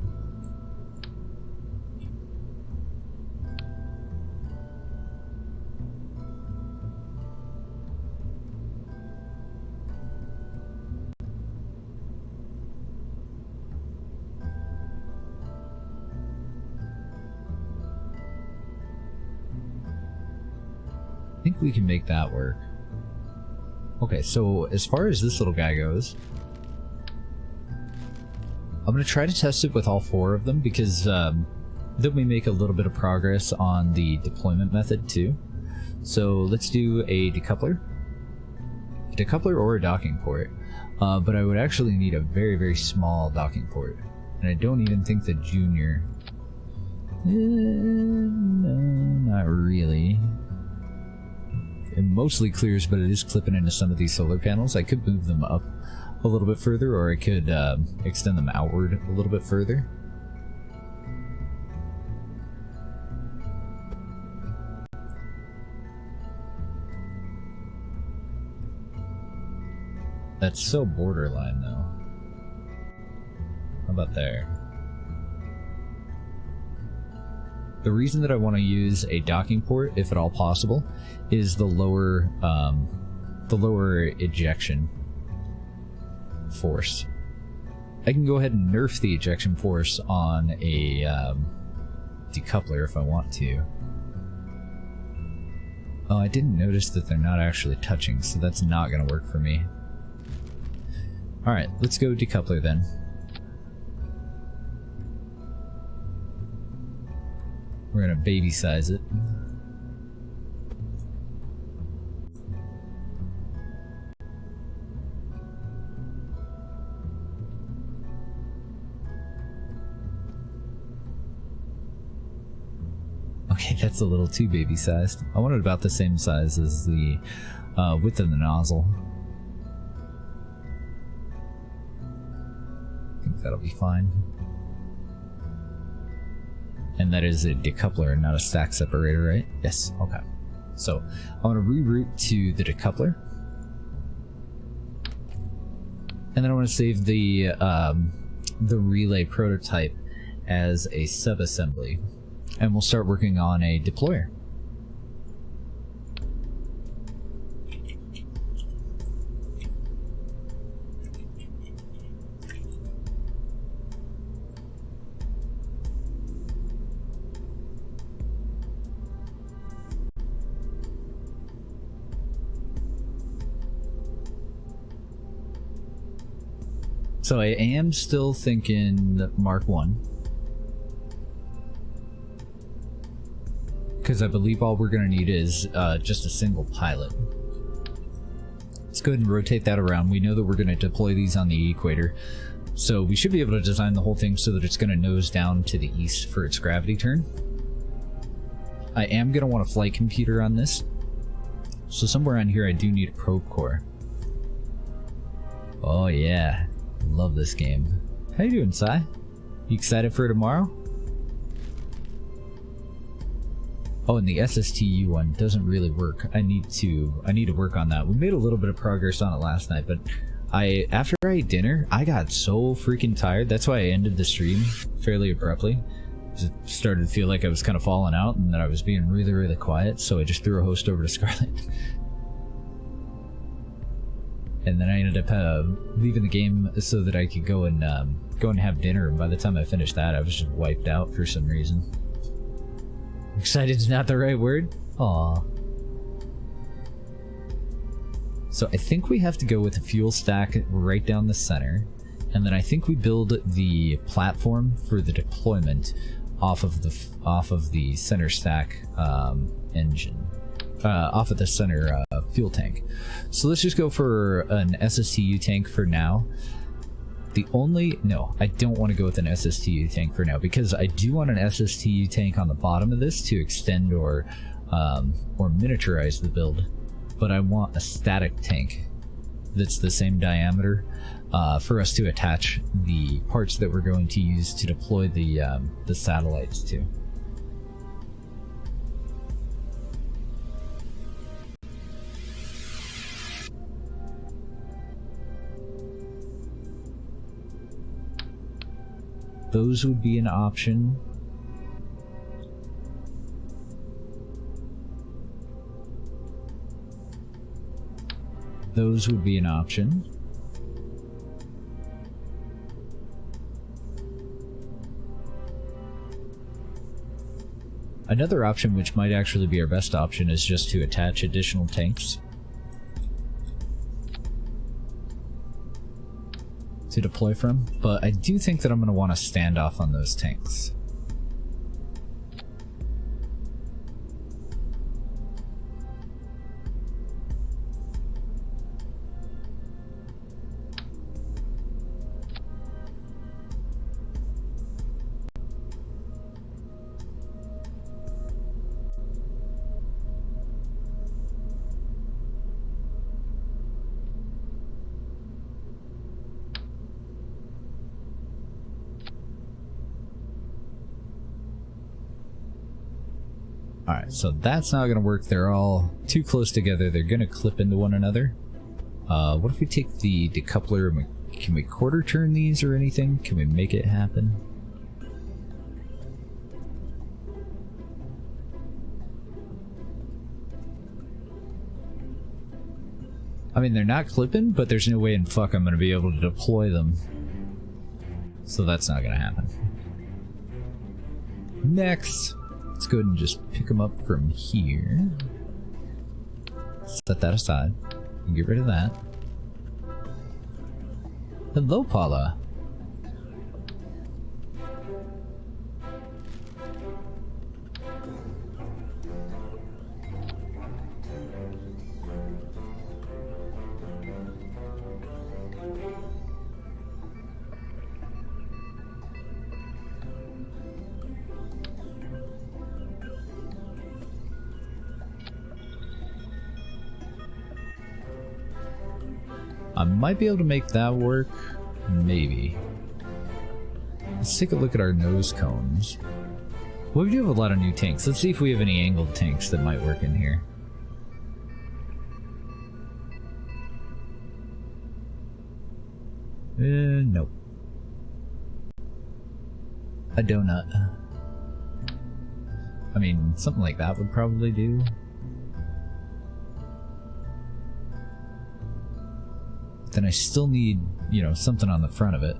I think we can make that work. Okay, so as far as this little guy goes, I'm going to try to test it with all 4 of them because then we make a little bit of progress on the deployment method too. So let's do a decoupler or a docking port, but I would actually need a very, very small docking port, and I don't even think the junior... no, not really. It mostly clears, but it is clipping into some of these solar panels. I could move them up a little bit further, or I could extend them outward a little bit further. That's so borderline, though. How about there? The reason that I want to use a docking port, if at all possible, is the lower ejection force. I can go ahead and nerf the ejection force on a decoupler if I want to. Oh, I didn't notice that they're not actually touching, so that's not going to work for me. Alright, let's go decoupler then. We're gonna baby size it. Okay, that's a little too baby sized. I want it about the same size as the width of the nozzle. I think that'll be fine. And that is a decoupler and not a stack separator, right? Yes, okay. So I want to reroute to the decoupler. And then I want to save the relay prototype as a subassembly. And we'll start working on a deployer. So I am still thinking Mark 1. Because I believe all we're going to need is just a single pilot. Let's go ahead and rotate that around. We know that we're going to deploy these on the equator. So we should be able to design the whole thing so that it's going to nose down to the east for its gravity turn. I am going to want a flight computer on this. So somewhere on here I do need a probe core. Oh yeah. Love this game. How you doing, Sai? You excited for tomorrow? Oh, and the SSTU one doesn't really work. I need to work on that. We made a little bit of progress on it last night, but after I ate dinner, I got so freaking tired. That's why I ended the stream fairly abruptly. It started to feel like I was kind of falling out and that I was being really, really quiet, so I just threw a host over to Scarlet. And then I ended up leaving the game so that I could go and have dinner, and by the time I finished that, I was just wiped out for some reason. Excited's not the right word? Aww. So I think we have to go with a fuel stack right down the center, and then I think we build the platform for the deployment off of the center stack engine, off of the center fuel tank. So let's just go for an SSTU tank for now. No, I don't want to go with an SSTU tank for now, because I do want an SSTU tank on the bottom of this to extend or miniaturize the build, but I want a static tank that's the same diameter for us to attach the parts that we're going to use to deploy the satellites to. Those would be an option. Those would be an option. Another option, which might actually be our best option, is just to attach additional tanks to deploy from, but I do think that I'm going to want to stand off on those tanks. Alright, so that's not gonna work. They're all too close together. They're gonna clip into one another. What if we take the decoupler? Can we quarter turn these or anything? Can we make it happen? I mean, they're not clipping, but there's no way in fuck I'm gonna be able to deploy them. So that's not gonna happen. Next! Let's go ahead and just pick them up from here. Set that aside. And get rid of that. Hello, Paula. I might be able to make that work. Maybe. Let's take a look at our nose cones. Well, we do have a lot of new tanks. Let's see if we have any angled tanks that might work in here. Nope. A donut. I mean, something like that would probably do. Then I still need, you know, something on the front of it.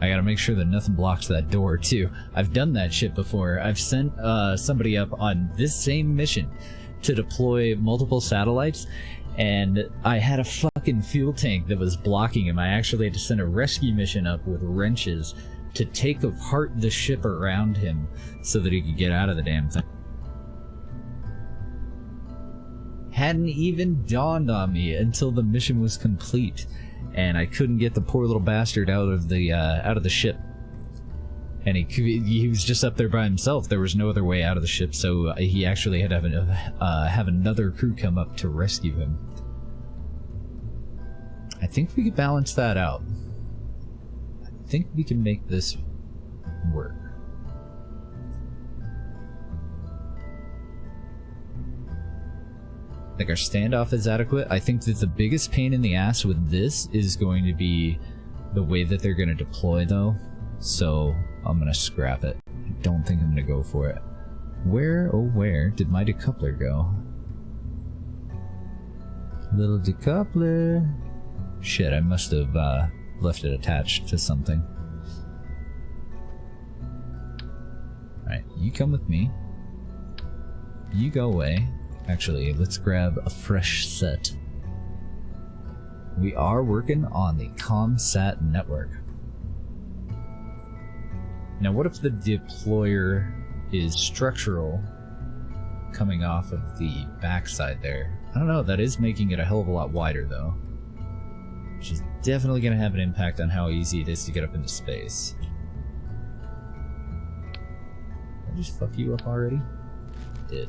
I gotta make sure that nothing blocks that door, too. I've done that shit before. I've sent somebody up on this same mission to deploy multiple satellites, and I had a fucking fuel tank that was blocking him. I actually had to send a rescue mission up with wrenches to take apart the ship around him so that he could get out of the damn thing. Hadn't even dawned on me until the mission was complete. And I couldn't get the poor little bastard out of the ship. And he was just up there by himself. There was no other way out of the ship, so he actually had to have another crew come up to rescue him. I think we could balance that out. I think we can make this work. I think our standoff is adequate. I think that the biggest pain in the ass with this is going to be the way that they're going to deploy, though. So I'm going to scrap it. I don't think I'm going to go for it. Where, oh where, did my decoupler go? Little decoupler. Shit, I must have left it attached to something. Alright, you come with me. You go away. Actually, let's grab a fresh set. We are working on the ComSat network. Now, what if the deployer is structural coming off of the backside there? I don't know, that is making it a hell of a lot wider, though. Which is definitely going to have an impact on how easy it is to get up into space. Did I just fuck you up already? I did.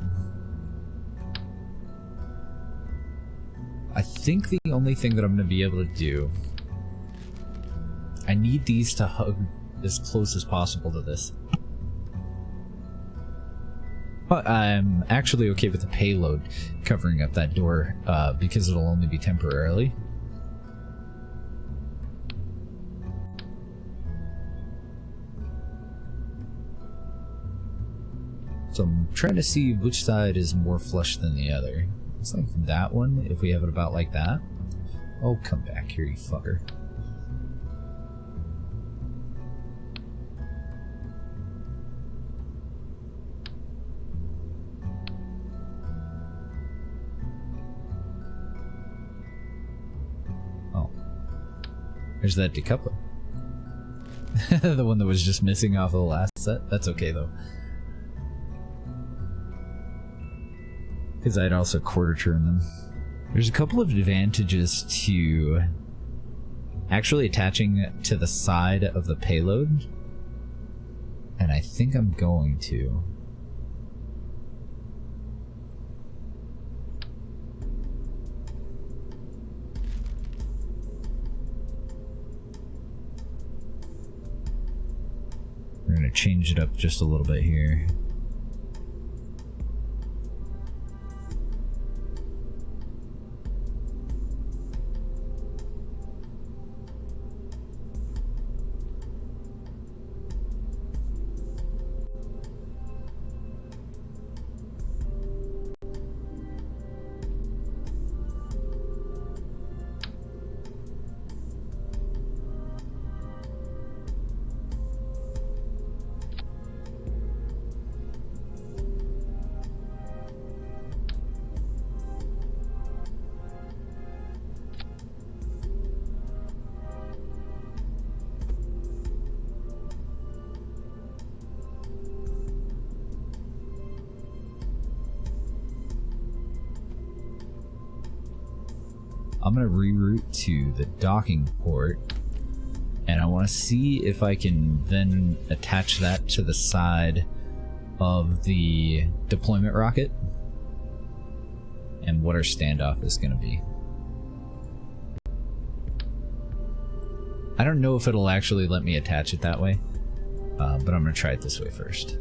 I think the only thing that I'm going to be able to do... I need these to hug as close as possible to this. But I'm actually okay with the payload covering up that door, because it'll only be temporarily. So I'm trying to see which side is more flush than the other. It's like that one, if we have it about like that. Oh, come back here, you fucker. Oh. There's that decoupler. The one that was just missing off of the last set. That's okay, though. Because I'd also quarter turn them. There's a couple of advantages to actually attaching to the side of the payload, and I think I'm going to. We're going to change it up just a little bit here. I'm going to reroute to the docking port, and I want to see if I can then attach that to the side of the deployment rocket and what our standoff is going to be. I don't know if it'll actually let me attach it that way, but I'm going to try it this way first.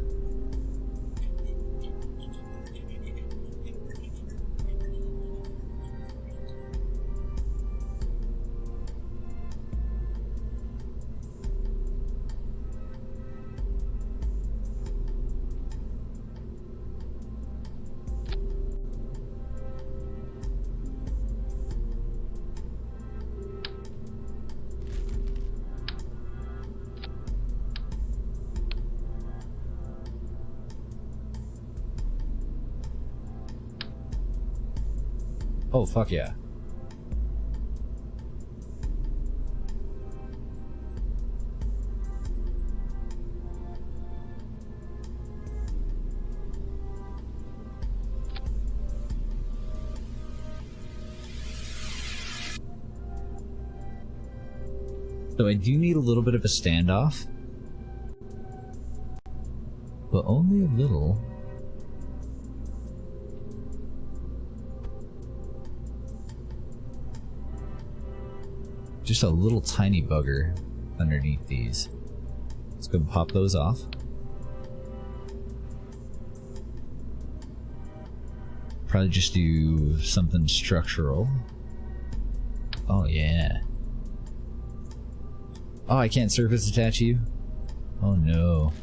Oh, fuck yeah. So I do need a little bit of a standoff. but only a little. Just a little tiny bugger underneath these. Let's go and pop those off. Probably just do something structural. Oh yeah. Oh, I can't surface attach you? Oh no.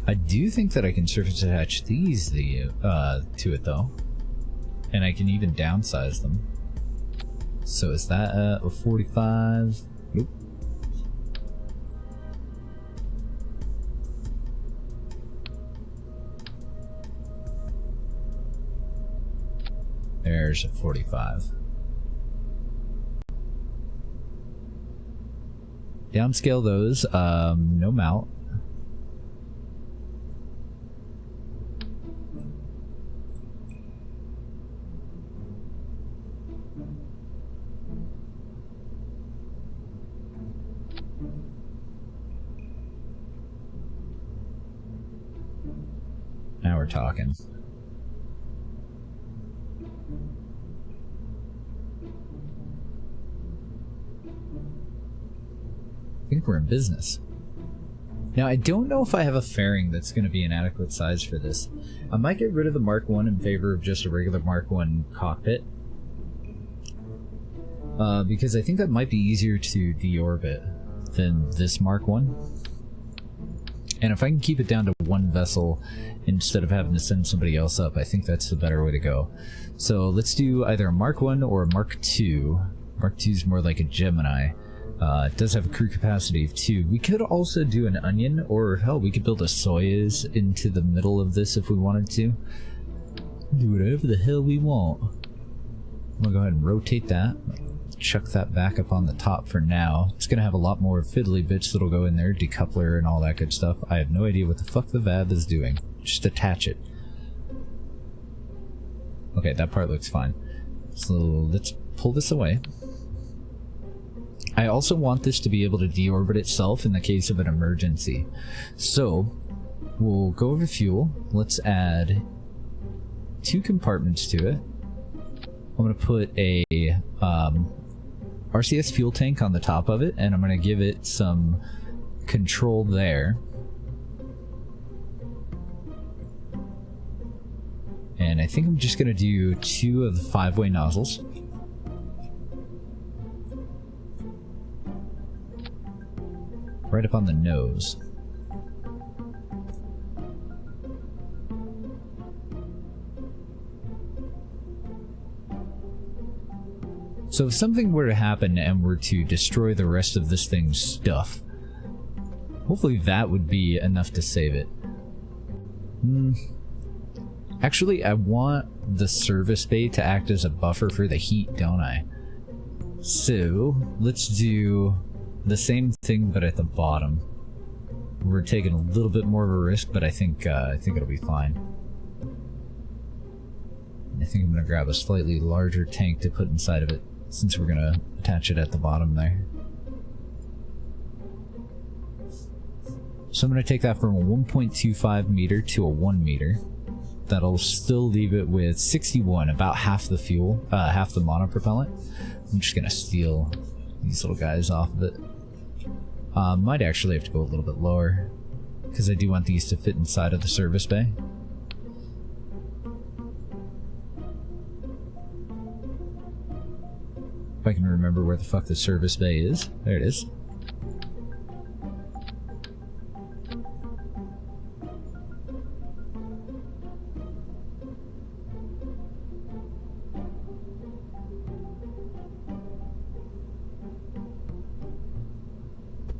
I do think that I can surface attach these to it though. And I can even downsize them. So is that a 45? Nope. There's a 45. Downscale those, no mount. Now we're talking. I think we're in business. Now, I don't know if I have a fairing that's going to be an adequate size for this. I might get rid of the Mark 1 in favor of just a regular Mark 1 cockpit. Because I think that might be easier to deorbit than this Mark 1. And if I can keep it down to one vessel instead of having to send somebody else up, I think that's the better way to go. So let's do either a Mark 1 or a Mark 2. Mark 2 is more like a Gemini. It does have a crew capacity of 2. We could also do an Onion, or hell, we could build a Soyuz into the middle of this if we wanted to. Do whatever the hell we want. I'm gonna go ahead and rotate that. Chuck that back up on the top for now. It's gonna have a lot more fiddly bits that'll go in there, decoupler and all that good stuff. I have no idea what the fuck the valve is doing. Just attach it. Okay, that part looks fine. So let's pull this away. I also want this to be able to deorbit itself in the case of an emergency. So we'll go over fuel. Let's add 2 compartments to it. I'm going to put a RCS fuel tank on the top of it, and I'm going to give it some control there. And I think I'm just going to do 2 of the 5-way nozzles. Right up on the nose. So if something were to happen and were to destroy the rest of this thing's stuff, hopefully that would be enough to save it. Actually, I want the service bay to act as a buffer for the heat, don't I? So let's do the same thing, but at the bottom. We're taking a little bit more of a risk, but I think it'll be fine. I think I'm gonna grab a slightly larger tank to put inside of it, since we're gonna attach it at the bottom there. So I'm gonna take that from a 1.25 meter to a 1 meter. That'll still leave it with 61, about half the fuel, half the monopropellant. I'm just gonna steal these little guys off of it. Might actually have to go a little bit lower, because I do want these to fit inside of the service bay. If I can remember where the fuck the service bay is. There it is.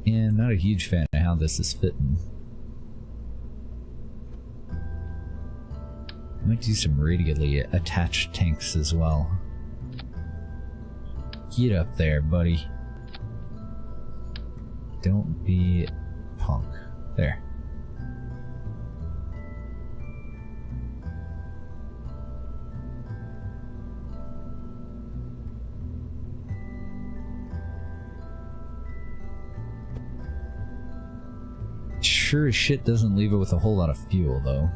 Yeah, I'm not a huge fan of how this is fitting. I might do some radially attached tanks as well. Get up there, buddy. Don't be punk. There. sure as shit doesn't leave it with a whole lot of fuel, though.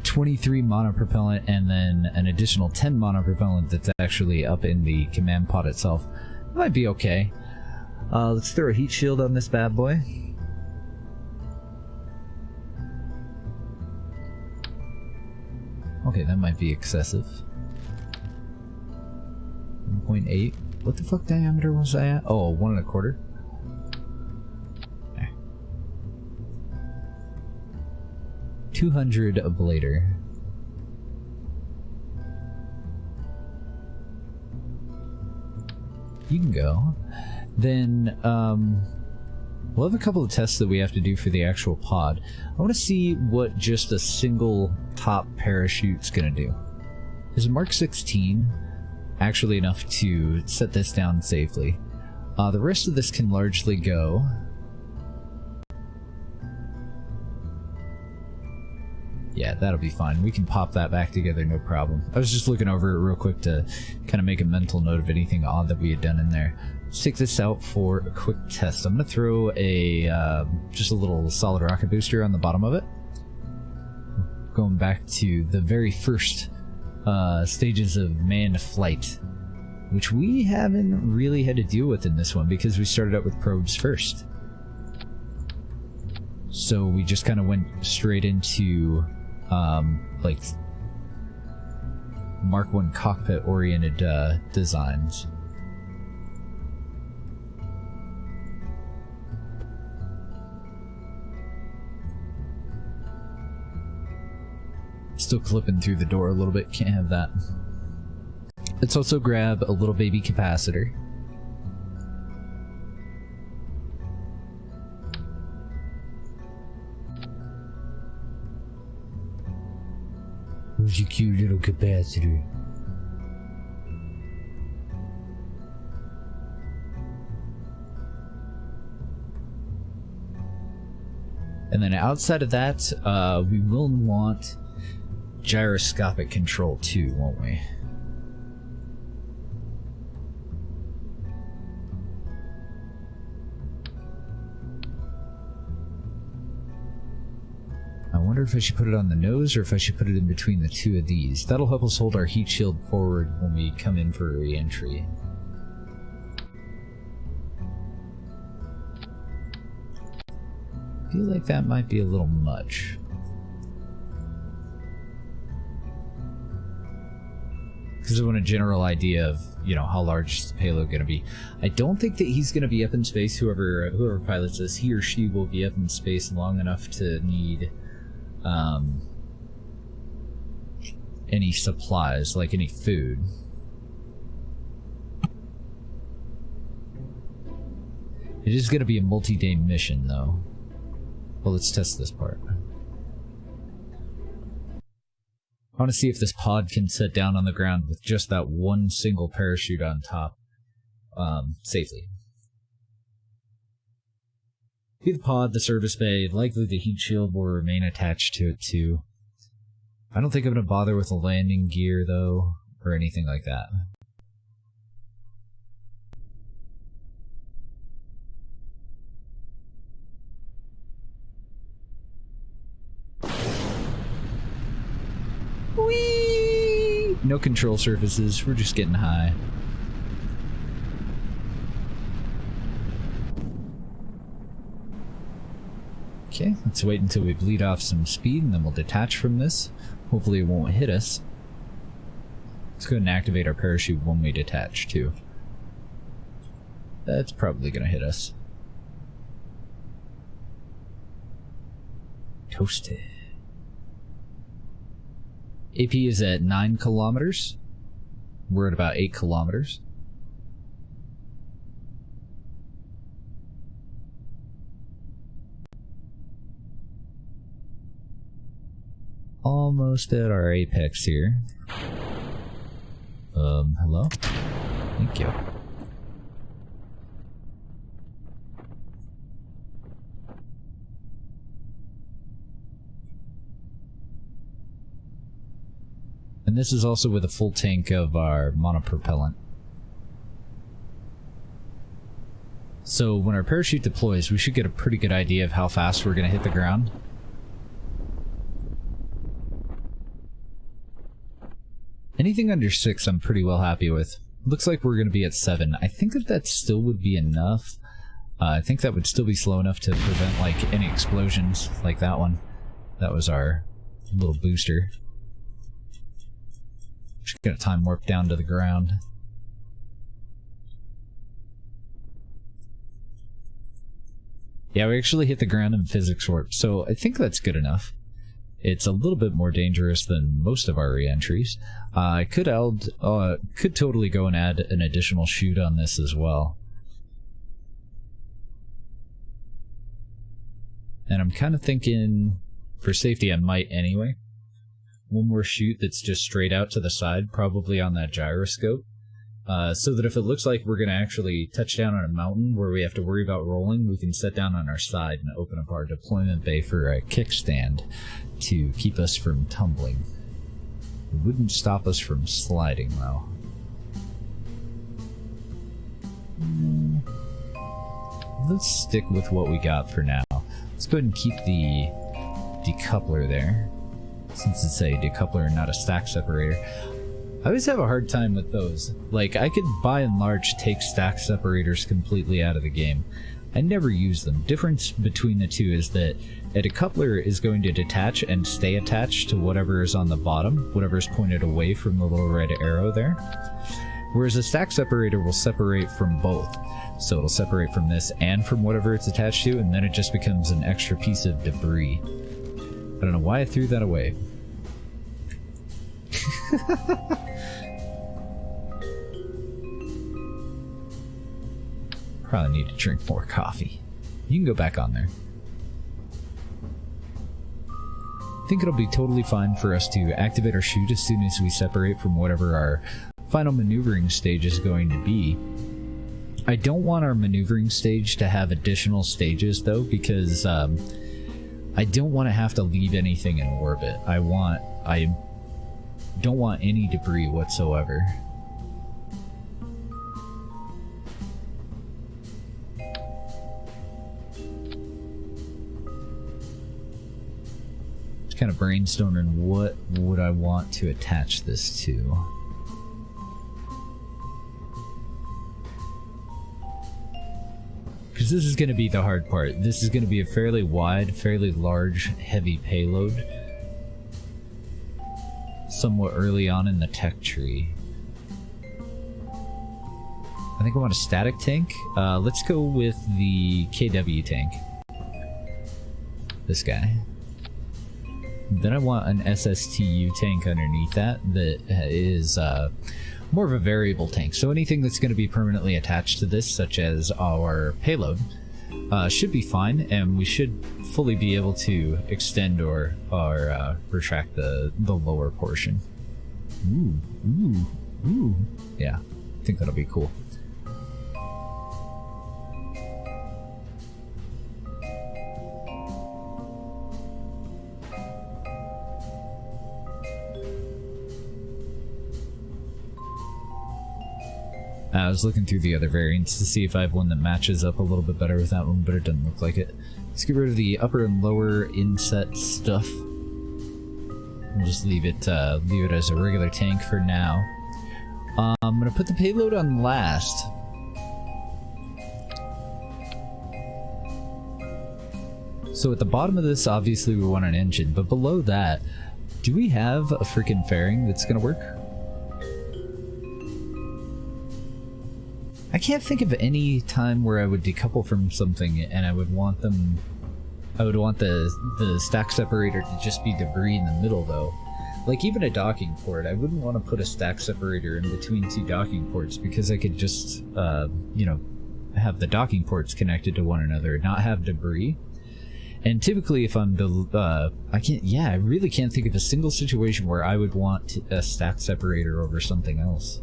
"23 monopropellant and then an additional 10 monopropellant that's actually up in the command pod itself. That might be okay. Let's throw a heat shield on this bad boy. Okay, that might be excessive. 1.8. What the fuck diameter was I at? Oh, 1.25. Okay. 200 ablator. You can go. Then, we'll have a couple of tests that we have to do for the actual pod. I want to see what just a single top parachute's gonna do. Is a Mark 16 actually enough to set this down safely? The rest of this can largely go. Yeah, that'll be fine. We can pop that back together, no problem. I was just looking over it real quick to kind of make a mental note of anything odd that we had done in there. Let's take this out for a quick test. I'm going to throw a just a little solid rocket booster on the bottom of it. Going back to the very first stages of manned flight, which we haven't really had to deal with in this one because we started out with probes first. So we just kind of went straight into like Mark 1 cockpit oriented designs. Still clipping through the door a little bit, can't have that. Let's also grab a little baby capacitor. Where's your cute little capacitor? And then outside of that, we will want gyroscopic control too, won't we? I wonder if I should put it on the nose or if I should put it in between the two of these. That'll help us hold our heat shield forward when we come in for a re-entry. I feel like that might be a little much. Because I want a general idea of, you know, how large is the payload going to be. I don't think that he's going to be up in space. Whoever pilots this, he or she will be up in space long enough to need any supplies, like any food. It is going to be a multi-day mission, though. Well, let's test this part. I want to see if this pod can set down on the ground with just that one single parachute on top, safely. Be the pod, the service bay, likely the heat shield will remain attached to it too. I don't think I'm going to bother with a landing gear, though, or anything like that. Whee! No control surfaces, we're just getting high. Okay, let's wait until we bleed off some speed and then we'll detach from this. Hopefully it won't hit us. Let's go ahead and activate our parachute when we detach too. That's probably gonna hit us. Toasted. AP is at 9 kilometers. We're at about 8 kilometers. Almost at our apex here. Hello? Thank you. And this is also with a full tank of our monopropellant. So when our parachute deploys, we should get a pretty good idea of how fast we're going to hit the ground. Anything under 6 I'm pretty well happy with. Looks like we're going to be at 7. I think that still would be enough. I think that would still be slow enough to prevent like any explosions like that one. That was our little booster. Just gonna time warp down to the ground. Yeah, we actually hit the ground in physics warp, so I think that's good enough. It's a little bit more dangerous than most of our re-entries. I could totally go and add an additional chute on this as well. And I'm kind of thinking, for safety, I might anyway. One more chute that's just straight out to the side, probably on that gyroscope. So that if it looks like we're going to actually touch down on a mountain where we have to worry about rolling, we can set down on our side and open up our deployment bay for a kickstand to keep us from tumbling. It wouldn't stop us from sliding, though. Let's stick with what we got for now. Let's go ahead and keep the decoupler there, since it's a decoupler and not a stack separator. I always have a hard time with those. Like, I could by and large take stack separators completely out of the game. I never use them. Difference between the two is that a decoupler is going to detach and stay attached to whatever is on the bottom, whatever is pointed away from the little red arrow there. Whereas a stack separator will separate from both. So it'll separate from this and from whatever it's attached to, and then it just becomes an extra piece of debris. I don't know why I threw that away. Probably need to drink more coffee. You can go back on there. I think it'll be totally fine for us to activate our chute as soon as we separate from whatever our final maneuvering stage is going to be. I don't want our maneuvering stage to have additional stages though, because I don't want to have to leave anything in orbit. I don't want any debris whatsoever. Just kind of brainstorming what would I want to attach this to. Because this is going to be the hard part. This is going to be a fairly wide, fairly large, heavy payload. Somewhat early on in the tech tree. I think I want a static tank. Let's go with the KW tank. This guy. Then I want an SSTU tank underneath that is more of a variable tank. So anything that's going to be permanently attached to this, such as our payload, should be fine, and we should fully be able to extend or retract the lower portion. Ooh. Yeah, I think that'll be cool. I was looking through the other variants to see if I have one that matches up a little bit better with that one, but it doesn't look like it. Let's get rid of the upper and lower inset stuff. We'll just leave it as a regular tank for now. I'm gonna put the payload on last. So at the bottom of this, obviously we want an engine, but below that, do we have a freaking fairing that's gonna work? I can't think of any time where I would decouple from something and I would want the stack separator to just be debris in the middle though. Like even a docking port, I wouldn't want to put a stack separator in between two docking ports because I could just, you know, have the docking ports connected to one another, not have debris. And typically if I'm, I really can't think of a single situation where I would want a stack separator over something else.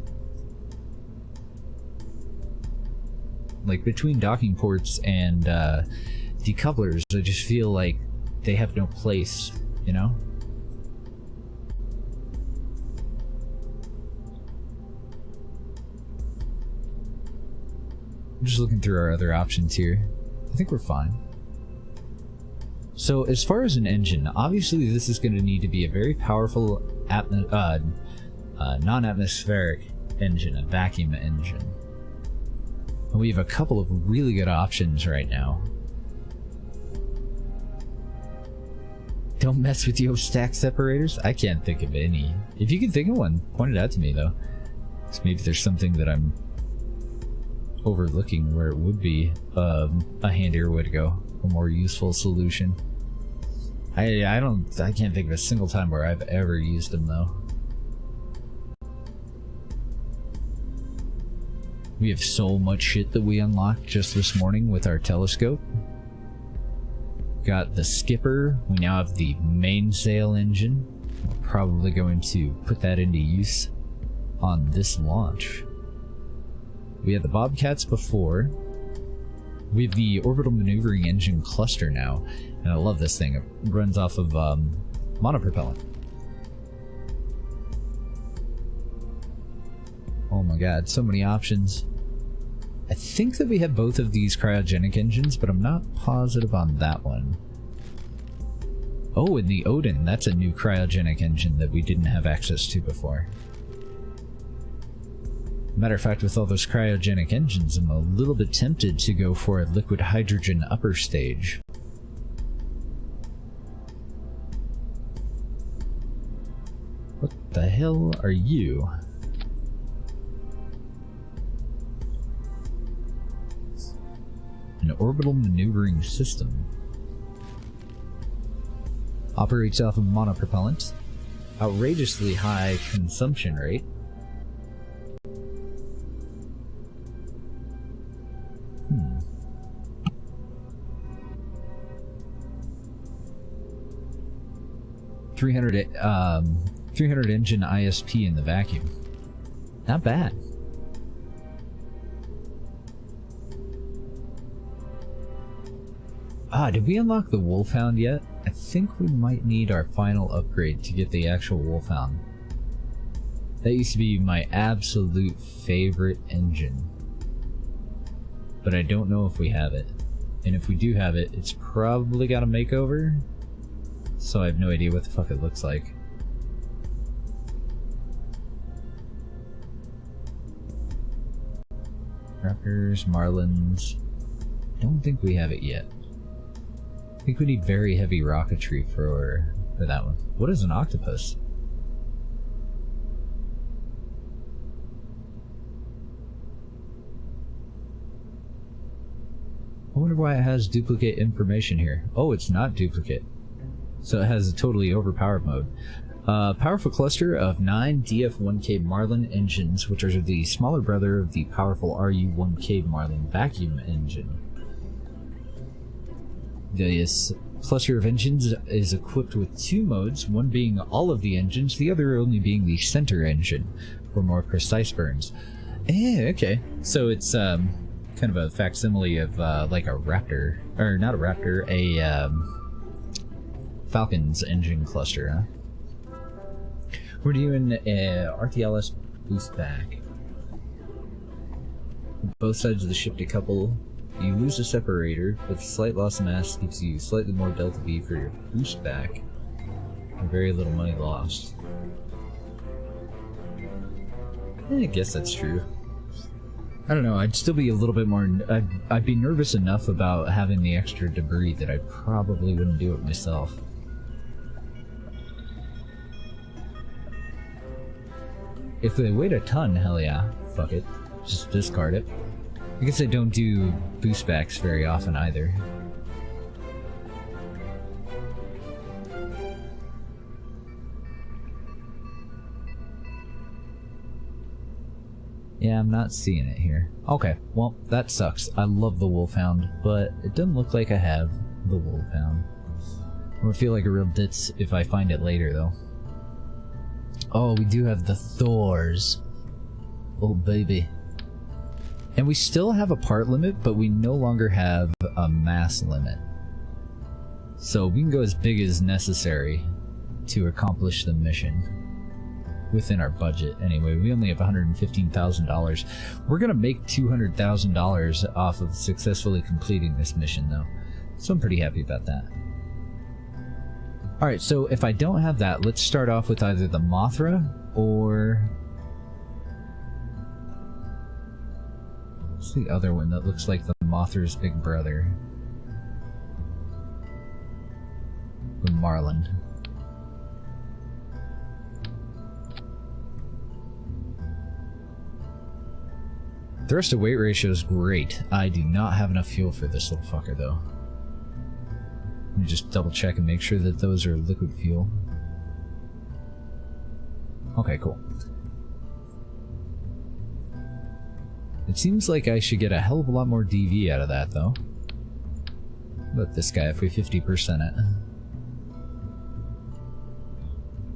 Like between docking ports and decouplers, I just feel like they have no place, you know? I'm just looking through our other options here. I think we're fine. So as far as an engine, obviously this is going to need to be a very powerful non-atmospheric engine, a vacuum engine. And we have a couple of really good options right now. Don't mess with your stack separators? I can't think of any. If you can think of one, point it out to me though. So maybe there's something that I'm overlooking where it would be a handier way to go, a more useful solution. I can't think of a single time where I've ever used them though. We have so much shit that we unlocked just this morning with our telescope. Got the skipper, we now have the mainsail engine. We're probably going to put that into use on this launch. We had the Bobcats before. We have the orbital maneuvering engine cluster now, and I love this thing. It runs off of monopropellant. Oh my god, so many options. I think that we have both of these cryogenic engines, but I'm not positive on that one. Oh, and the Odin, that's a new cryogenic engine that we didn't have access to before. Matter of fact, with all those cryogenic engines, I'm a little bit tempted to go for a liquid hydrogen upper stage. What the hell are you? An orbital maneuvering system. Operates off of monopropellant. Outrageously high consumption rate. Hmm. 300 engine ISP in the vacuum. Not bad. Ah, did we unlock the Wolfhound yet? I think we might need our final upgrade to get the actual Wolfhound. That used to be my absolute favorite engine. But I don't know if we have it. And if we do have it, it's probably got a makeover. So I have no idea what the fuck it looks like. Raptors, Marlins. Don't think we have it yet. I think we need very heavy rocketry for that one. What is an octopus? I wonder why it has duplicate information here. Oh, it's not duplicate. So it has a totally overpowered mode. Powerful cluster of 9 DF1K Marlin engines, which are the smaller brother of the powerful RU1K Marlin vacuum engine. This cluster of engines is equipped with 2 modes, one being all of the engines, the other only being the center engine for more precise burns. Okay. So it's kind of a facsimile of like a Raptor, or not a Raptor, a Falcon's engine cluster, huh? We're doing RTLS boost back. Both sides of the ship decouple. You lose a separator, but the slight loss of mass gives you slightly more delta V for your boost back, and very little money lost. I guess that's true. I don't know, I'd still be a little bit more... I'd be nervous enough about having the extra debris that I probably wouldn't do it myself. If they weighed a ton, hell yeah, fuck it. Just discard it. I guess I don't do boost backs very often either. Yeah, I'm not seeing it here. Okay, well, that sucks. I love the Wolfhound, but it doesn't look like I have the Wolfhound. I'm gonna feel like a real ditz if I find it later, though. Oh, we do have the Thors. Oh, baby. And we still have a part limit, but we no longer have a mass limit. So we can go as big as necessary to accomplish the mission. within our budget anyway. We only have $115,000. We're gonna make $200,000 off of successfully completing this mission though, so I'm pretty happy about that. Alright, so if I don't have that, let's start off with either the Mothra or... what's the other one that looks like the Mothra's big brother? The Marlin. Thrust to weight ratio is great. I do not have enough fuel for this little fucker though. Let me just double check and make sure that those are liquid fuel. Okay, cool. It seems like I should get a hell of a lot more DV out of that though. What about this guy if we 50% it?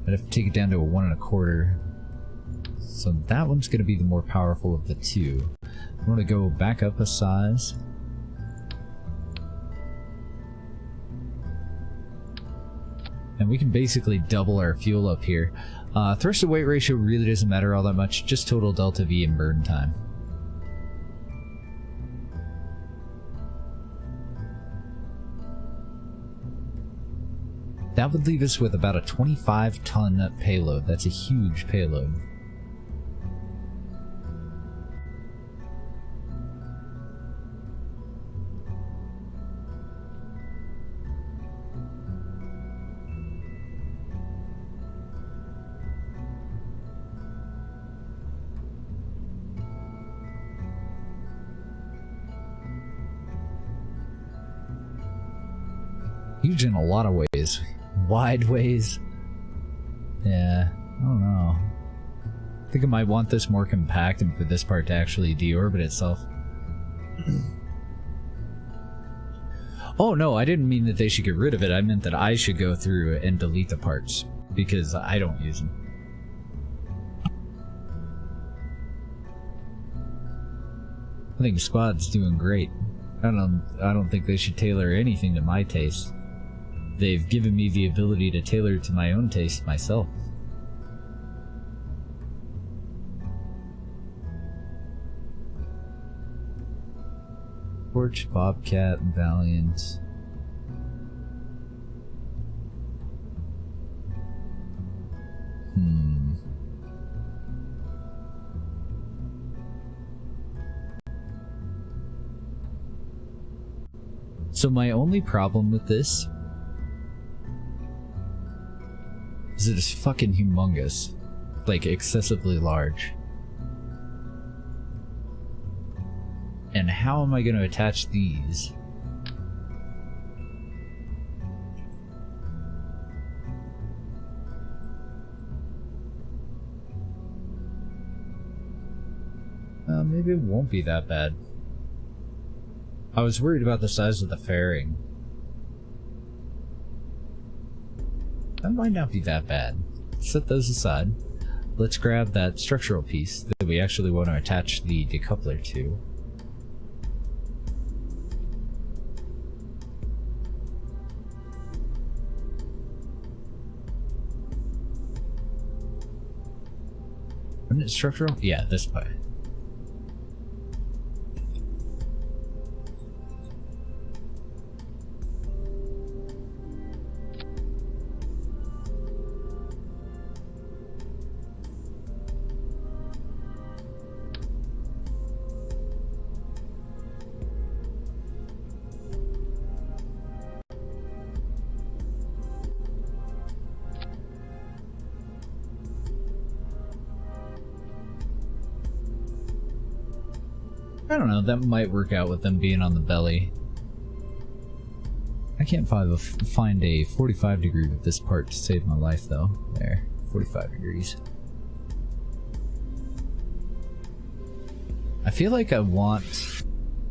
I'd have to take it down to a 1 1/4. So that one's going to be the more powerful of the two. I'm going to go back up a size. And we can basically double our fuel up here. Thrust to weight ratio really doesn't matter all that much, just total delta V and burn time. That would leave us with about a 25-ton payload. That's a huge payload. Huge in a lot of ways. Wide ways. Yeah, I don't know. I think I might want this more compact and for this part to actually deorbit itself. Oh no, I didn't mean that they should get rid of it. I meant that I should go through and delete the parts because I don't use them. I think Squad's doing great. I don't think they should tailor anything to my taste. They've given me the ability to tailor it to my own taste myself. Torch, Bobcat, Valiant. So my only problem with this is it is fucking humongous. Like, excessively large. And how am I going to attach these? Maybe it won't be that bad. I was worried about the size of the fairing. That might not be that bad. Set those aside. Let's grab that structural piece that we actually want to attach the decoupler to. Isn't it structural? Yeah, this way. I don't know, that might work out with them being on the belly. I can't find a 45 degree with this part to save my life though. There, 45 degrees. I feel like I want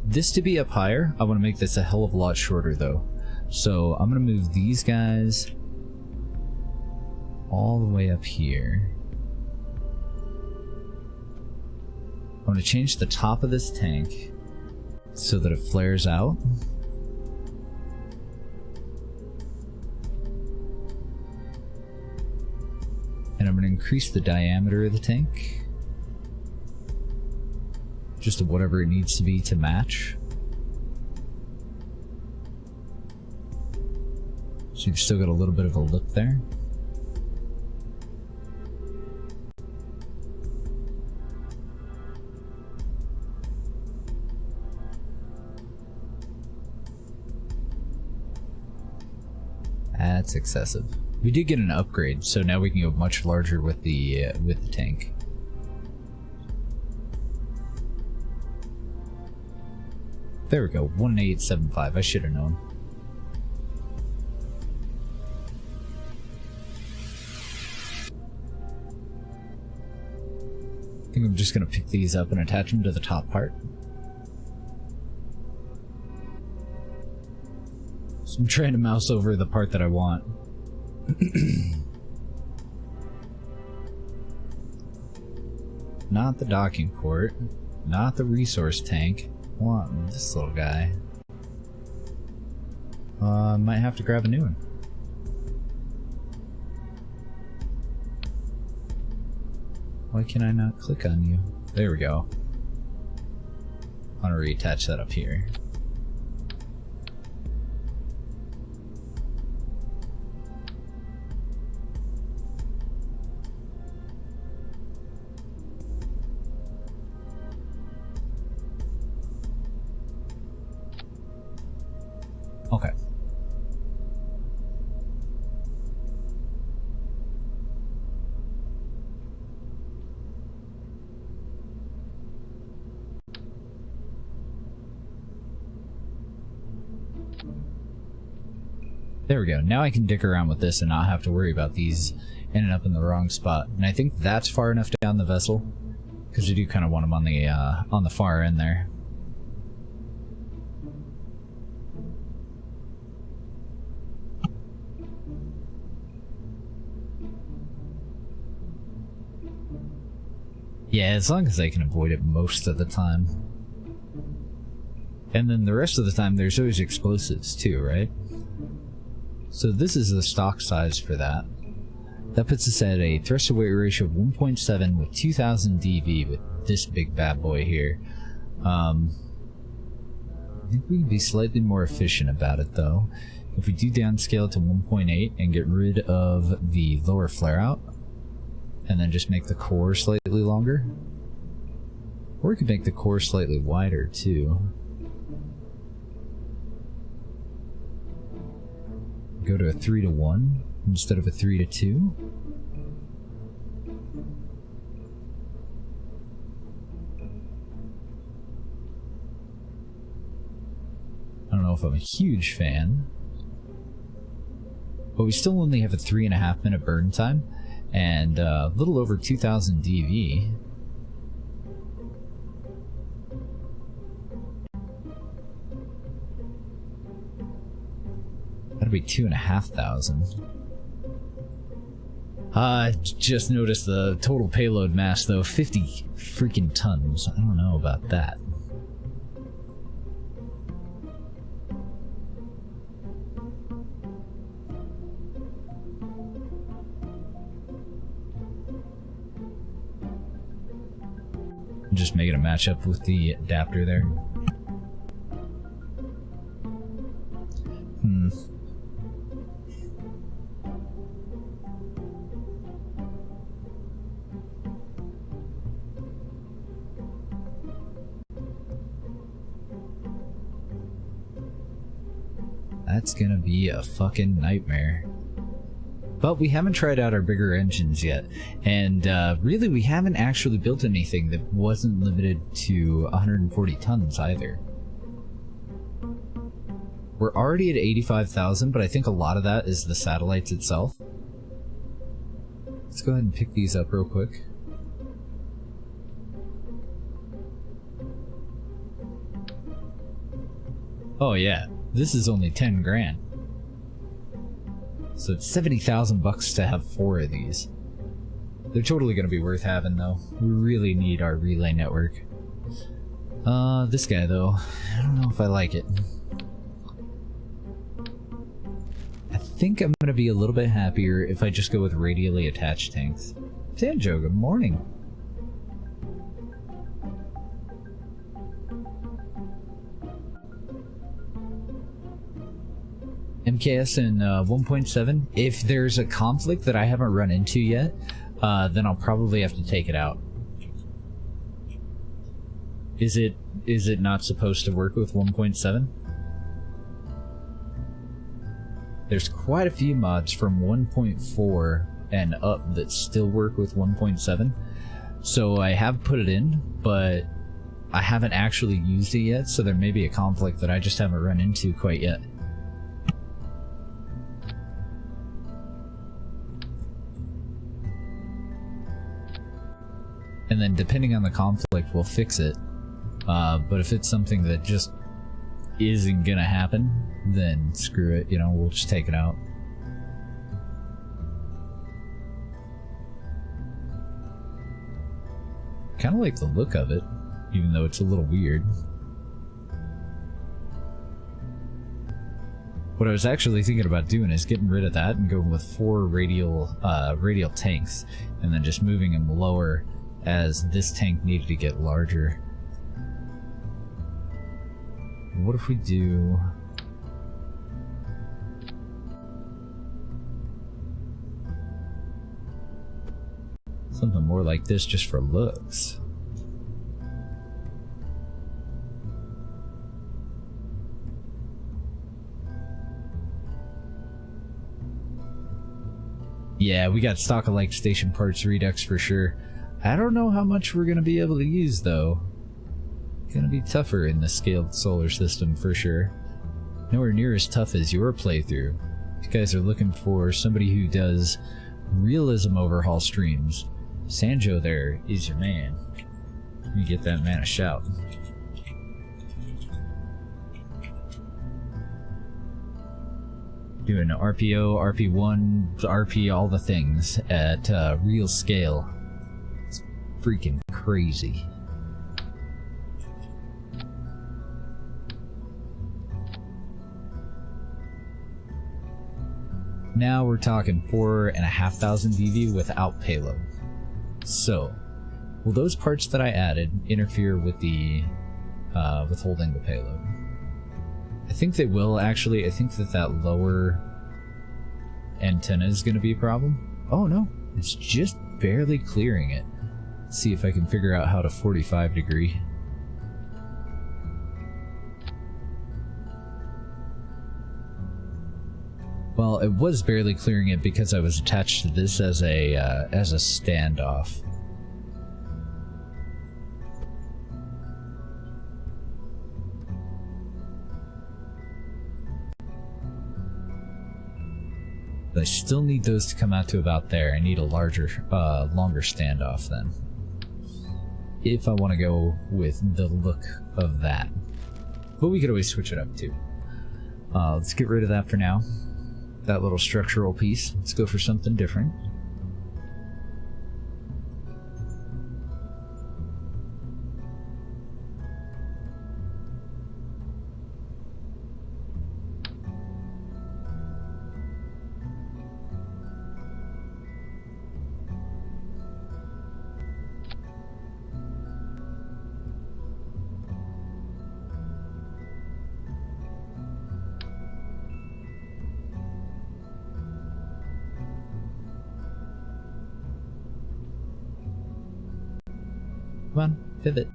this to be up higher. I want to make this a hell of a lot shorter though. So I'm going to move these guys all the way up here. I'm going to change the top of this tank so that it flares out. And And I'm going to increase the diameter of the tank. Just to whatever it needs to be to match. So you've still got a little bit of a lip there. That's excessive. We did get an upgrade, so now we can go much larger with the tank. There we go, 1875. I should have known. I think I'm just gonna pick these up and attach them to the top part. So I'm trying to mouse over the part that I want. Not the docking port, not the resource tank. I want this little guy. Might have to grab a new one. Why can I not click on you? There we go. I want to reattach that up here. Okay. There we go. Now I can dick around with this and not have to worry about these ending up in the wrong spot. And I think that's far enough down the vessel, because you do kind of want them on the far end there. Yeah, as long as I can avoid it most of the time. And then the rest of the time there's always explosives too, right? So this is the stock size for that. That puts us at a thrust to weight ratio of 1.7 with 2000 DV with this big bad boy here. I think we can be slightly more efficient about it though. If we do downscale to 1.8 and get rid of the lower flare out, and then just make the core slightly longer. Or we could make the core slightly wider too. Go to a 3:1 instead of a 3:2. I don't know if I'm a huge fan, but we still only have a 3.5 minute burn time. And a little over 2000 DV. That'd be 2,500. Just noticed the total payload mass though, 50 freaking tons. I don't know about that. Just making a match up with the adapter there. That's gonna be a fucking nightmare. But we haven't tried out our bigger engines yet, and really we haven't actually built anything that wasn't limited to 140 tons either. We're already at 85,000, but I think a lot of that is the satellites itself. Let's go ahead and pick these up real quick. Oh yeah, this is only 10 grand. So it's 70,000 bucks to have 4 of these. They're totally going to be worth having though. We really need our relay network. This guy though, I don't know if I like it. I think I'm going to be a little bit happier if I just go with radially attached tanks. Sanjo, good morning. MKS in 1.7. If there's a conflict that I haven't run into yet, then I'll probably have to take it out. Is it not supposed to work with 1.7? There's quite a few mods from 1.4 and up that still work with 1.7. So I have put it in, but I haven't actually used it yet, so there may be a conflict that I just haven't run into quite yet. And then depending on the conflict, we'll fix it. But if it's something that just isn't gonna happen, then screw it, you know, we'll just take it out. Kind of like the look of it, even though it's a little weird. What I was actually thinking about doing is getting rid of that and going with 4 radial tanks, and then just moving them lower as this tank needed to get larger. What if we do... something more like this just for looks? Yeah, we got stock-alike station parts redux for sure. I don't know how much we're going to be able to use, though. Gonna be tougher in the scaled solar system for sure. Nowhere near as tough as your playthrough. If you guys are looking for somebody who does realism overhaul streams, Sanjo there is your man. Let me get that man a shout. Doing RPO, RP1, RP, all the things at real scale. It's freaking crazy. Now we're talking 4,500 VV without payload. So, will those parts that I added interfere with the withholding the payload? I think they will, actually. I think that lower antenna is going to be a problem. Oh no, it's just barely clearing it. Let's see if I can figure out how to 45 degree. Well, it was barely clearing it because I was attached to this as a standoff. But I still need those to come out to about there. I need a larger, longer standoff then, if I want to go with the look of that. But we could always switch it up too. Let's get rid of that for now. That little structural piece. Let's go for something different. Come on, pivot.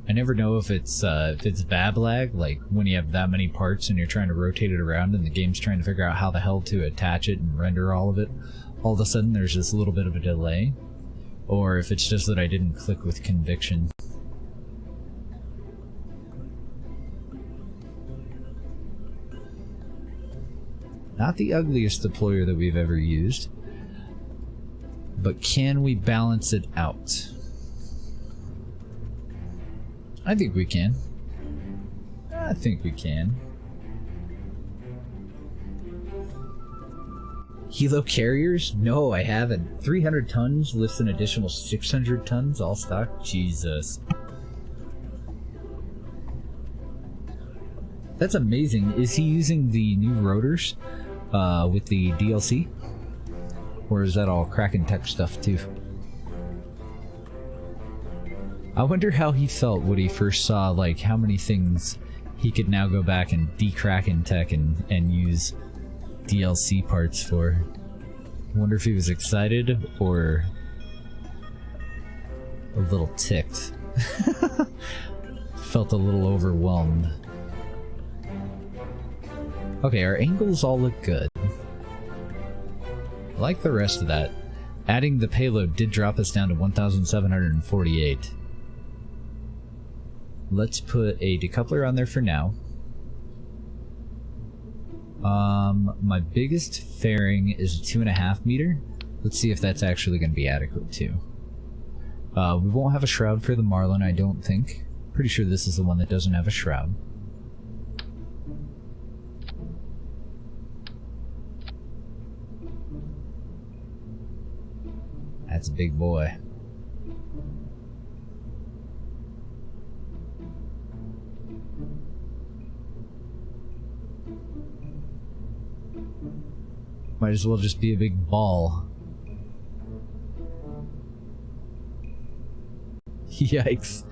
I never know if it's VAB lag, like when you have that many parts and you're trying to rotate it around and the game's trying to figure out how the hell to attach it and render all of it. All of a sudden there's this little bit of a delay. Or if it's just that I didn't click with conviction. Not the ugliest deployer that we've ever used. But can we balance it out? I think we can. I think we can. Helo carriers? No, I haven't. 300 tons lifts an additional 600 tons all stock? Jesus. That's amazing. Is he using the new rotors with the DLC? Or is that all Kraken Tech stuff too? I wonder how he felt when he first saw like how many things he could now go back and de-Kraken Tech and use DLC parts for. I wonder if he was excited or a little ticked. Felt a little overwhelmed. Okay, our angles all look good. Like the rest of that. Adding the payload did drop us down to 1,748. Let's put a decoupler on there for now. My biggest fairing is a 2.5 meter. Let's see if that's actually going to be adequate too. We won't have a shroud for the Marlin, I don't think. Pretty sure this is the one that doesn't have a shroud. That's a big boy. Might as well just be a big ball. Yikes.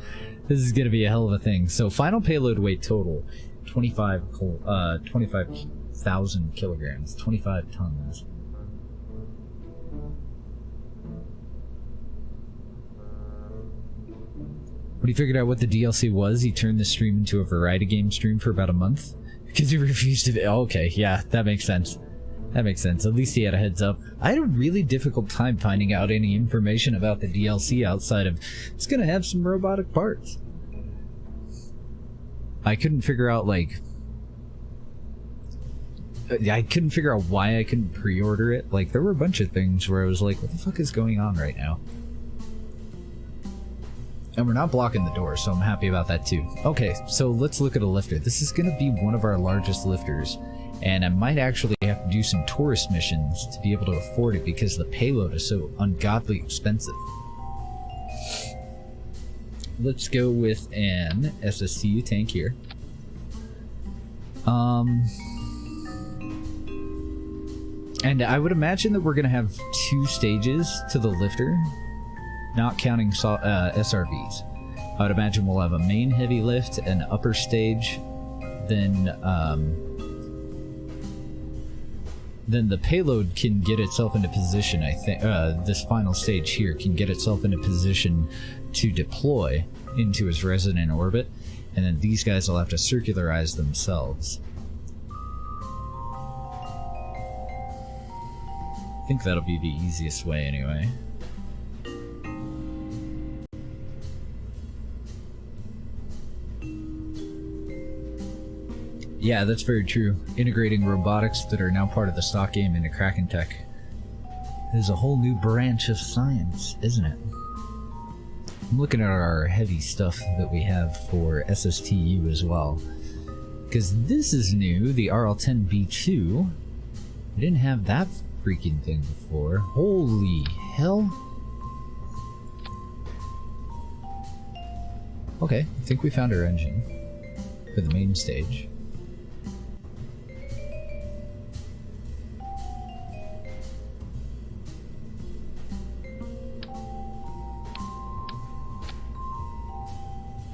This is gonna be a hell of a thing. So final payload weight total, 25,000 kilograms, 25 tons. When he figured out what the DLC was, he turned the stream into a variety game stream for about a month. Because he refused to... Oh, okay, yeah, that makes sense. That makes sense. At least he had a heads up. I had a really difficult time finding out any information about the DLC outside of it's gonna have some robotic parts. I couldn't figure out, like... I couldn't figure out why I couldn't pre-order it. Like, there were a bunch of things where I was like, what the fuck is going on right now? And we're not blocking the door, so I'm happy about that too. Okay, so let's look at a lifter. This is going to be one of our largest lifters, and I might actually have to do some tourist missions to be able to afford it because the payload is so ungodly expensive. Let's go with an SSTU tank here. And I would imagine that we're going to have 2 stages to the lifter. Not counting SRVs. I would imagine we'll have a main heavy lift, an upper stage, then the payload can get itself into position, I think. This final stage here can get itself into position to deploy into its resonant orbit, and then these guys will have to circularize themselves. I think that'll be the easiest way anyway. Yeah, that's very true. Integrating robotics that are now part of the stock game into Kraken Tech is a whole new branch of science, isn't it? I'm looking at our heavy stuff that we have for SSTU as well. Because this is new, the RL-10B2. We didn't have that freaking thing before. Holy hell. Okay, I think we found our engine for the main stage.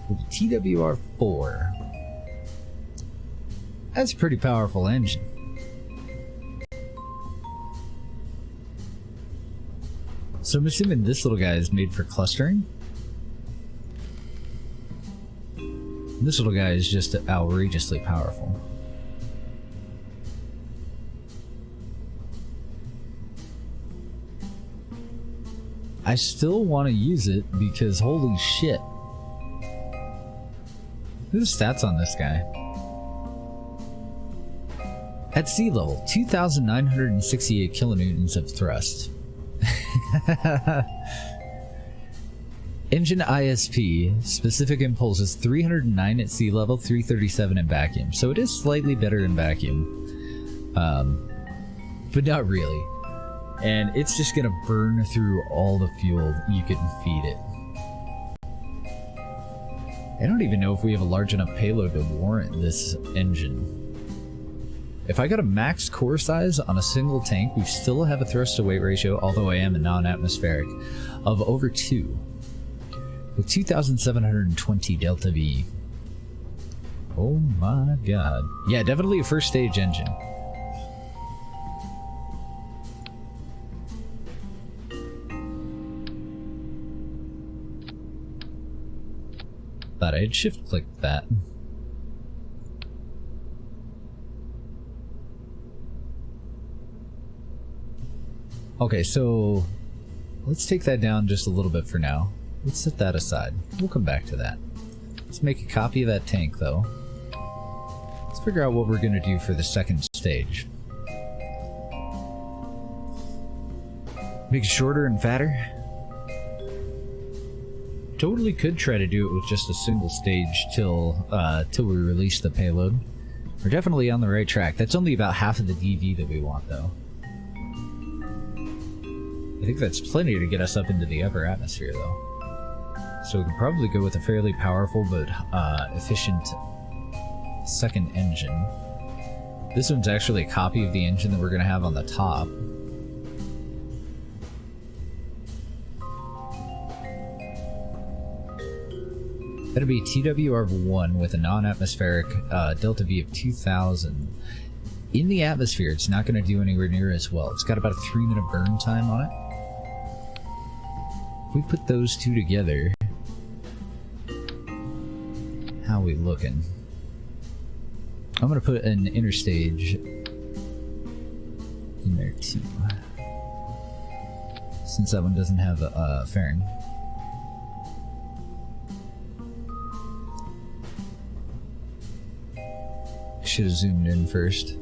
With a TWR-4. That's a pretty powerful engine. So I'm assuming this little guy is made for clustering. And this little guy is just outrageously powerful. I still want to use it because holy shit. Look at the stats on this guy. At sea level, 2,968 kilonewtons of thrust. Engine ISP, specific impulses 309 at sea level, 337 in vacuum. So it is slightly better in vacuum. But not really. And it's just gonna burn through all the fuel you can feed it. I don't even know if we have a large enough payload to warrant this engine. If I got a max core size on a single tank, we still have a thrust to weight ratio, although I am a non-atmospheric, of over 2. With 2,720 delta V. Oh my god. Yeah, definitely a first stage engine. Thought I'd shift click that. Okay, so let's take that down just a little bit for now. Let's set that aside. We'll come back to that. Let's make a copy of that tank, though. Let's figure out what we're going to do for the second stage. Make it shorter and fatter. Totally could try to do it with just a single stage till we release the payload. We're definitely on the right track. That's only about half of the DV that we want, though. I think that's plenty to get us up into the upper atmosphere, though. So we can probably go with a fairly powerful but efficient second engine. This one's actually a copy of the engine that we're going to have on the top. That'll be TWR1 with a non-atmospheric delta V of 2,000. In the atmosphere, it's not going to do anywhere near as well. It's got about a 3-minute burn time on it. If we put those two together, how are we looking? I'm going to put an interstage in there too, since that one doesn't have a fairing. Should have zoomed in first.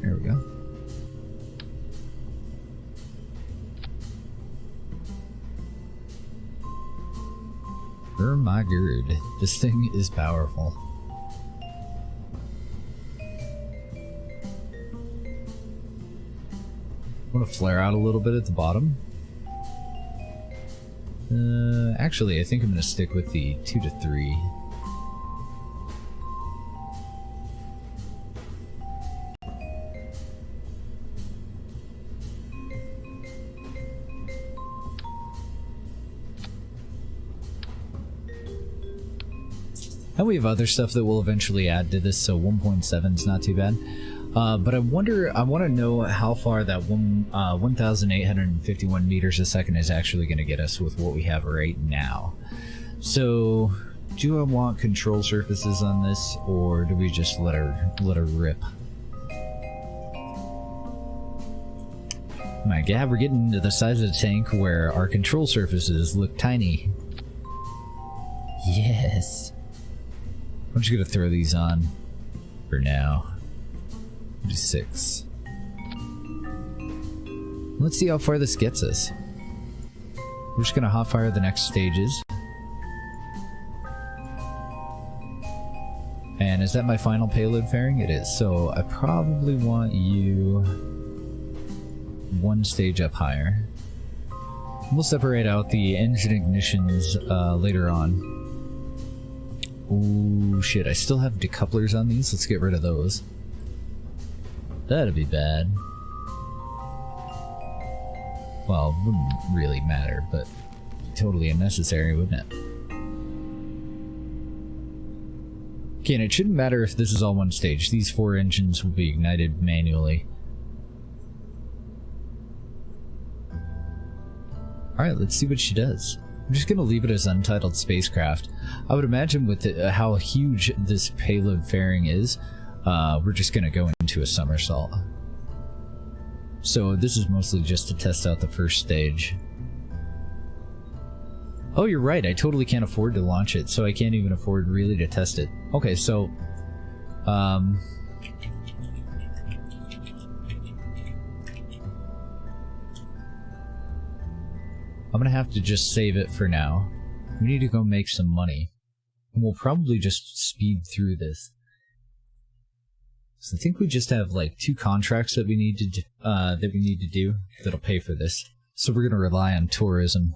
There we go. Oh my god, this thing is powerful. Want to flare out a little bit at the bottom? Actually, I think I'm going to stick with the 2 to 3. And we have other stuff that we'll eventually add to this, so 1.7 is not too bad. But I want to know how far that 1,851 meters a second is actually going to get us with what we have right now. So, do I want control surfaces on this, or do we just let her rip? My god, we're getting to the size of the tank where our control surfaces look tiny. Yes. I'm just gonna throw these on for now. Do 6. Let's see how far this gets us. We're just gonna hot fire the next stages. And is that my final payload fairing? It is. So I probably want you 1 stage up higher. We'll separate out the engine ignitions later on. Oh shit, I still have decouplers on these. Let's get rid of those. That'd be bad. Well, it wouldn't really matter, but totally unnecessary, wouldn't it? Okay, and it shouldn't matter if this is all one stage. These 4 engines will be ignited manually. Alright, let's see what she does. I'm just going to leave it as untitled spacecraft. I would imagine with how huge this payload fairing is, we're just going to go into a somersault. So this is mostly just to test out the first stage. Oh, you're right, I totally can't afford to launch it, so I can't even afford really to test it. Okay, so... I'm gonna have to just save it for now. We need to go make some money. And we'll probably just speed through this. So I think we just have like 2 contracts that we need to do that'll pay for this. So we're gonna rely on tourism.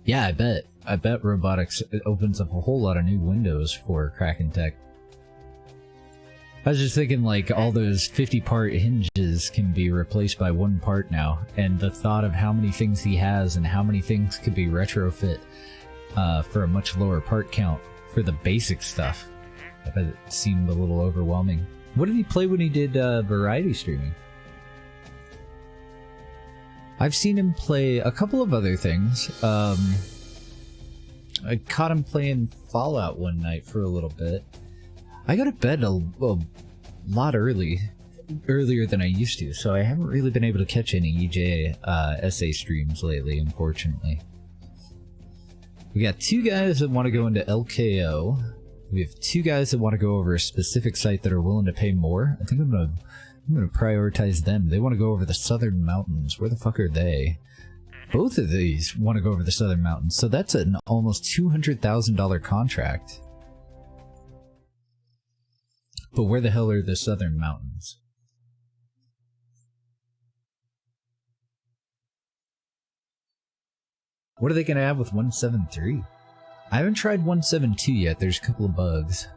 Yeah, I bet. I bet robotics opens up a whole lot of new windows for Kraken Tech. I was just thinking, like, all those 50-part hinges can be replaced by one part now, and the thought of how many things he has and how many things could be retrofit for a much lower part count for the basic stuff. I bet it seemed a little overwhelming. What did he play when he did variety streaming? I've seen him play a couple of other things. I caught him playing Fallout one night for a little bit. I go to bed a lot earlier than I used to, so I haven't really been able to catch any EJ SA streams lately, unfortunately. We got 2 guys that want to go into LKO. We have 2 guys that want to go over a specific site that are willing to pay more. I think I'm gonna prioritize them. They want to go over the Southern Mountains. Where the fuck are they? Both of these want to go over the Southern Mountains, so that's an almost $200,000 contract. But where the hell are the Southern Mountains? What are they going to have with 173? I haven't tried 172 yet. There's a couple of bugs.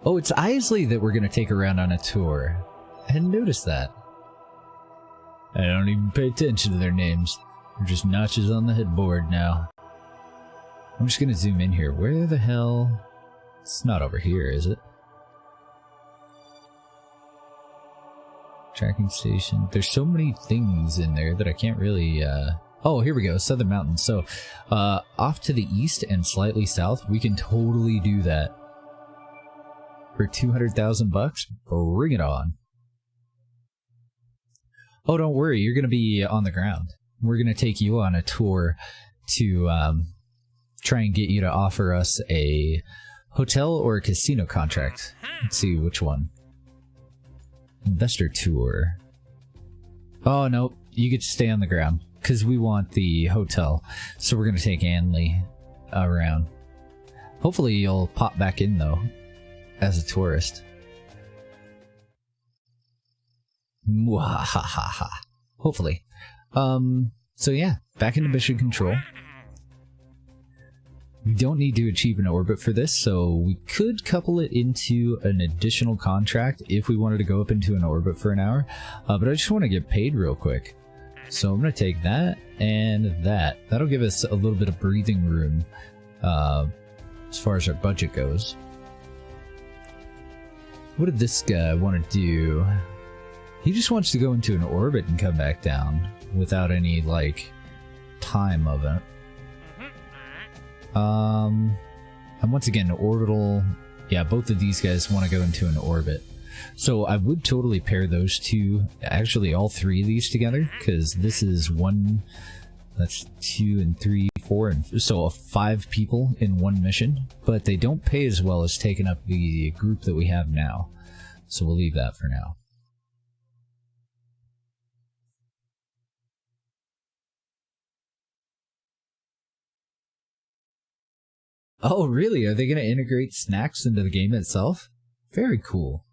Oh, it's Isley that we're going to take around on a tour. I hadn't noticed that. I don't even pay attention to their names. They're just notches on the headboard now. I'm just going to zoom in here. Where the hell... It's not over here, is it? Tracking station. There's so many things in there that I can't really, Oh, here we go. Southern Mountains. So, off to the east and slightly south, we can totally do that. For 200,000 bucks? Bring it on. Oh, don't worry. You're going to be on the ground. We're going to take you on a tour to, try and get you to offer us a hotel or a casino contract. Let's see which one. Investor tour. Oh, no. You get to stay on the ground because we want the hotel. So we're going to take Anley around. Hopefully you'll pop back in, though, as a tourist. Mwahaha. Hopefully. So yeah, back into mission control. We don't need to achieve an orbit for this, so we could couple it into an additional contract if we wanted to go up into an orbit for an hour. But I just want to get paid real quick. So I'm going to take that and that. That'll give us a little bit of breathing room as far as our budget goes. What did this guy want to do? He just wants to go into an orbit and come back down without any, like, time of it. And once again, orbital. Yeah, both of these guys want to go into an orbit. So I would totally pair those two, actually all 3 of these together, because this is 1, that's 2 and 3, 4, and so 5 people in one mission, but they don't pay as well as taking up the group that we have now. So we'll leave that for now. Oh, really? Are they going to integrate snacks into the game itself? Very cool.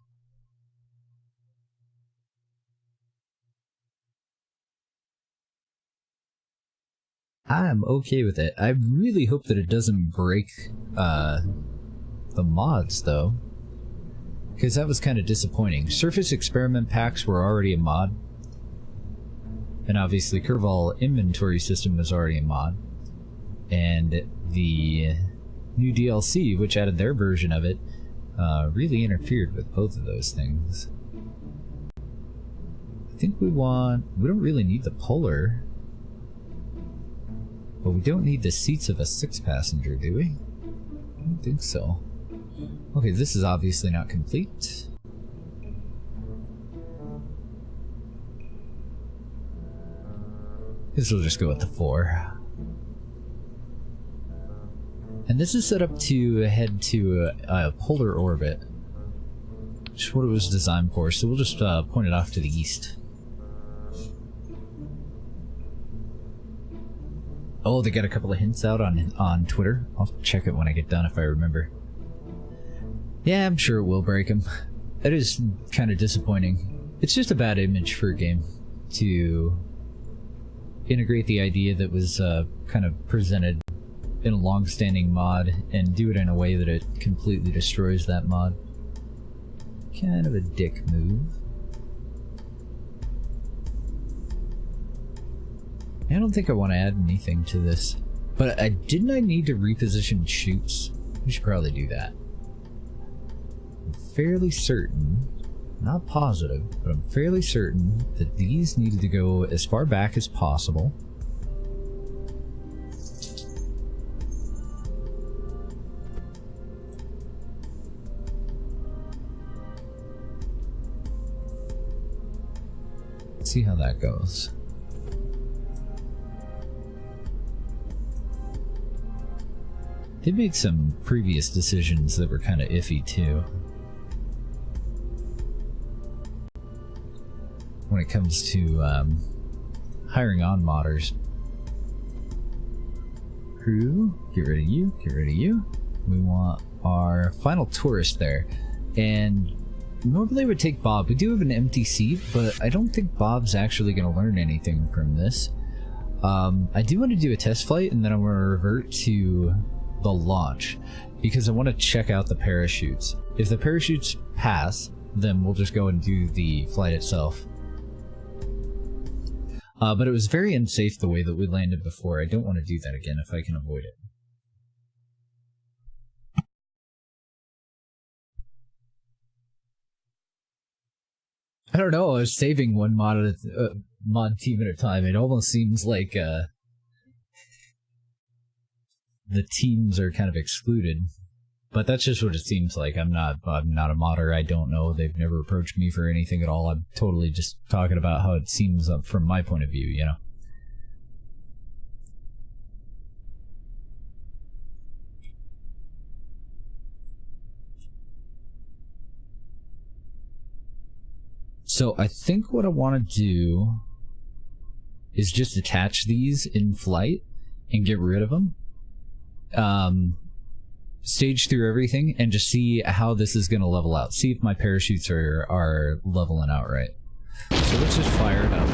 I'm okay with it. I really hope that it doesn't break the mods, though. Because that was kind of disappointing. Surface experiment packs were already a mod. And obviously Overhaul inventory system was already a mod. And the new DLC, which added their version of it, really interfered with both of those things. I think we don't really need the polar, but we don't need the seats of a 6-passenger, do we? I don't think so. Okay, this is obviously not complete. Guess we'll just go with the 4. And this is set up to head to a polar orbit, which is what it was designed for, so we'll just point it off to the east. Oh, they got a couple of hints out on Twitter. I'll check it when I get done if I remember. Yeah, I'm sure it will break them. That is kind of disappointing. It's just a bad image for a game to integrate the idea that was kind of presented in a long-standing mod and do it in a way that it completely destroys that mod. Kind of a dick move. I don't think I want to add anything to this, but didn't I need to reposition chutes? We should probably do that. I'm fairly certain, not positive, but I'm fairly certain that these needed to go as far back as possible. Let's see how that goes. They made some previous decisions that were kind of iffy too. When it comes to hiring on modders. Crew, get rid of you, get rid of you. We want our final tourist there. And normally I would take Bob. We do have an empty seat, but I don't think Bob's actually going to learn anything from this. I do want to do a test flight, and then I'm going to revert to the launch, because I want to check out the parachutes. If the parachutes pass, then we'll just go and do the flight itself. But it was very unsafe the way that we landed before. I don't want to do that again if I can avoid it. I don't know, I was saving one mod team at a time. It almost seems like the teams are kind of excluded, but that's just what it seems like. I'm not a modder. I don't know. They've never approached me for anything at all. I'm totally just talking about how it seems from my point of view, you know. So I think what I want to do is just attach these in flight and get rid of them. Stage through everything and just see how this is going to level out. See if my parachutes are leveling out right. So let's just fire it up.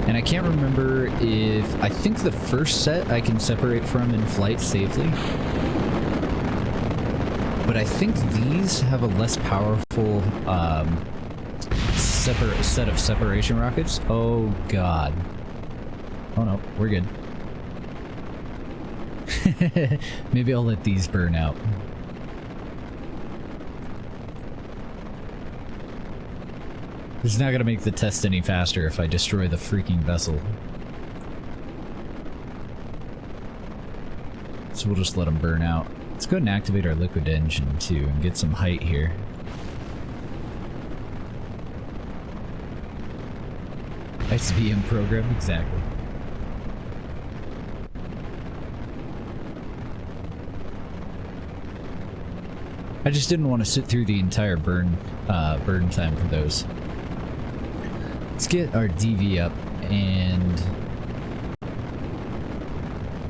And I can't remember if... I think the first set I can separate from in flight safely. But I think these have a less powerful set of separation rockets. Oh god. Oh no, we're good. Maybe I'll let these burn out. This is not going to make the test any faster if I destroy the freaking vessel. So we'll just let them burn out. Let's go and activate our liquid engine too and get some height here. ICBM program, exactly. I just didn't want to sit through the entire burn time for those. Let's get our DV up and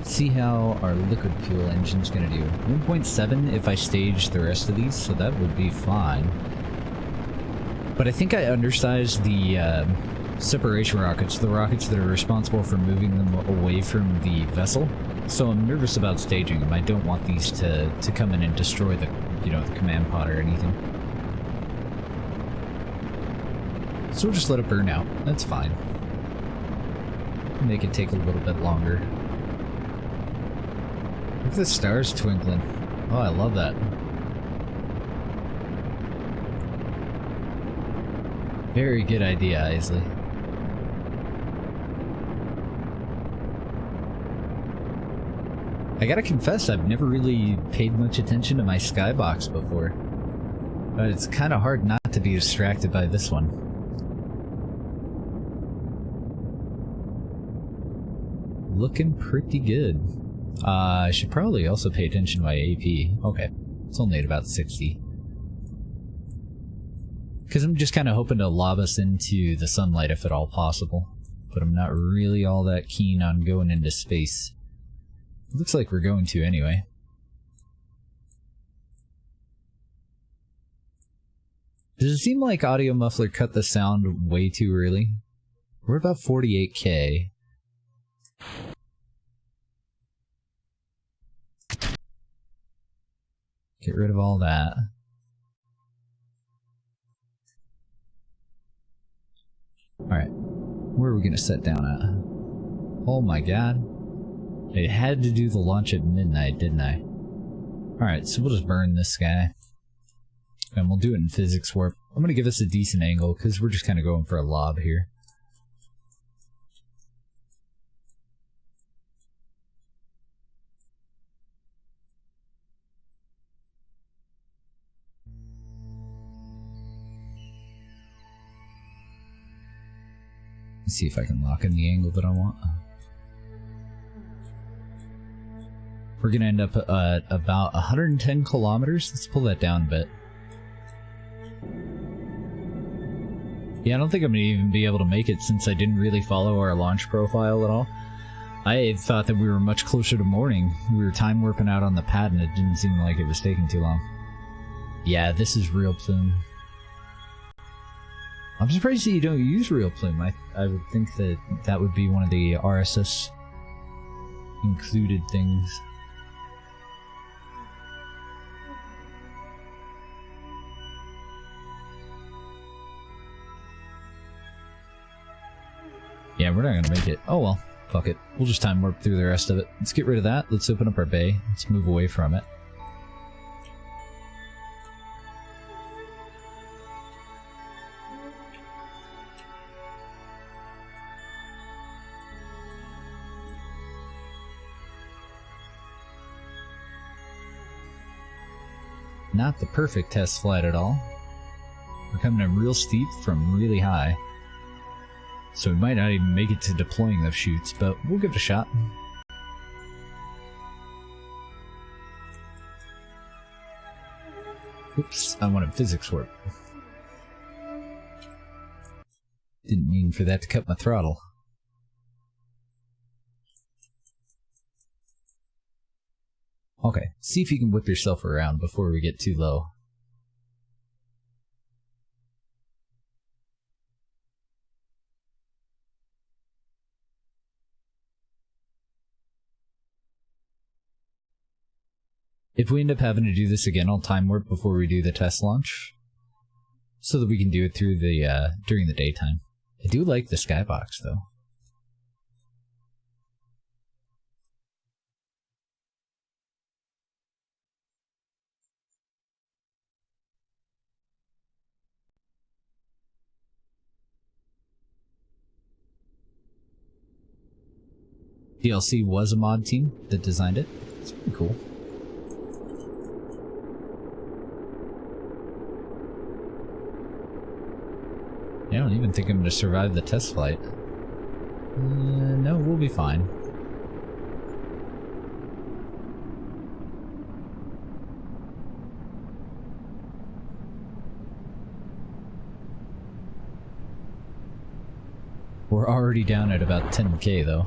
see how our liquid fuel engine's gonna do. 1.7 if I stage the rest of these, so that would be fine. But I think I undersized the separation rockets, the rockets that are responsible for moving them away from the vessel. So I'm nervous about staging them. I don't want these to come in and destroy the, you know, the command pod or anything. So we'll just let it burn out. That's fine. Make it take a little bit longer. Look at the stars twinkling. Oh, I love that. Very good idea, Isley. I gotta confess, I've never really paid much attention to my skybox before. But it's kind of hard not to be distracted by this one. Looking pretty good. I should probably also pay attention to my AP. Okay, it's only at about 60. Because I'm just kind of hoping to lob us into the sunlight if at all possible. But I'm not really all that keen on going into space. Looks like we're going to anyway. Does it seem like Audio Muffler cut the sound way too early? We're about 48K. Get rid of all that. Alright. Where are we gonna set down at? Oh my god. I had to do the launch at midnight, didn't I? Alright, so we'll just burn this guy. And we'll do it in physics warp. I'm gonna give us a decent angle, because we're just kind of going for a lob here. Let's see if I can lock in the angle that I want. We're gonna end up at about 110 kilometers. Let's pull that down a bit. Yeah, I don't think I'm gonna even be able to make it since I didn't really follow our launch profile at all. I thought that we were much closer to morning. We were time warping out on the pad and it didn't seem like it was taking too long. Yeah, this is real plume. I'm surprised that you don't use real plume. I would think that that would be one of the RSS included things. Yeah, we're not gonna make it. Oh well, fuck it. We'll just time warp through the rest of it. Let's get rid of that. Let's open up our bay. Let's move away from it. Not the perfect test flight at all. We're coming in real steep from really high. So we might not even make it to deploying those chutes, but we'll give it a shot. Oops, I wanted physics warp. Didn't mean for that to cut my throttle. Okay, see if you can whip yourself around before we get too low. If we end up having to do this again, I'll time warp before we do the test launch, so that we can do it through the during the daytime. I do like the skybox though. DLC was a mod team that designed it. It's pretty cool. I don't even think I'm going to survive the test flight. No, we'll be fine. We're already down at about 10k though.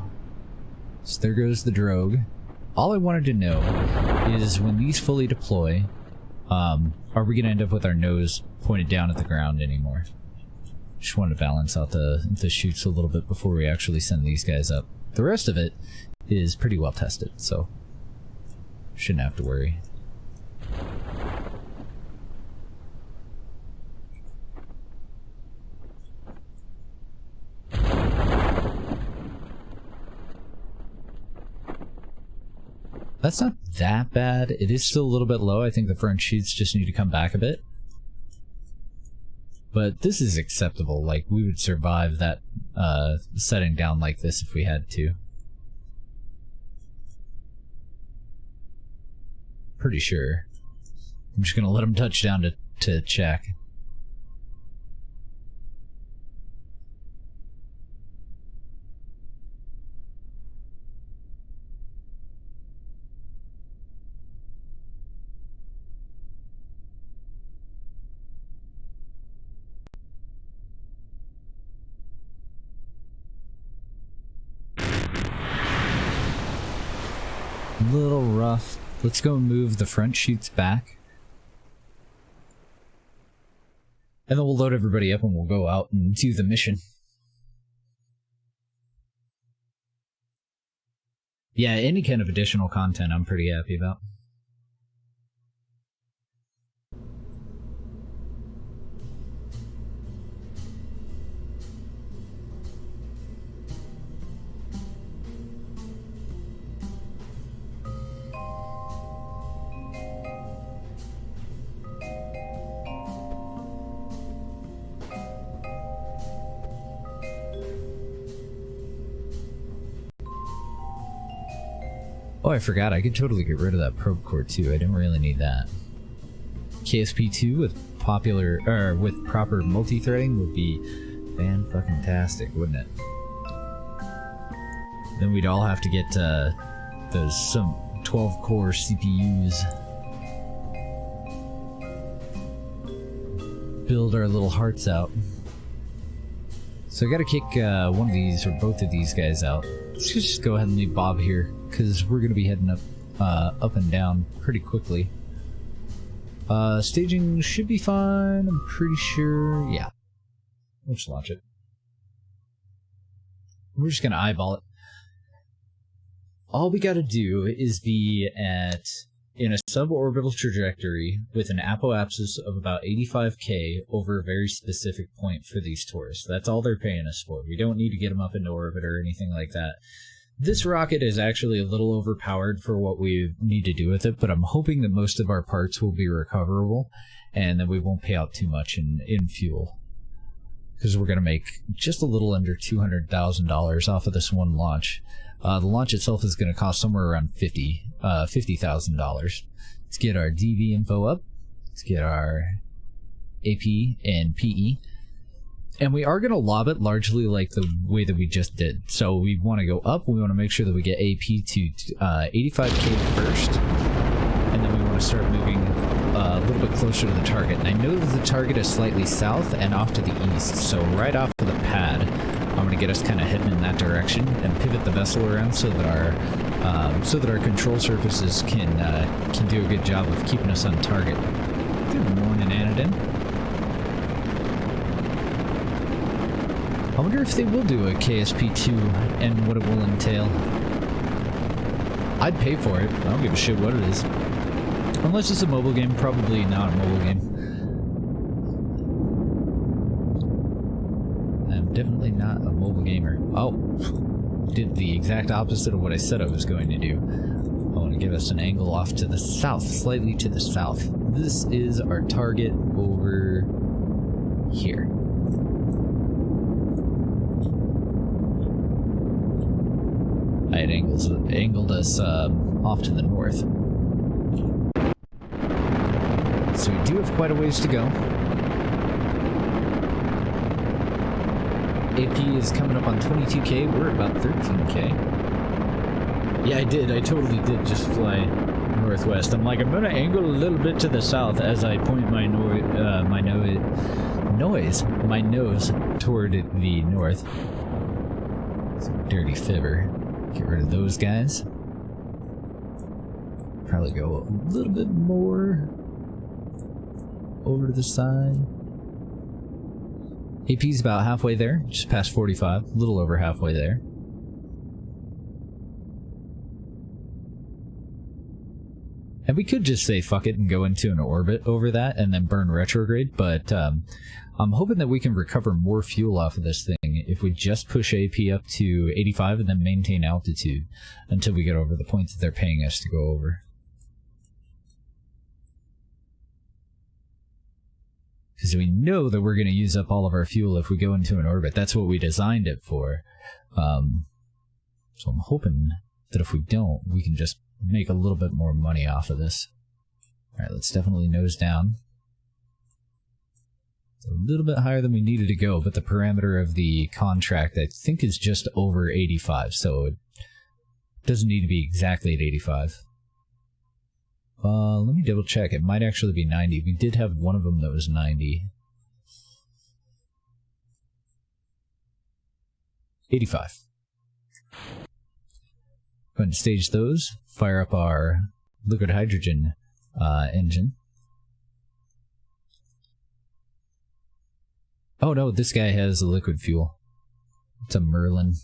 So there goes the drogue. All I wanted to know is when these fully deploy, are we going to end up with our nose pointed down at the ground anymore? Just wanted to balance out the chutes a little bit before we actually send these guys up. The rest of it is pretty well tested, so shouldn't have to worry. That's not that bad. It is still a little bit low. I think the front chutes just need to come back a bit. But this is acceptable. Like, we would survive that setting down like this if we had to. Pretty sure. I'm just gonna let them touch down to check. Little rough. Let's go move the front chutes back. And then we'll load everybody up and we'll go out and do the mission. Yeah, any kind of additional content I'm pretty happy about. Oh, I forgot. I could totally get rid of that probe core too. I didn't really need that. KSP2 with proper multi-threading would be fan-fucking-tastic, wouldn't it? Then we'd all have to get some 12-core CPUs. Build our little hearts out. So I gotta kick one of these or both of these guys out. Let's just go ahead and leave Bob here, because we're gonna be heading up and down pretty quickly. Staging should be fine, I'm pretty sure. Yeah. We'll just launch it. We're just gonna eyeball it. All we gotta do is be in a suborbital trajectory with an apoapsis of about 85K over a very specific point for these tours. That's all they're paying us for. We don't need to get them up into orbit or anything like that. This rocket is actually a little overpowered for what we need to do with it, but I'm hoping that most of our parts will be recoverable and that we won't pay out too much in fuel. Because we're going to make just a little under $200,000 off of this one launch. The launch itself is going to cost somewhere around $50,000. Let's get our DV info up. Let's get our AP and PE. And we are going to lob it largely like the way that we just did. So we want to go up. We want to make sure that we get AP to 85K first. And then we want to start moving a little bit closer to the target. And I know that the target is slightly south and off to the east. So right off of the pad, I'm going to get us kind of heading in that direction and pivot the vessel around so that our control surfaces can do a good job of keeping us on target. Good morning, Anadin. I wonder if they will do a KSP2 and what it will entail. I'd pay for it. I don't give a shit what it is. Unless it's a mobile game, probably not a mobile game. I'm definitely not a mobile gamer. Oh, did the exact opposite of what I said I was going to do. I want to give us an angle off to the south, slightly to the south. This is our target over here. I had angled us off to the north. So we do have quite a ways to go. AP is coming up on 22K. We're at about 13K. Yeah, I totally did just fly northwest. I'm like, I'm going to angle a little bit to the south as I point my nose toward the north. Some dirty fibber. Get rid of those guys. Probably go a little bit more over to the side. AP's about halfway there, just past 45, a little over halfway there. And we could just say fuck it and go into an orbit over that and then burn retrograde, but I'm hoping that we can recover more fuel off of this thing if we just push AP up to 85 and then maintain altitude until we get over the point that they're paying us to go over. Because we know that we're going to use up all of our fuel if we go into an orbit. That's what we designed it for. So I'm hoping that if we don't, we can just make a little bit more money off of this. Alright, let's definitely nose down. It's a little bit higher than we needed to go, but the parameter of the contract I think is just over 85, so it doesn't need to be exactly at 85. Let me double check. It might actually be 90. We did have one of them that was 90. 85. Go ahead and stage those. Fire up our liquid hydrogen engine. Oh no, this guy has a liquid fuel. It's a Merlin.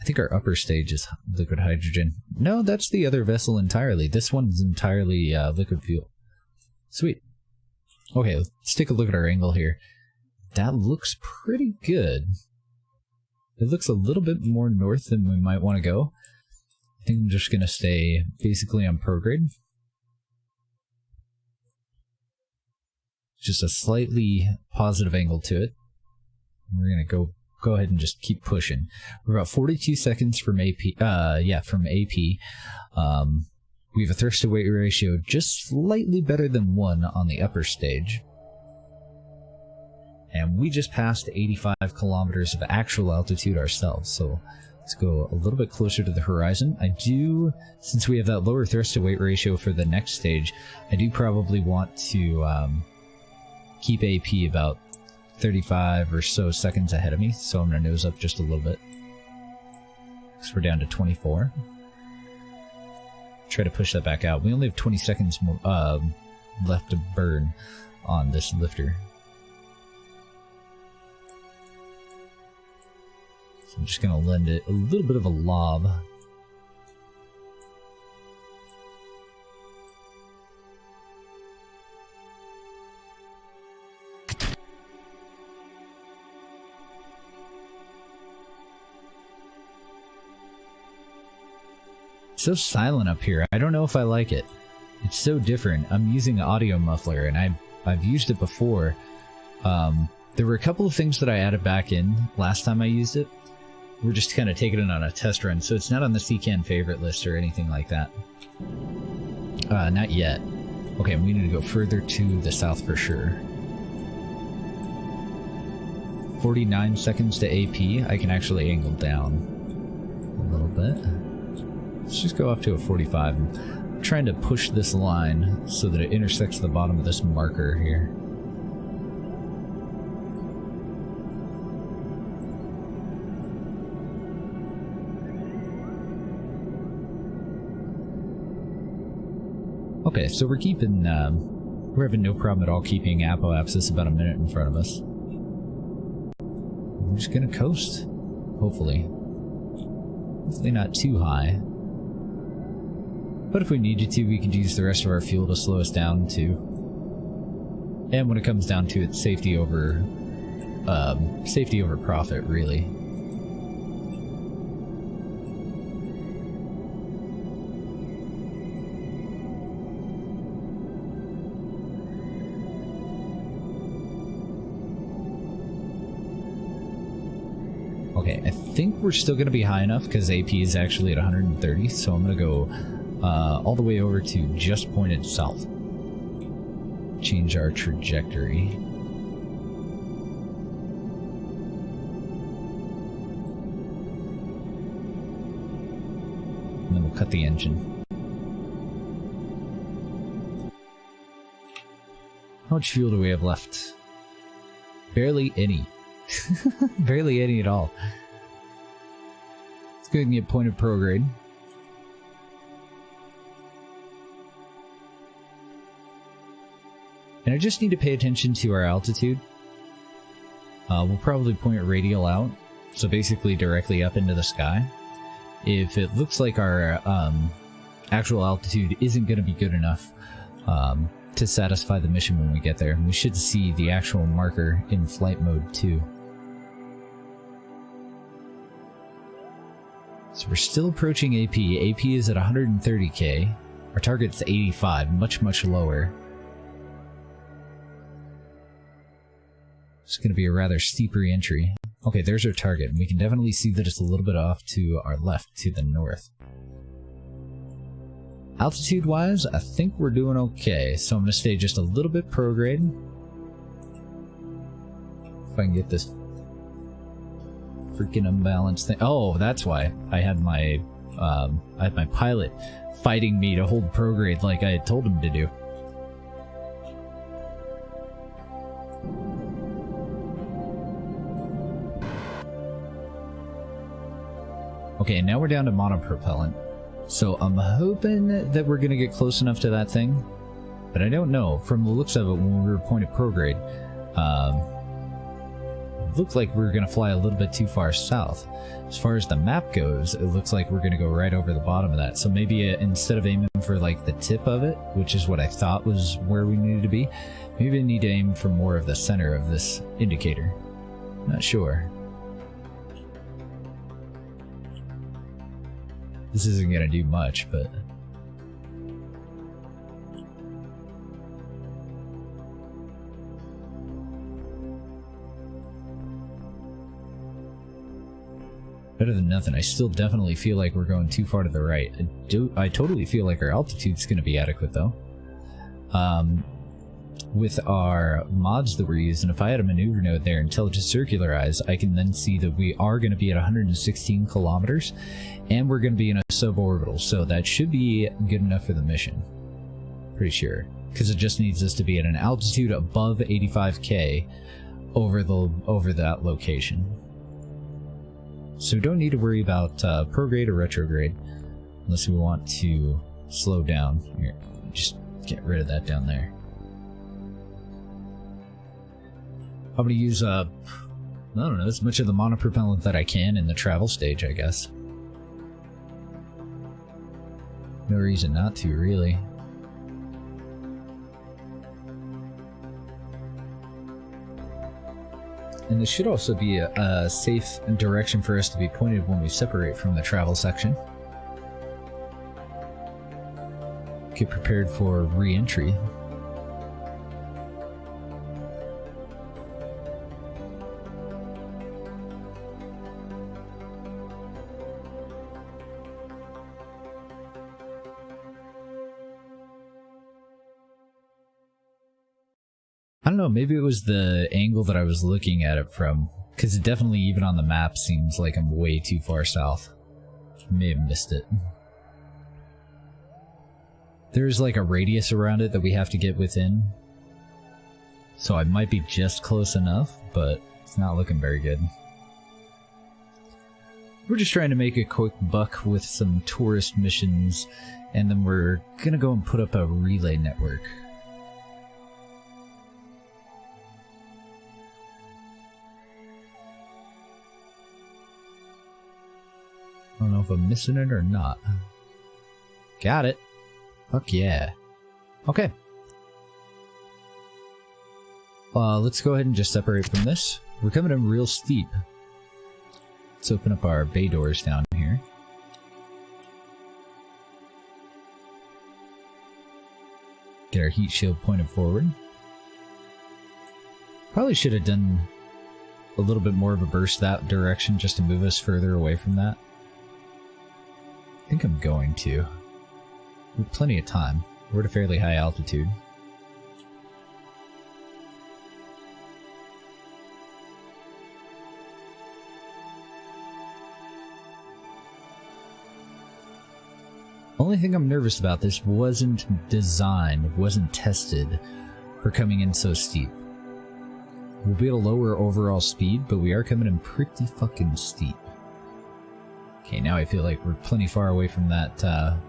I think our upper stage is liquid hydrogen. No, that's the other vessel entirely. This one's entirely liquid fuel. Sweet. Okay, let's take a look at our angle here. That looks pretty good. It looks a little bit more north than we might want to go. I think I'm just going to stay basically on prograde. Just a slightly positive angle to it. We're going to go ahead and just keep pushing. We're about 42 seconds from AP. From AP. We have a thrust to weight ratio just slightly better than 1 on the upper stage. And we just passed 85 kilometers of actual altitude ourselves, so let's go a little bit closer to the horizon. I do, since we have that lower thrust to weight ratio for the next stage, I do probably want to keep AP about 35 or so seconds ahead of me, so I'm going to nose up just a little bit. So we're down to 24. Try to push that back out. We only have 20 seconds more, left to burn on this lifter. So I'm just going to lend it a little bit of a lob. It's so silent up here. I don't know if I like it. It's so different. I'm using an audio muffler, and I've used it before. There were a couple of things that I added back in last time I used it. We're just kind of taking it on a test run, so it's not on the CCAN favorite list or anything like that. Not yet. Okay, we need to go further to the south for sure. 49 seconds to AP. I can actually angle down a little bit. Let's just go up to a 45. I'm trying to push this line so that it intersects the bottom of this marker here. Okay, so we're keeping, we're having no problem at all keeping apoapsis about a minute in front of us. We're just gonna coast, hopefully. Hopefully not too high. But if we needed to, we could use the rest of our fuel to slow us down too. And when it comes down to it, safety over profit, really. Okay, I think we're still going to be high enough because AP is actually at 130, so I'm going to go all the way over to just pointed south. Change our trajectory. And then we'll cut the engine. How much fuel do we have left? Barely any. Barely any at all. Let's go ahead and get pointed prograde. And I just need to pay attention to our altitude. We'll probably point radial out, so basically directly up into the sky. If it looks like our actual altitude isn't going to be good enough to satisfy the mission when we get there, we should see the actual marker in flight mode too. So we're still approaching AP. AP is at 130k. Our target's 85, much lower. It's going to be a rather steep re-entry. Okay, there's our target, and we can definitely see that it's a little bit off to our left, to the north. Altitude-wise, I think we're doing okay, so I'm going to stay just a little bit prograde. If I can get this freaking unbalanced thing. Oh, that's why I had my pilot fighting me to hold prograde like I had told him to do. Okay, now we're down to monopropellant. So I'm hoping that we're going to get close enough to that thing, but I don't know. From the looks of it, when we were pointed prograde, looked like we were going to fly a little bit too far south. As far as the map goes, it looks like we're going to go right over the bottom of that. So maybe instead of aiming for like the tip of it, which is what I thought was where we needed to be, maybe we need to aim for more of the center of this indicator. Not sure. This isn't going to do much, but... better than nothing. I still definitely feel like we're going too far to the right. I totally feel like our altitude's going to be adequate, though. With our mods that we're using, if I had a maneuver node there and tell it to circularize, I can then see that we are going to be at 116 kilometers, and we're going to be in a suborbital, so that should be good enough for the mission. Pretty sure. Because it just needs us to be at an altitude above 85k over that location. So we don't need to worry about prograde or retrograde unless we want to slow down. Here, just get rid of that down there. I'm going to use, I don't know, as much of the monopropellant that I can in the travel stage, I guess. No reason not to, really. And this should also be a safe direction for us to be pointed when we separate from the travel section. Get prepared for re-entry. I don't know, maybe it was the angle that I was looking at it from, because it definitely, even on the map, seems like I'm way too far south. I may have missed it. There's like a radius around it that we have to get within, so I might be just close enough, but it's not looking very good. We're just trying to make a quick buck with some tourist missions, and then we're gonna go and put up a relay network. I don't know if I'm missing it or not. Got it. Fuck yeah. Okay. Let's go ahead and just separate from this. We're coming in real steep. Let's open up our bay doors down here. Get our heat shield pointed forward. Probably should have done a little bit more of a burst that direction just to move us further away from that. I think I'm going to. We have plenty of time. We're at a fairly high altitude. Only thing I'm nervous about, this wasn't designed, wasn't tested for coming in so steep. We'll be at a lower overall speed, but we are coming in pretty fucking steep. Okay, now I feel like we're plenty far away from that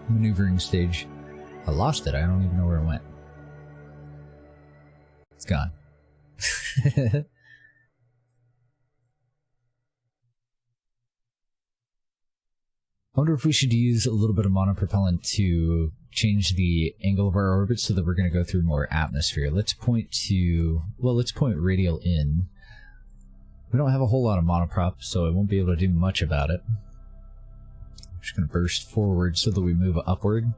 maneuvering stage. I lost it. I don't even know where it went. It's gone. I wonder if we should use a little bit of monopropellant to change the angle of our orbit so that we're going to go through more atmosphere. Let's point to... well, let's point radial in. We don't have a whole lot of monoprop, so I won't be able to do much about it. Just going to burst forward so that we move upward.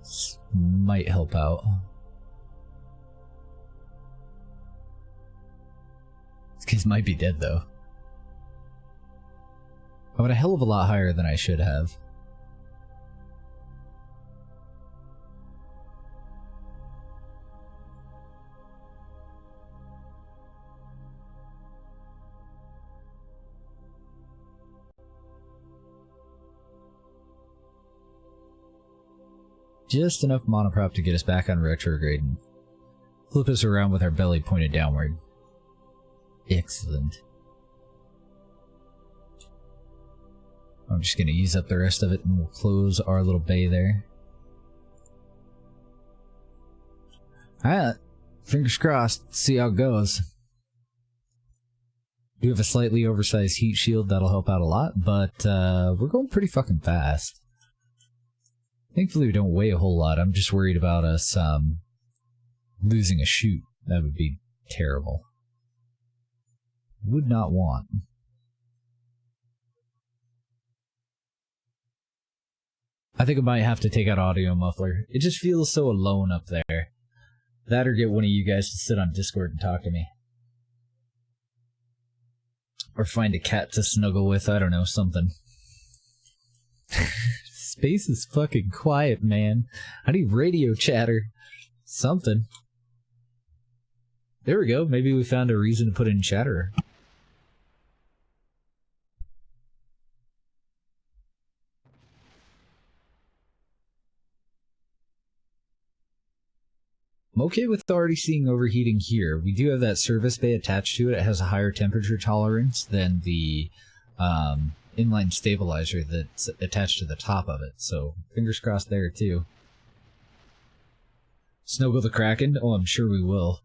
This might help out. This case might be dead, though. I went a hell of a lot higher than I should have. Just enough monoprop to get us back on retrograde and flip us around with our belly pointed downward. Excellent. I'm just going to use up the rest of it and we'll close our little bay there. Alright, fingers crossed, see how it goes. Do have a slightly oversized heat shield that'll help out a lot, but we're going pretty fucking fast. Thankfully we don't weigh a whole lot. I'm just worried about us losing a chute. That would be terrible. Would not want. I think I might have to take out audio muffler. It just feels so alone up there. That or get one of you guys to sit on Discord and talk to me. Or find a cat to snuggle with, I don't know, something. Space is fucking quiet, man. I need radio chatter. Something. There we go, maybe we found a reason to put in chatter. I'm okay with already seeing overheating here. We do have that service bay attached to it. It has a higher temperature tolerance than the inline stabilizer that's attached to the top of it. So, fingers crossed there, too. Snuggle the Kraken? Oh, I'm sure we will.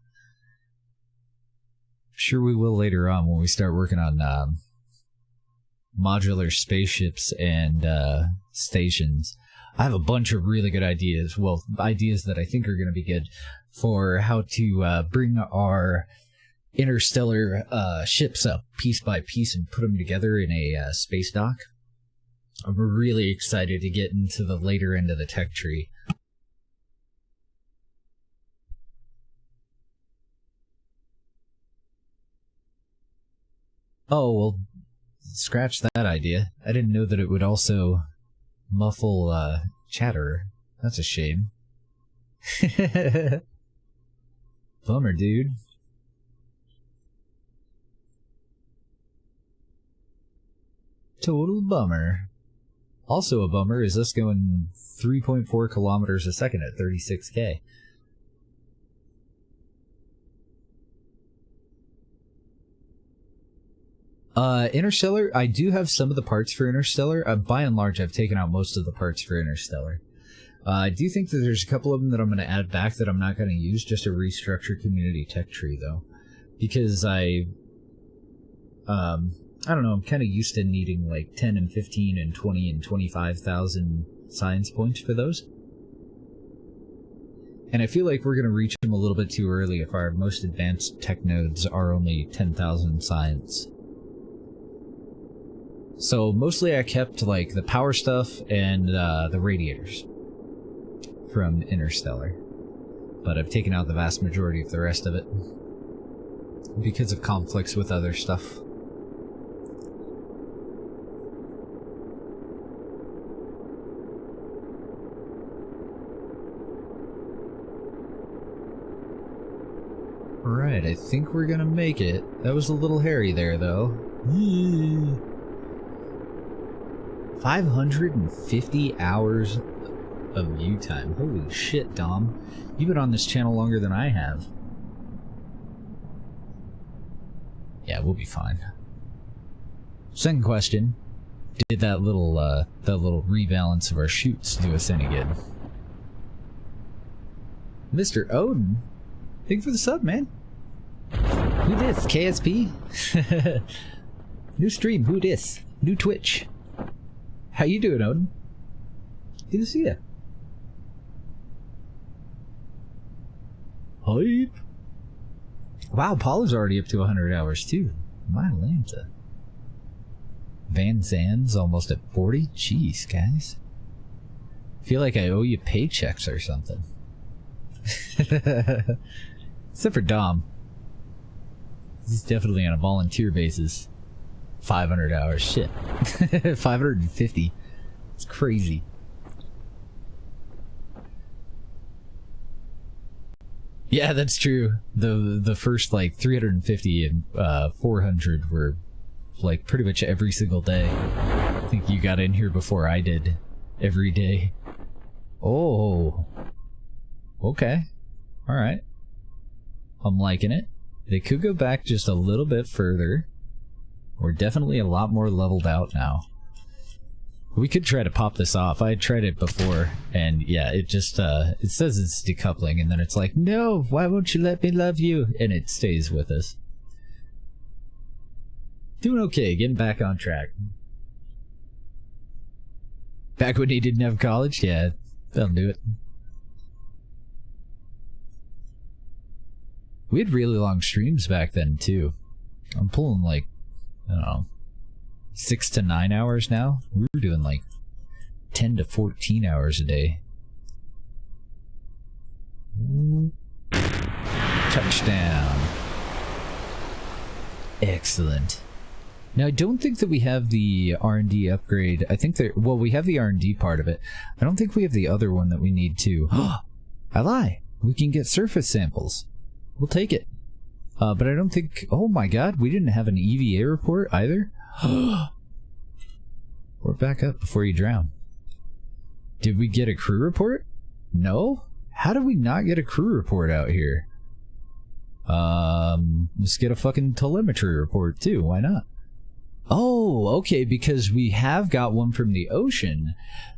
Sure we will later on when we start working on modular spaceships and stations. I have a bunch of really good ideas. Well, ideas that I think are going to be good for how to bring our interstellar ships up piece by piece and put them together in a space dock. I'm really excited to get into the later end of the tech tree. Oh, well, scratch that idea. I didn't know that it would also muffle chatter. That's a shame. Bummer, dude. Total bummer. Also a bummer is us going 3.4 kilometers a second at 36K. Interstellar, I do have some of the parts for Interstellar. By and large, I've taken out most of the parts for Interstellar. I do think that there's a couple of them that I'm going to add back that I'm not going to use, just to restructure community tech tree, though. Because I don't know, I'm kind of used to needing like 10 and 15 and 20 and 25,000 science points for those. And I feel like we're going to reach them a little bit too early if our most advanced tech nodes are only 10,000 science. So mostly I kept like the power stuff and the radiators from Interstellar. But I've taken out the vast majority of the rest of it because of conflicts with other stuff. Alright, I think we're gonna make it. That was a little hairy there, though. 550 hours of view time. Holy shit, Dom. You've been on this channel longer than I have. Yeah, we'll be fine. Second question. Did that little rebalance of our chutes do us any good? Mr. Odin? Thank you for the sub, man. Who dis? KSP? New stream, who dis? New Twitch. How you doing, Odin? Good to see ya. Hype. Wow, Paula's already up to 100 hours, too. My Lanta. Van Zand's almost at 40? Jeez, guys. I feel like I owe you paychecks or something. Except for Dom. He's definitely on a volunteer basis. 500 hours. Shit. 550. It's crazy. Yeah, that's true. The first like 350 and 400 were like pretty much every single day. I think you got in here before I did. Every day. Oh. Okay. Alright. I'm liking it. They could go back just a little bit further. We're definitely a lot more leveled out now. We could try to pop this off. I tried it before, and yeah, it just, it says it's decoupling, and then it's like, no, why won't you let me love you? And it stays with us. Doing okay, getting back on track. Back when he didn't have college? Yeah, that'll do it. We had really long streams back then, too. I'm pulling like, I don't know, 6 to 9 hours now. We were doing like 10 to 14 hours a day. Touchdown. Excellent. Now, I don't think that we have the R&D upgrade. I think that, well, we have the R&D part of it. I don't think we have the other one that we need to. I lie. We can get surface samples. We'll take it. But I don't think... Oh my god, we didn't have an EVA report either? Or back up before you drown. Did we get a crew report? No? How did we not get a crew report out here? Let's get a fucking telemetry report too. Why not? Oh, okay, because we have got one from the ocean,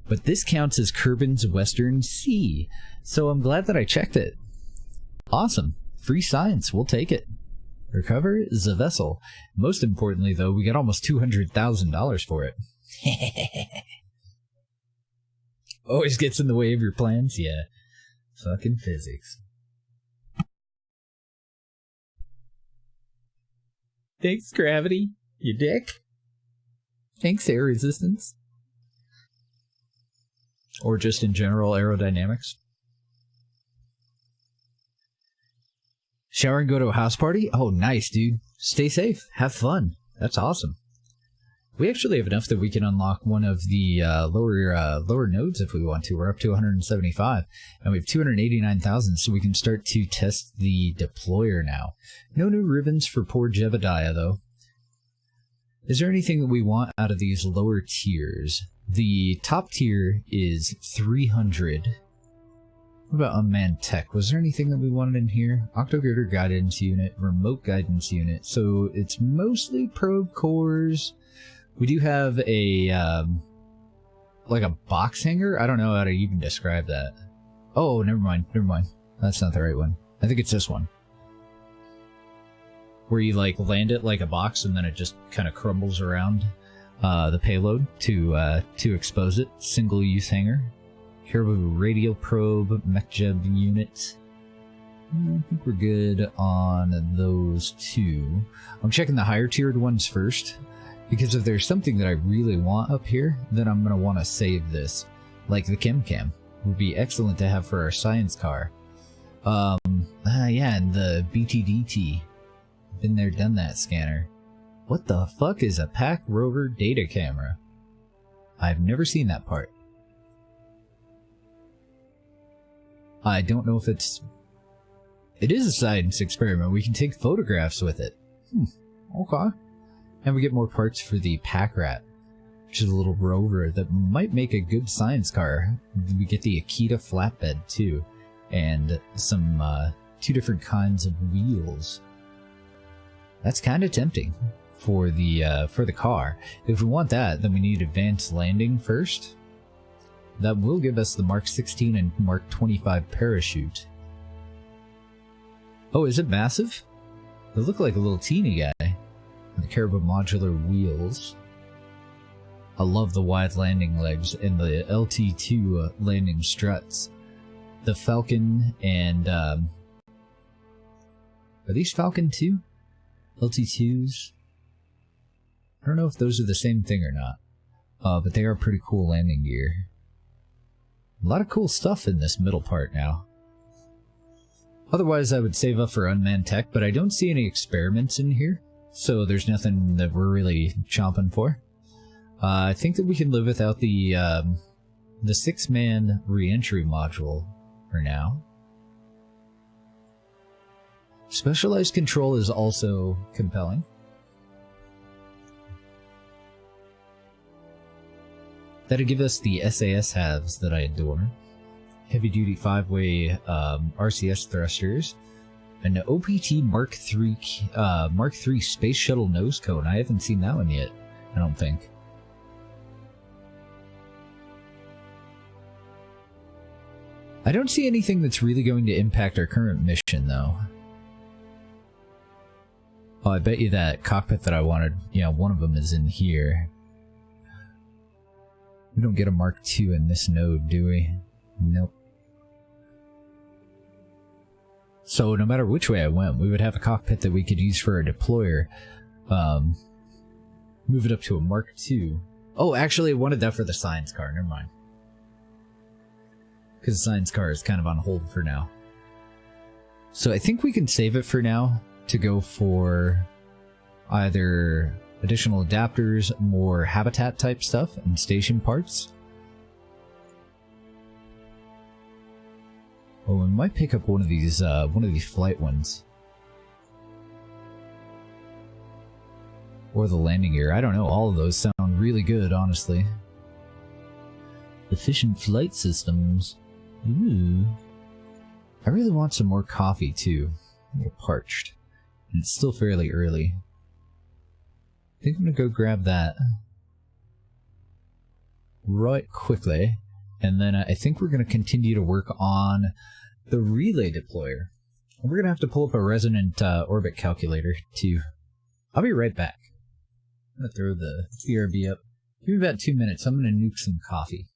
but this counts as Kerbin's Western Sea. So I'm glad that I checked it. Awesome. Free science. We'll take it. Recover the vessel. Most importantly, though, we got almost $200,000 for it. Always gets in the way of your plans? Yeah. Fucking physics. Thanks, gravity. You dick. Thanks, air resistance. Or just in general aerodynamics. Shower and go to a house party? Oh, nice, dude. Stay safe. Have fun. That's awesome. We actually have enough that we can unlock one of the lower nodes if we want to. We're up to 175, and we have 289,000, so we can start to test the deployer now. No new ribbons for poor Jebediah, though. Is there anything that we want out of these lower tiers? The top tier is 300. What about unmanned tech? Was there anything that we wanted in here? Octogirder guidance unit, remote guidance unit. So it's mostly probe cores. We do have a, like a box hanger? I don't know how to even describe that. Oh, never mind. Never mind. That's not the right one. I think it's this one. Where you, like, land it like a box and then it just kind of crumbles around the payload to expose it. Single-use hanger. Caribou radial probe, mech-jeb unit. I think we're good on those two. I'm checking the higher tiered ones first, because if there's something that I really want up here, then I'm going to want to save this. Like the Chem would be excellent to have for our science car. Yeah, and the BTDT. Been there, done that scanner. What the fuck is a Pack Rover data camera? I've never seen that part. I don't know if it's... It is a science experiment. We can take photographs with it. Okay. And we get more parts for the Pack Rat, which is a little rover that might make a good science car. We get the Akita flatbed too, and some 2 different kinds of wheels. That's kind of tempting for the car. If we want that, then we need advanced landing first. That will give us the Mark 16 and Mark 25 parachute. Oh, is it massive? They look like a little teeny guy. The Caribou modular wheels. I love the wide landing legs and the LT2 landing struts. The Falcon and... are these Falcon 2? LT2s? I don't know if those are the same thing or not. But they are pretty cool landing gear. A lot of cool stuff in this middle part now. Otherwise, I would save up for unmanned tech, but I don't see any experiments in here, so there's nothing that we're really chomping for. I think that we can live without the 6-man re-entry module for now. Specialized control is also compelling. That'll give us the SAS halves that I adore. Heavy-duty 5-way RCS thrusters. An OPT Mark III Space Shuttle nose cone. I haven't seen that one yet, I don't think. I don't see anything that's really going to impact our current mission, though. Oh, I bet you that cockpit that I wanted, yeah, one of them is in here. We don't get a Mark II in this node, do we? Nope. So no matter which way I went, we would have a cockpit that we could use for a deployer. Move it up to a Mark II. Oh, actually, I wanted that for the science car. Never mind. Because the science car is kind of on hold for now. So I think we can save it for now to go for either additional adapters, more habitat type stuff, and station parts. Oh, we might pick up one of these flight ones. Or the landing gear. I don't know. All of those sound really good, honestly. Efficient flight systems. Ooh. I really want some more coffee, too. A little parched. And it's still fairly early. I think I'm gonna go grab that right quickly. And then I think we're gonna continue to work on the relay deployer. We're gonna have to pull up a resonant orbit calculator, too. I'll be right back. I'm gonna throw the BRB up. Give me about 2 minutes. I'm gonna nuke some coffee.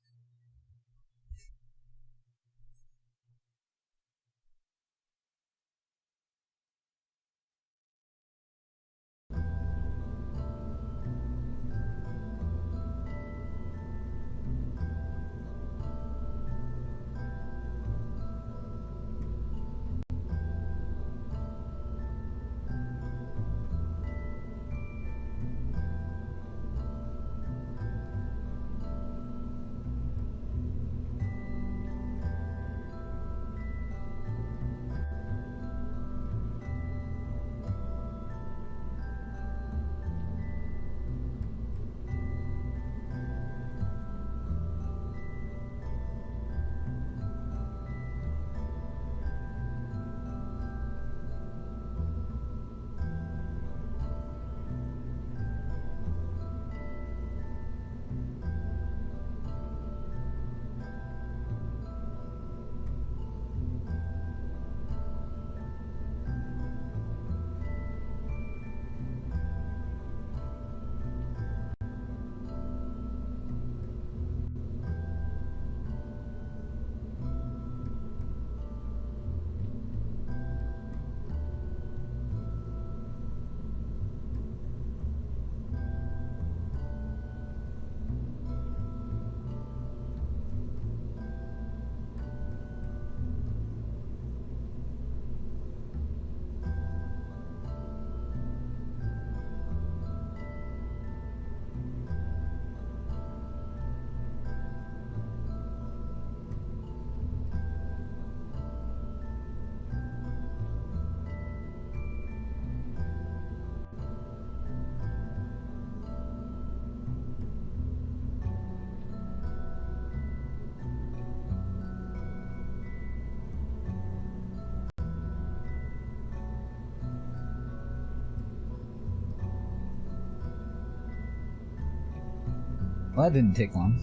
Well, that didn't take long.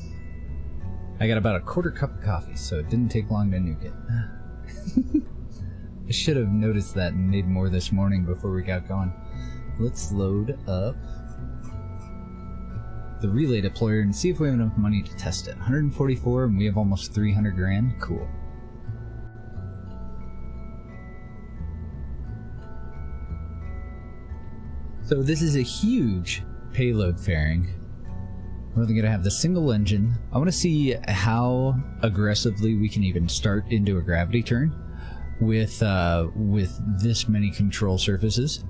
I got about a quarter cup of coffee, so it didn't take long to nuke it. I should have noticed that and made more this morning before we got going. Let's load up the relay deployer and see if we have enough money to test it. 144 and we have almost 300 grand. Cool. So this is a huge payload fairing. We're only going to have the single engine. I want to see how aggressively we can even start into a gravity turn with this many control surfaces.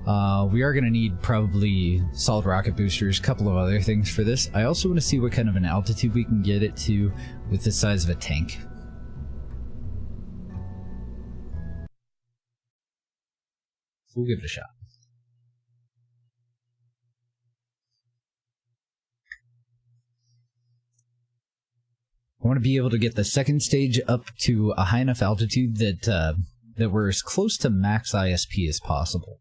We are going to need probably solid rocket boosters, a couple of other things for this. I also want to see what kind of an altitude we can get it to with the size of a tank. So we'll give it a shot. I want to be able to get the second stage up to a high enough altitude that that we're as close to max ISP as possible.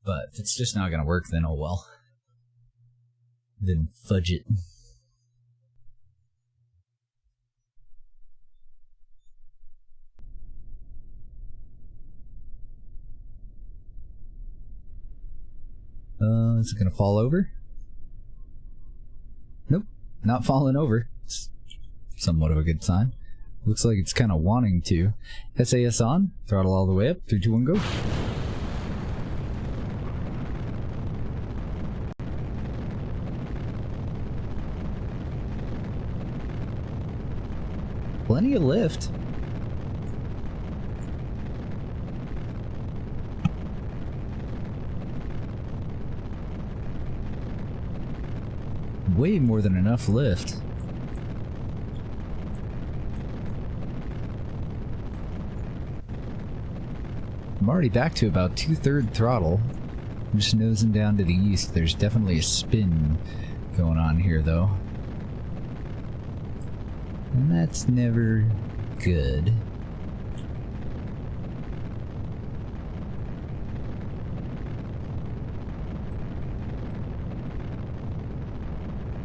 But if it's just not going to work, then oh well. Then fudge it. Is it gonna fall over? Nope, not falling over. It's somewhat of a good sign. Looks like it's kind of wanting to. SAS on, throttle all the way up, 3, 2, 1, go. Plenty of lift. Way more than enough lift. I'm already back to about 2/3 throttle. I'm just nosing down to the east. There's definitely a spin going on here, though. And that's never good.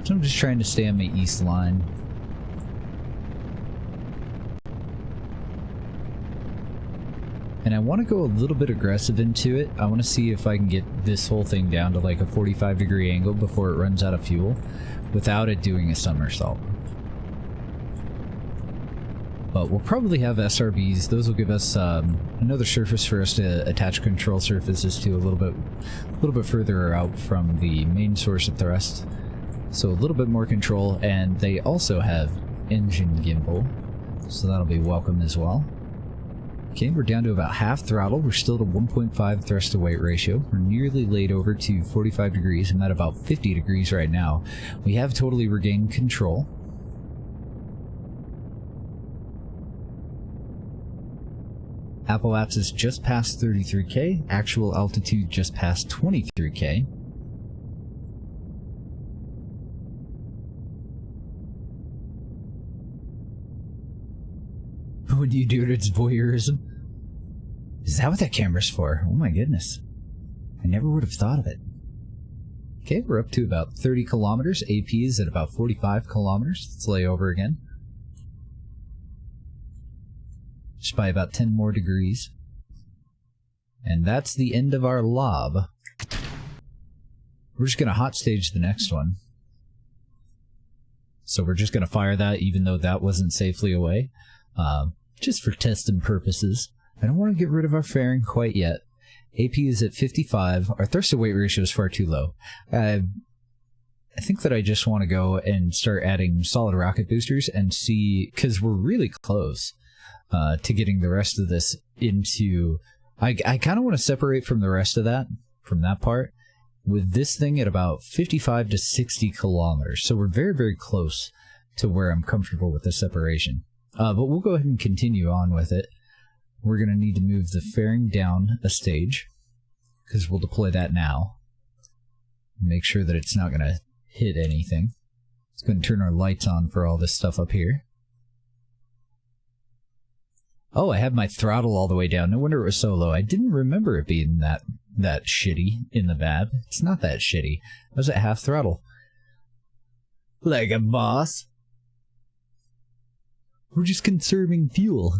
So I'm just trying to stay on my east line. And I want to go a little bit aggressive into it. I want to see if I can get this whole thing down to like a 45-degree angle before it runs out of fuel without it doing a somersault. But we'll probably have SRBs. Those will give us another surface for us to attach control surfaces to a little bit further out from the main source of thrust. So a little bit more control, and they also have engine gimbal, so that'll be welcome as well. Okay, we're down to about half throttle. We're still at a 1.5 thrust to weight ratio. We're nearly laid over to 45 degrees. I'm at about 50 degrees right now. We have totally regained control. Apoapsis just past 33K. Actual altitude just past 23K. What do you do? It's voyeurism? Is that what that camera's for? Oh my goodness. I never would have thought of it. Okay, we're up to about 30 kilometers. AP is at about 45 kilometers. Let's lay over again. Just by about 10 more degrees. And that's the end of our lob. We're just going to hot stage the next one. So we're just going to fire that even though that wasn't safely away. Just for testing purposes. I don't want to get rid of our fairing quite yet. AP is at 55. Our thrust to weight ratio is far too low. I think that I just want to go and start adding solid rocket boosters and see, because we're really close to getting the rest of this into... I kind of want to separate from the rest of that, from that part, with this thing at about 55 to 60 kilometers. So we're very, very close to where I'm comfortable with the separation. But we'll go ahead and continue on with it. We're going to need to move the fairing down a stage, because we'll deploy that now. Make sure that it's not going to hit anything. Let's go and turn our lights on for all this stuff up here. Oh, I have my throttle all the way down. No wonder it was so low. I didn't remember it being that shitty in the VAB. It's not that shitty. I was at half throttle. Like a boss. We're just conserving fuel.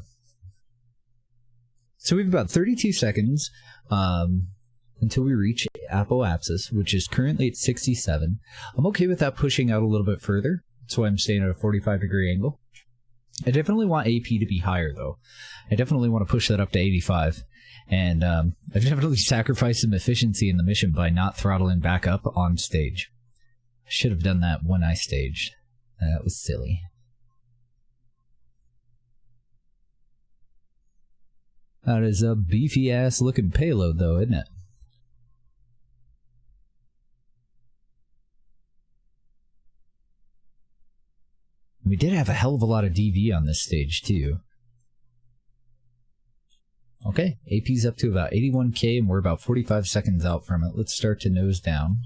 So we have about 32 seconds until we reach apoapsis, which is currently at 67. I'm okay with that pushing out a little bit further. That's why I'm staying at a 45-degree angle. I definitely want AP to be higher, though. I definitely want to push that up to 85. And I've definitely sacrificed some efficiency in the mission by not throttling back up on stage. I should have done that when I staged. That was silly. That is a beefy-ass looking payload, though, isn't it? We did have a hell of a lot of DV on this stage, too. Okay, AP's up to about 81K, and we're about 45 seconds out from it. Let's start to nose down.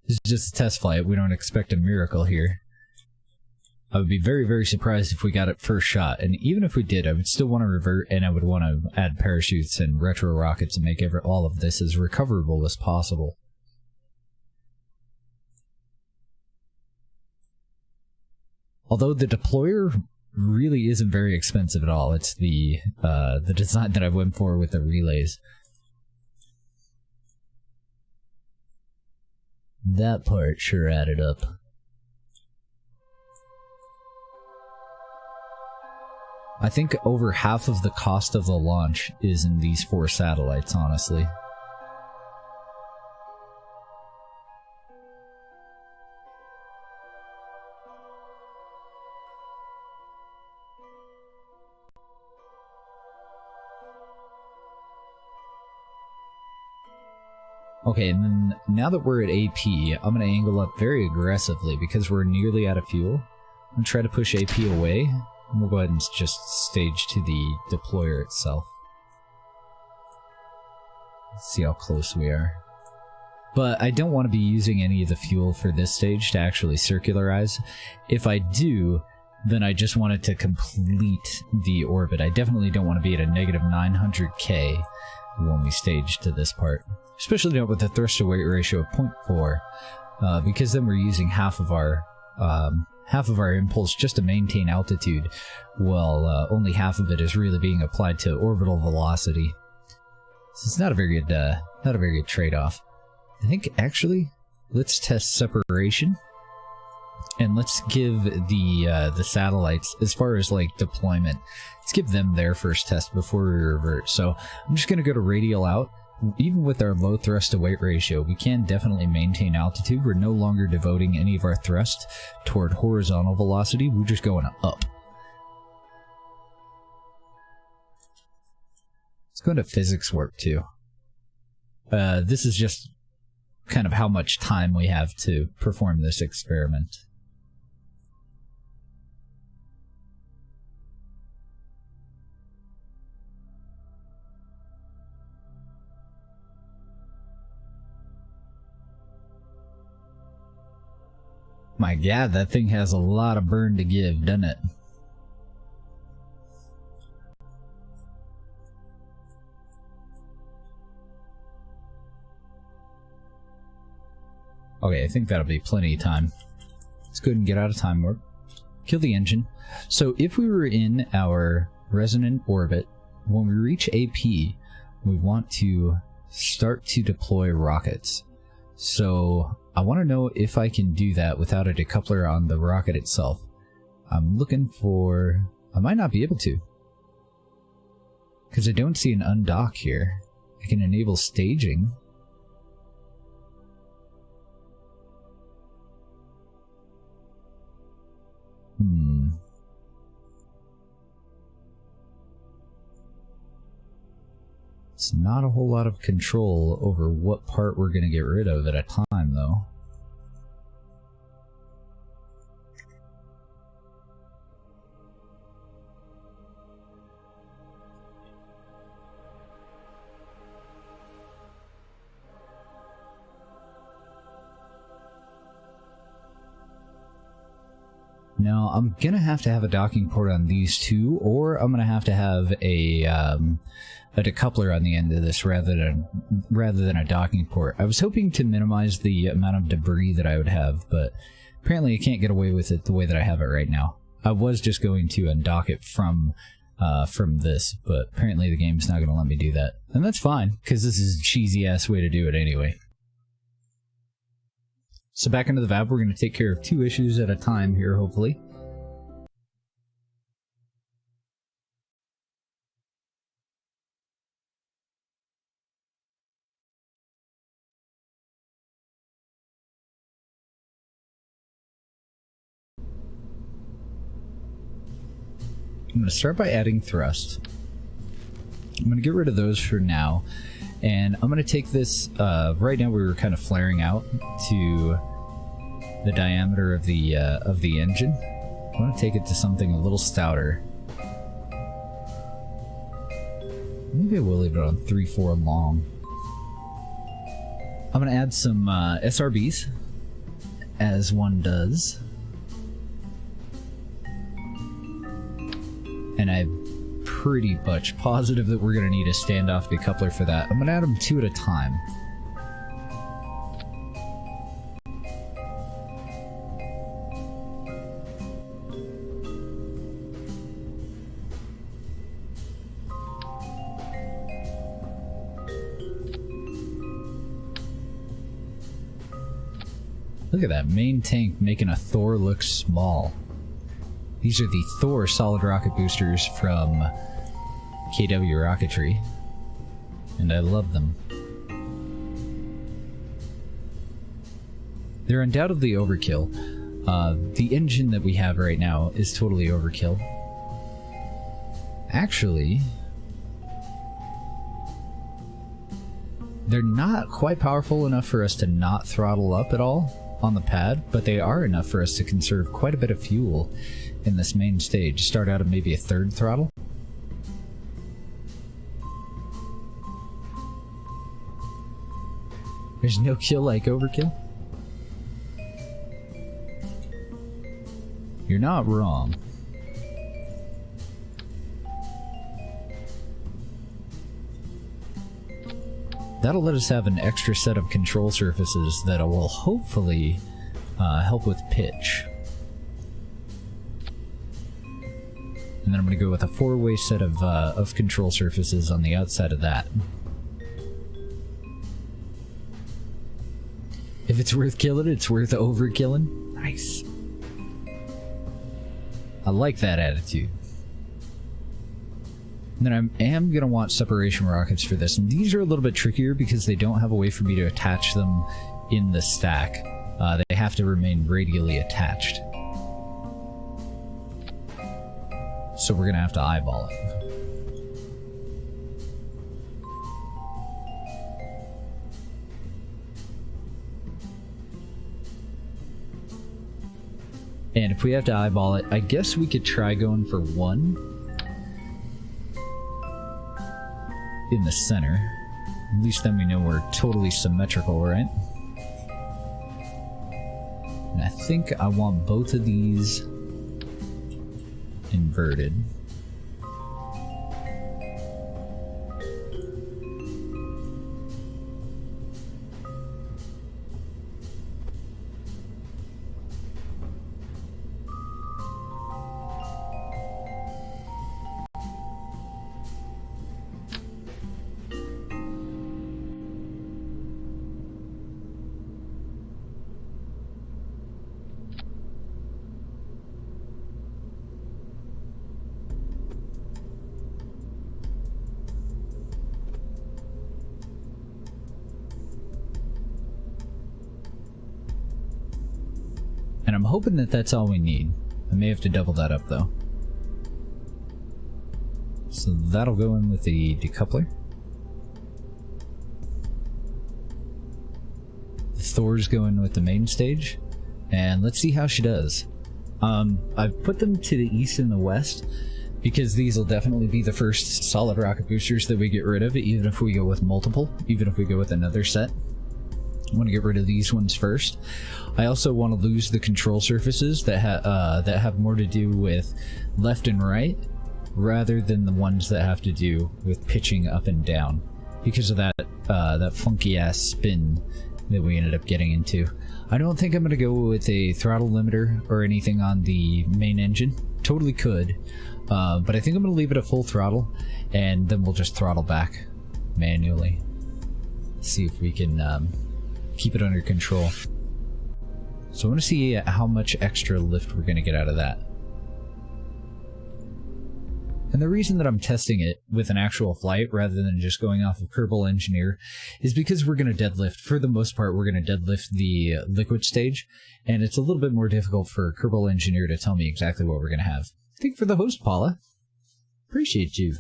This is just a test flight. We don't expect a miracle here. I would be very, very surprised if we got it first shot, and even if we did, I would still want to revert, and I would want to add parachutes and retro rockets and make all of this as recoverable as possible. Although the deployer really isn't very expensive at all. It's the design that I went for with the relays. That part sure added up. I think over half of the cost of the launch is in these 4 satellites, honestly. Okay, and then now that we're at AP, I'm going to angle up very aggressively because we're nearly out of fuel. I'm going to try to push AP away, and we'll go ahead and just stage to the deployer itself. Let's see how close we are. But I don't want to be using any of the fuel for this stage to actually circularize. If I do, then I just want it to complete the orbit. I definitely don't want to be at a negative 900K when we stage to this part. Especially not with the thrust to weight ratio of 0.4, because then we're using half of our impulse just to maintain altitude, while only half of it is really being applied to orbital velocity. So it's not a very good trade-off. I think actually, let's test separation, and let's give the satellites, as far as like deployment, let's give them their first test before we revert. So I'm just gonna go to radial out. Even with our low thrust to weight ratio, we can definitely maintain altitude. We're no longer devoting any of our thrust toward horizontal velocity. We're just going up. Let's go into physics warp too. This is just kind of how much time we have to perform this experiment. My god, that thing has a lot of burn to give, doesn't it? Okay, I think that'll be plenty of time. Let's go ahead and get out of time warp. Kill the engine. So if we were in our resonant orbit, when we reach AP, we want to start to deploy rockets. So I want to know if I can do that without a decoupler on the rocket itself. I'm looking for... I might not be able to, because I don't see an undock here. I can enable staging. It's not a whole lot of control over what part we're going to get rid of at a time, though. Now, I'm going to have a docking port on these two, or I'm going to have a decoupler on the end of this rather than a docking port. I was hoping to minimize the amount of debris that I would have, but apparently I can't get away with it the way that I have it right now. I was just going to undock it from this, but apparently the game's not going to let me do that. And that's fine, because this is a cheesy-ass way to do it anyway. So back into the VAB, we're going to take care of 2 issues at a time here, hopefully. I'm going to start by adding thrust. I'm going to get rid of those for now. And I'm going to take this, right now we were kind of flaring out to the diameter of the engine. I want to take it to something a little stouter. Maybe I will leave it on 3-4 long. I'm going to add some SRBs, as one does. And I'm pretty much positive that we're going to need a standoff decoupler for that. I'm going to add them 2 at a time. Look at that main tank making a Thor look small. These are the Thor solid rocket boosters from KW Rocketry, and I love them. They're undoubtedly overkill. The engine that we have right now is totally overkill. Actually, they're not quite powerful enough for us to not throttle up at all on the pad, but they are enough for us to conserve quite a bit of fuel in this main stage. Start out at maybe a third throttle. There's no kill like overkill? You're not wrong. That'll let us have an extra set of control surfaces that will hopefully help with pitch. And then I'm going to go with a 4-way set of control surfaces on the outside of that. If it's worth killing, it's worth overkilling. Nice. I like that attitude. And then I am going to want separation rockets for this, and these are a little bit trickier because they don't have a way for me to attach them in the stack. They have to remain radially attached. So we're going to have to eyeball it. And if we have to eyeball it, I guess we could try going for one in the center. At least then we know we're totally symmetrical, right? And I think I want both of these inverted. And I'm hoping that that's all we need. I may have to double that up though. So that'll go in with the decoupler. The Thor's go in with the main stage. And let's see how she does. I've put them to the east and the west because these will definitely be the first solid rocket boosters that we get rid of, even if we go with multiple, even if we go with another set. I want to get rid of these ones first. I also want to lose the control surfaces that have more to do with left and right, rather than the ones that have to do with pitching up and down, because of that funky ass spin that we ended up getting into. I don't think I'm going to go with a throttle limiter or anything on the main engine. Totally could, but I think I'm going to leave it at full throttle, and then we'll just throttle back manually. See if we can keep it under control. So I want to see how much extra lift we're going to get out of that. And the reason that I'm testing it with an actual flight rather than just going off of Kerbal Engineer is because we're going to deadlift. For the most part, we're going to deadlift the liquid stage, and it's a little bit more difficult for Kerbal Engineer to tell me exactly what we're going to have. Thank you for the host, Paula. Appreciate you.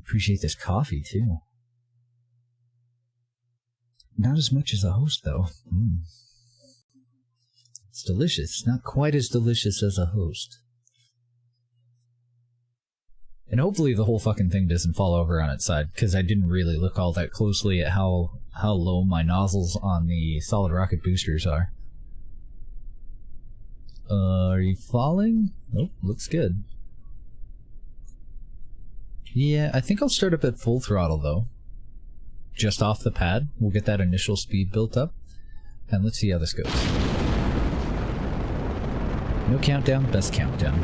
Appreciate this coffee, too. Not as much as a host, though. It's delicious. Not quite as delicious as a host. And hopefully the whole fucking thing doesn't fall over on its side, because I didn't really look all that closely at how low my nozzles on the solid rocket boosters are. Are you falling? Nope, looks good. Yeah, I think I'll start up at full throttle, though. Just off the pad. We'll get that initial speed built up. And let's see how this goes. No countdown, best countdown.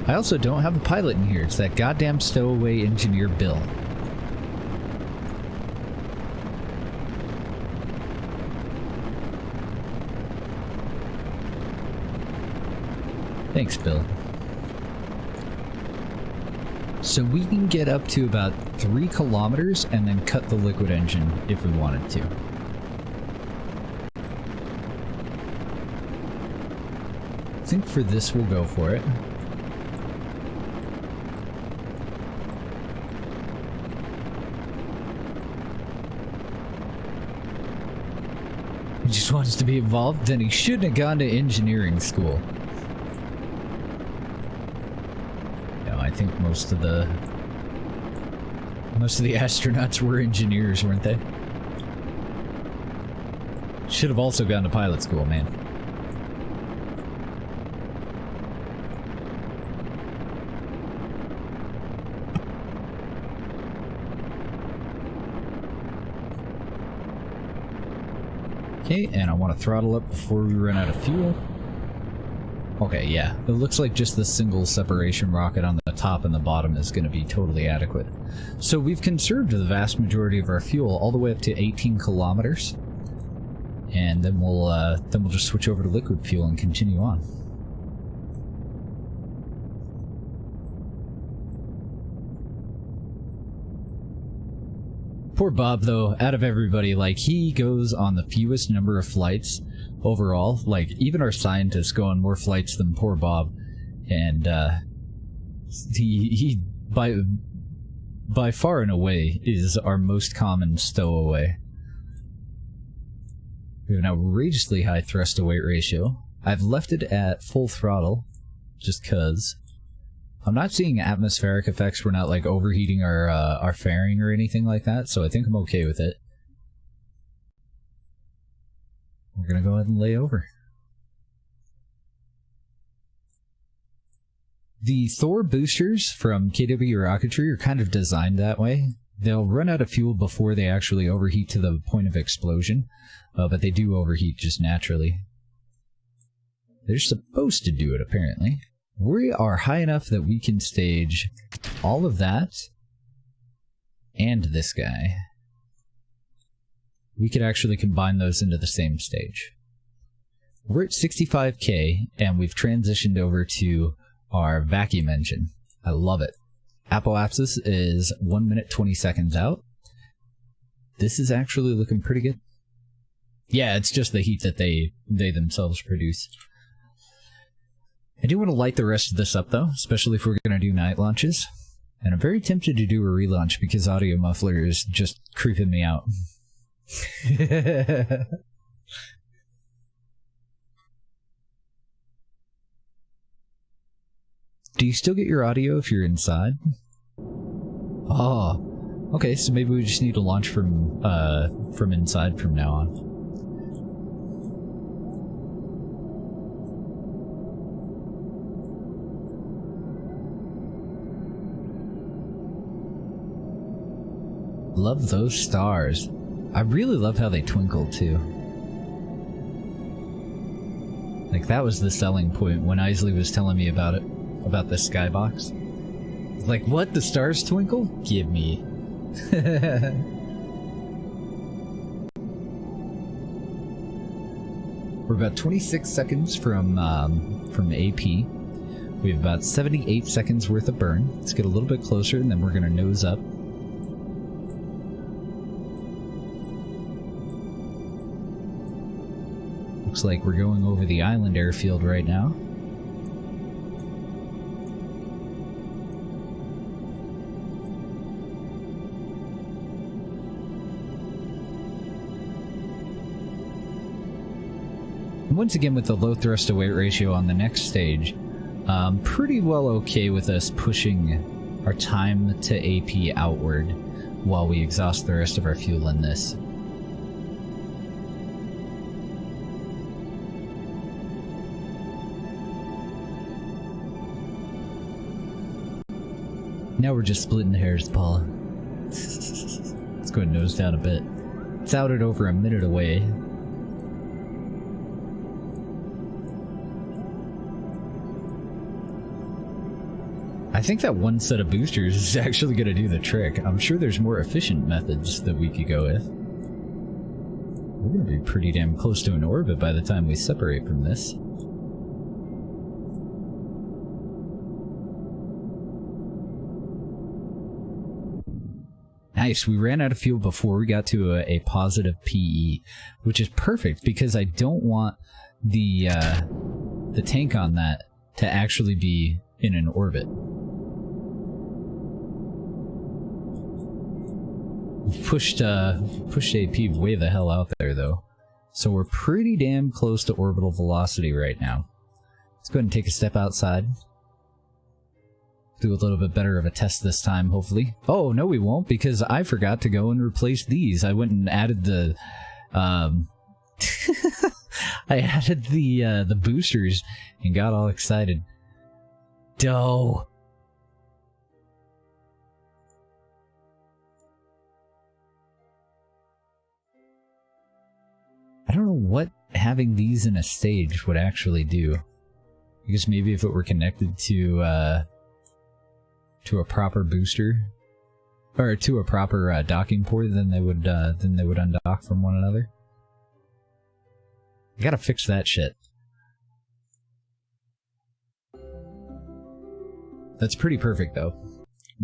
I also don't have a pilot in here. It's that goddamn stowaway engineer Bill. Thanks, Bill. So we can get up to about 3 kilometers and then cut the liquid engine if we wanted to. I think for this we'll go for it. He just wants to be involved, then he shouldn't have gone to engineering school. No, I think most of the astronauts were engineers, weren't they? Should have also gone to pilot school, man. Okay, and I want to throttle up before we run out of fuel. Okay, yeah. It looks like just the single separation rocket on the top and the bottom is going to be totally adequate. So we've conserved the vast majority of our fuel all the way up to 18 kilometers. And then we'll just switch over to liquid fuel and continue on. Poor Bob, though, out of everybody, like, he goes on the fewest number of flights overall. Like, even our scientists go on more flights than poor Bob. And, he by far and away, is our most common stowaway. We have an outrageously high thrust-to-weight ratio. I've left it at full throttle, just 'cause. I'm not seeing atmospheric effects. We're not, like, overheating our fairing or anything like that, so I think I'm okay with it. We're gonna go ahead and lay over. The Thor boosters from KW Rocketry are kind of designed that way. They'll run out of fuel before they actually overheat to the point of explosion, but they do overheat just naturally. They're supposed to do it, apparently. We are high enough that we can stage all of that and this guy. We could actually combine those into the same stage. We're at 65K, and we've transitioned over to our vacuum engine. I love it. Apoapsis is 1 minute 20 seconds out. This is actually looking pretty good. Yeah, it's just the heat that they themselves produce. I do want to light the rest of this up, though, especially if we're going to do night launches. And I'm very tempted to do a relaunch because audio muffler is just creeping me out. Do you still get your audio if you're inside? Oh, okay, so maybe we just need to launch from inside from now on. Love those stars. I really love how they twinkle, too. Like, that was the selling point when Isley was telling me about it, about the skybox. Like, what? The stars twinkle? Give me. We're about 26 seconds from AP. We have about 78 seconds worth of burn. Let's get a little bit closer, and then we're going to nose up. Looks like we're going over the island airfield right now. Once again, with the low thrust to weight ratio on the next stage, pretty well okay with us pushing our time to AP outward while we exhaust the rest of our fuel in this. Now we're just splitting hairs, Paula. Let's go ahead and nose down a bit. It's out at over a minute away. I think that one set of boosters is actually going to do the trick. I'm sure there's more efficient methods that we could go with. We're going to be pretty damn close to an orbit by the time we separate from this. Nice, we ran out of fuel before we got to a positive PE, which is perfect because I don't want the tank on that to actually be in an orbit. We've pushed AP way the hell out there though, so we're pretty damn close to orbital velocity right now. Let's go ahead and take a step outside. Do a little bit better of a test this time, hopefully. Oh, no we won't, because I forgot to go and replace these. I went and added the, I added the boosters and got all excited. Doh. I don't know what having these in a stage would actually do. I guess maybe if it were connected to a proper booster, or to a proper docking port, then they would undock from one another. I gotta fix that shit. That's pretty perfect though.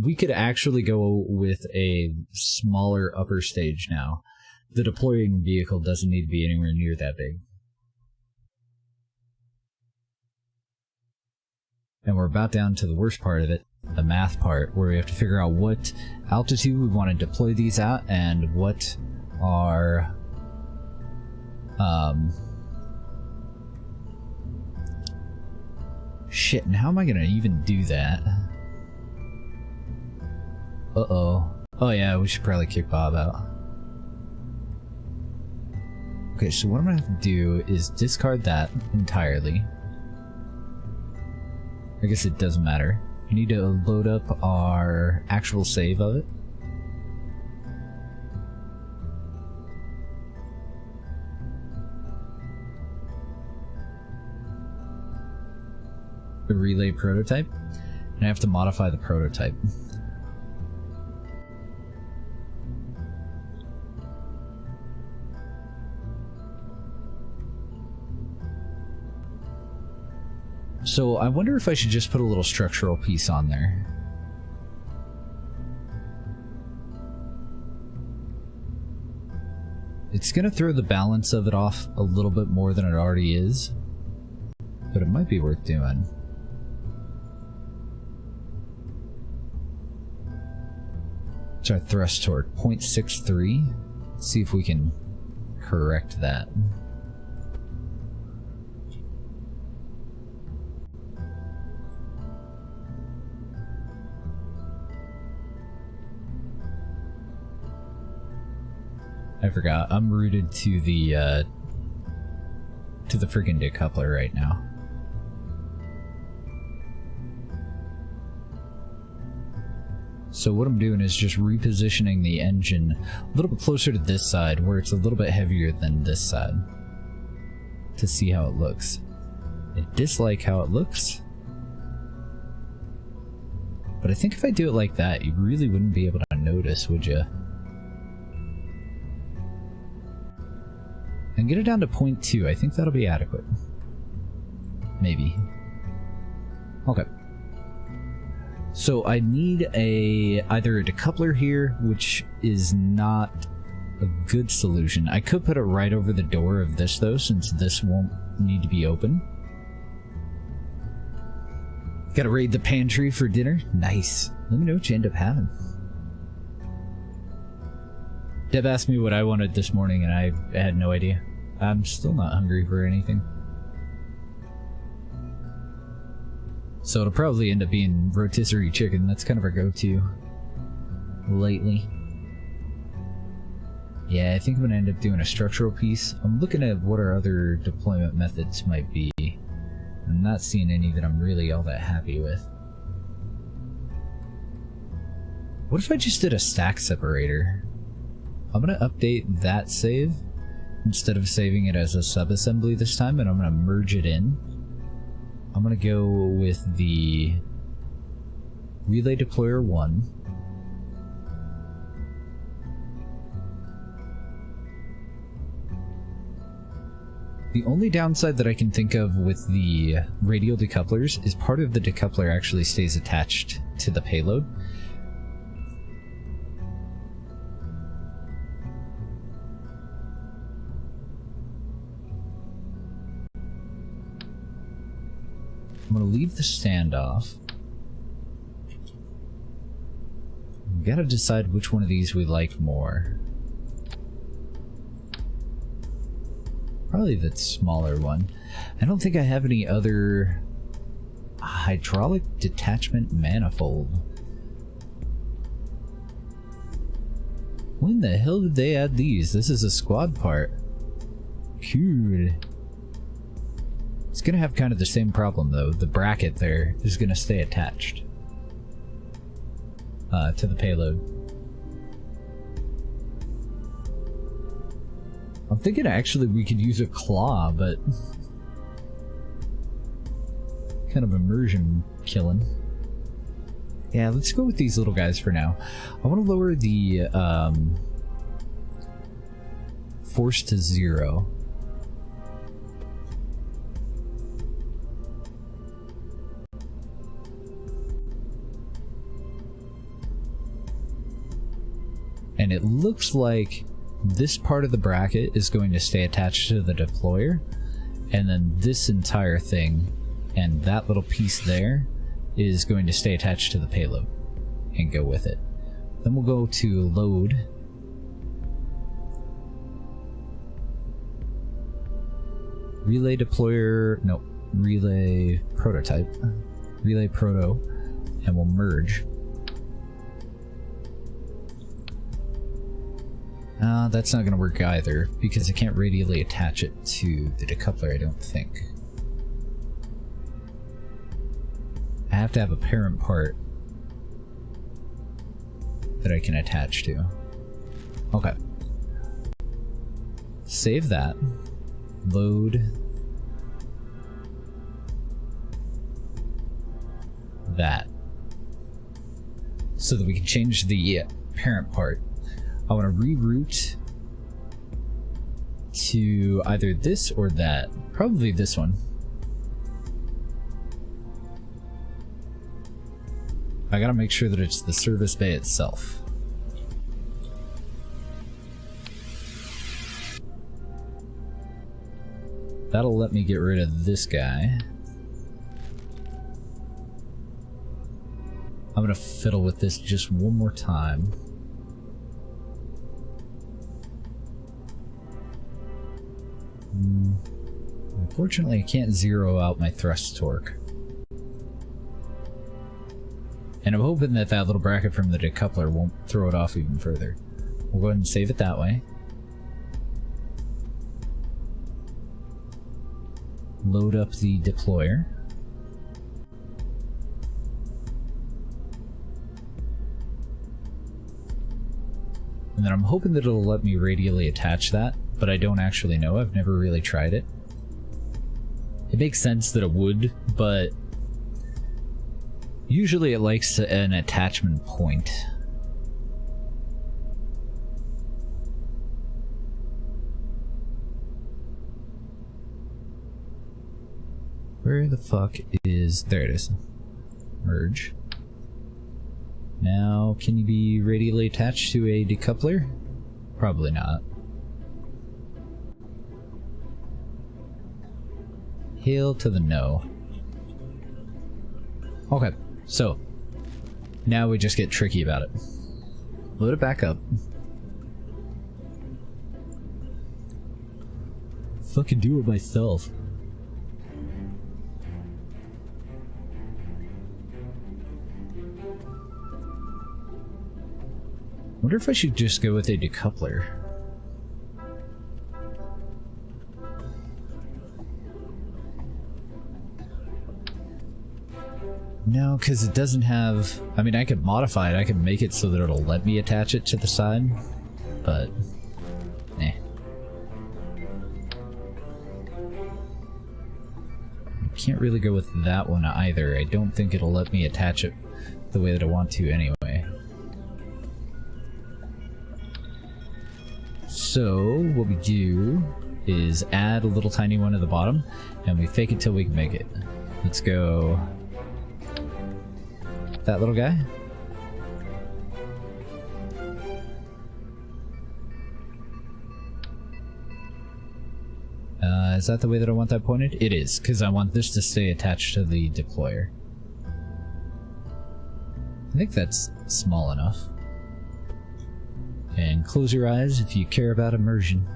We could actually go with a smaller upper stage now. The deploying vehicle doesn't need to be anywhere near that big. And we're about down to the worst part of it, the math part, where we have to figure out what altitude we want to deploy these at and what are shit, and how am I gonna even do that? Uh-oh. Oh yeah, we should probably kick Bob out. Okay, so what I'm gonna have to do is discard that entirely. I guess it doesn't matter. We need to load up our actual save of it. The relay prototype, and I have to modify the prototype. So I wonder if I should just put a little structural piece on there. It's gonna throw the balance of it off a little bit more than it already is, but it might be worth doing. It's our thrust torque, 0.63. Let's see if we can correct that. I forgot, I'm rooted to the friggin' decoupler right now. So what I'm doing is just repositioning the engine a little bit closer to this side, where it's a little bit heavier than this side, to see how it looks. I dislike how it looks, but I think if I do it like that, you really wouldn't be able to notice, would you? And get it down to 0.2. I think that'll be adequate. Maybe. Okay. So I need either a decoupler here, which is not a good solution. I could put it right over the door of this though, since this won't need to be open. Gotta raid the pantry for dinner? Nice. Let me know what you end up having. Deb asked me what I wanted this morning, and I had no idea. I'm still not hungry for anything. So it'll probably end up being rotisserie chicken. That's kind of our go-to lately. Yeah, I think I'm gonna end up doing a structural piece. I'm looking at what our other deployment methods might be. I'm not seeing any that I'm really all that happy with. What if I just did a stack separator? I'm gonna update that save instead of saving it as a subassembly this time, and I'm gonna merge it in. I'm gonna go with the relay deployer 1. The only downside that I can think of with the radial decouplers is part of the decoupler actually stays attached to the payload. I'm gonna leave the standoff. We gotta decide which one of these we like more. Probably the smaller one. I don't think I have any other hydraulic detachment manifold. When the hell did they add these? This is a squad part. Cool. It's gonna have kind of the same problem though. The bracket there is gonna stay attached to the payload. I'm thinking actually we could use a claw, but kind of immersion killing. Yeah, let's go with these little guys for now. I want to lower the force to 0. And it looks like this part of the bracket is going to stay attached to the deployer, and then this entire thing and that little piece there is going to stay attached to the payload and go with it. Then we'll go to load. Relay deployer, no, relay prototype. Relay proto, and we'll merge. That's not going to work either, because I can't radially attach it to the decoupler, I don't think. I have to have a parent part that I can attach to. Okay. Save that. Load that. So that we can change the parent part. I want to reroute to either this or that. Probably this one. I gotta make sure that it's the service bay itself. That'll let me get rid of this guy. I'm gonna fiddle with this just one more time. Unfortunately, I can't zero out my thrust torque. And I'm hoping that that little bracket from the decoupler won't throw it off even further. We'll go ahead and save it that way. Load up the deployer. And then I'm hoping that it'll let me radially attach that, but I don't actually know. I've never really tried it. It makes sense that it would, but usually it likes an attachment point. Where the fuck is... There it is. Merge. Now, can you be radially attached to a decoupler? Probably not. Hail to the no. Okay, so now we just get tricky about it. Load it back up. Fucking do it myself. Wonder if I should just go with a decoupler. No, because it doesn't have... I mean, I could modify it. I could make it so that it'll let me attach it to the side, but... eh. Can't really go with that one either. I don't think it'll let me attach it the way that I want to anyway. So, what we do is add a little tiny one at the bottom, and we fake it till we can make it. Let's go... that little guy. Is that the way that I want that pointed? It is, because I want this to stay attached to the deployer. I think that's small enough. And close your eyes if you care about immersion.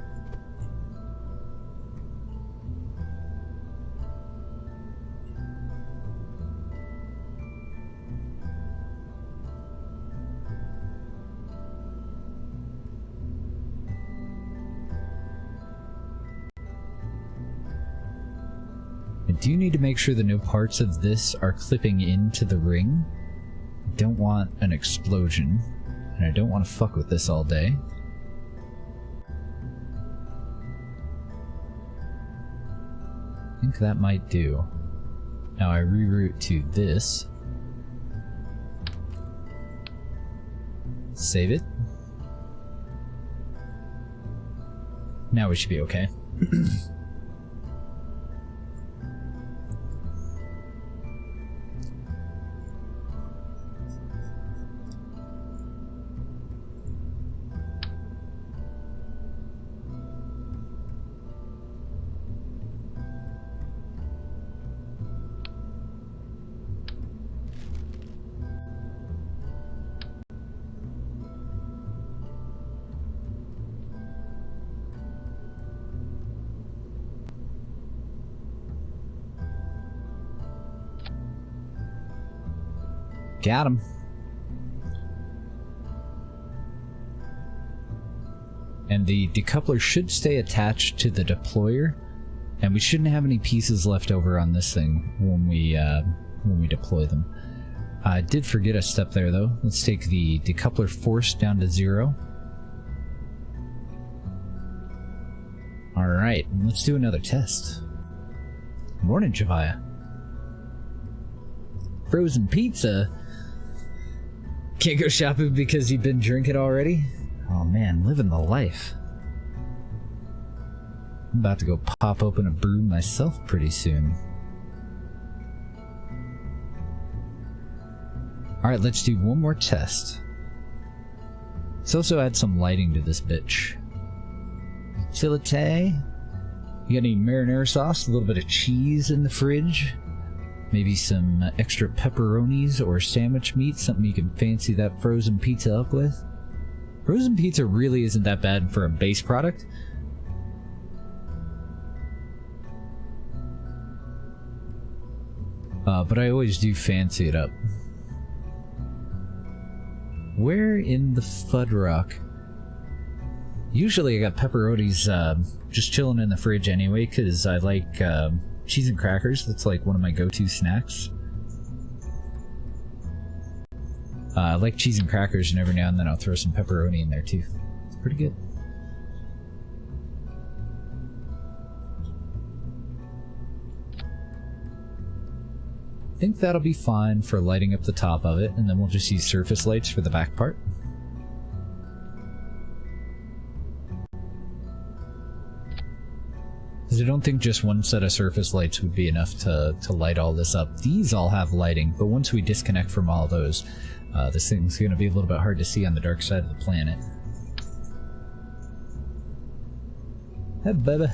I do need to make sure that no parts of this are clipping into the ring. I don't want an explosion, and I don't want to fuck with this all day. I think that might do. Now I reroute to this. Save it. Now we should be okay. Got him. And the decoupler should stay attached to the deployer, and we shouldn't have any pieces left over on this thing when we deploy them. I did forget a step there though. Let's take the decoupler force down to 0. Alright, let's do another test. Morning, Javaya. Frozen pizza? Can't go shopping because you've been drinking already? Oh man, living the life. I'm about to go pop open a brew myself pretty soon. Alright, let's do one more test. Let's also add some lighting to this bitch. Utility. You got any marinara sauce? A little bit of cheese in the fridge? Maybe some extra pepperonis or sandwich meat, something you can fancy that frozen pizza up with. Frozen pizza really isn't that bad for a base product. But I always do fancy it up. Where in the Fudrock? Usually I got pepperonis just chilling in the fridge anyway, because I like cheese and crackers. That's like one of my go-to snacks. I like cheese and crackers, and every now and then I'll throw some pepperoni in there too. It's pretty good. I think that'll be fine for lighting up the top of it, and then we'll just use surface lights for the back part. Because I don't think just one set of surface lights would be enough to light all this up. These all have lighting, but once we disconnect from all those, this thing's going to be a little bit hard to see on the dark side of the planet. Hey, baby.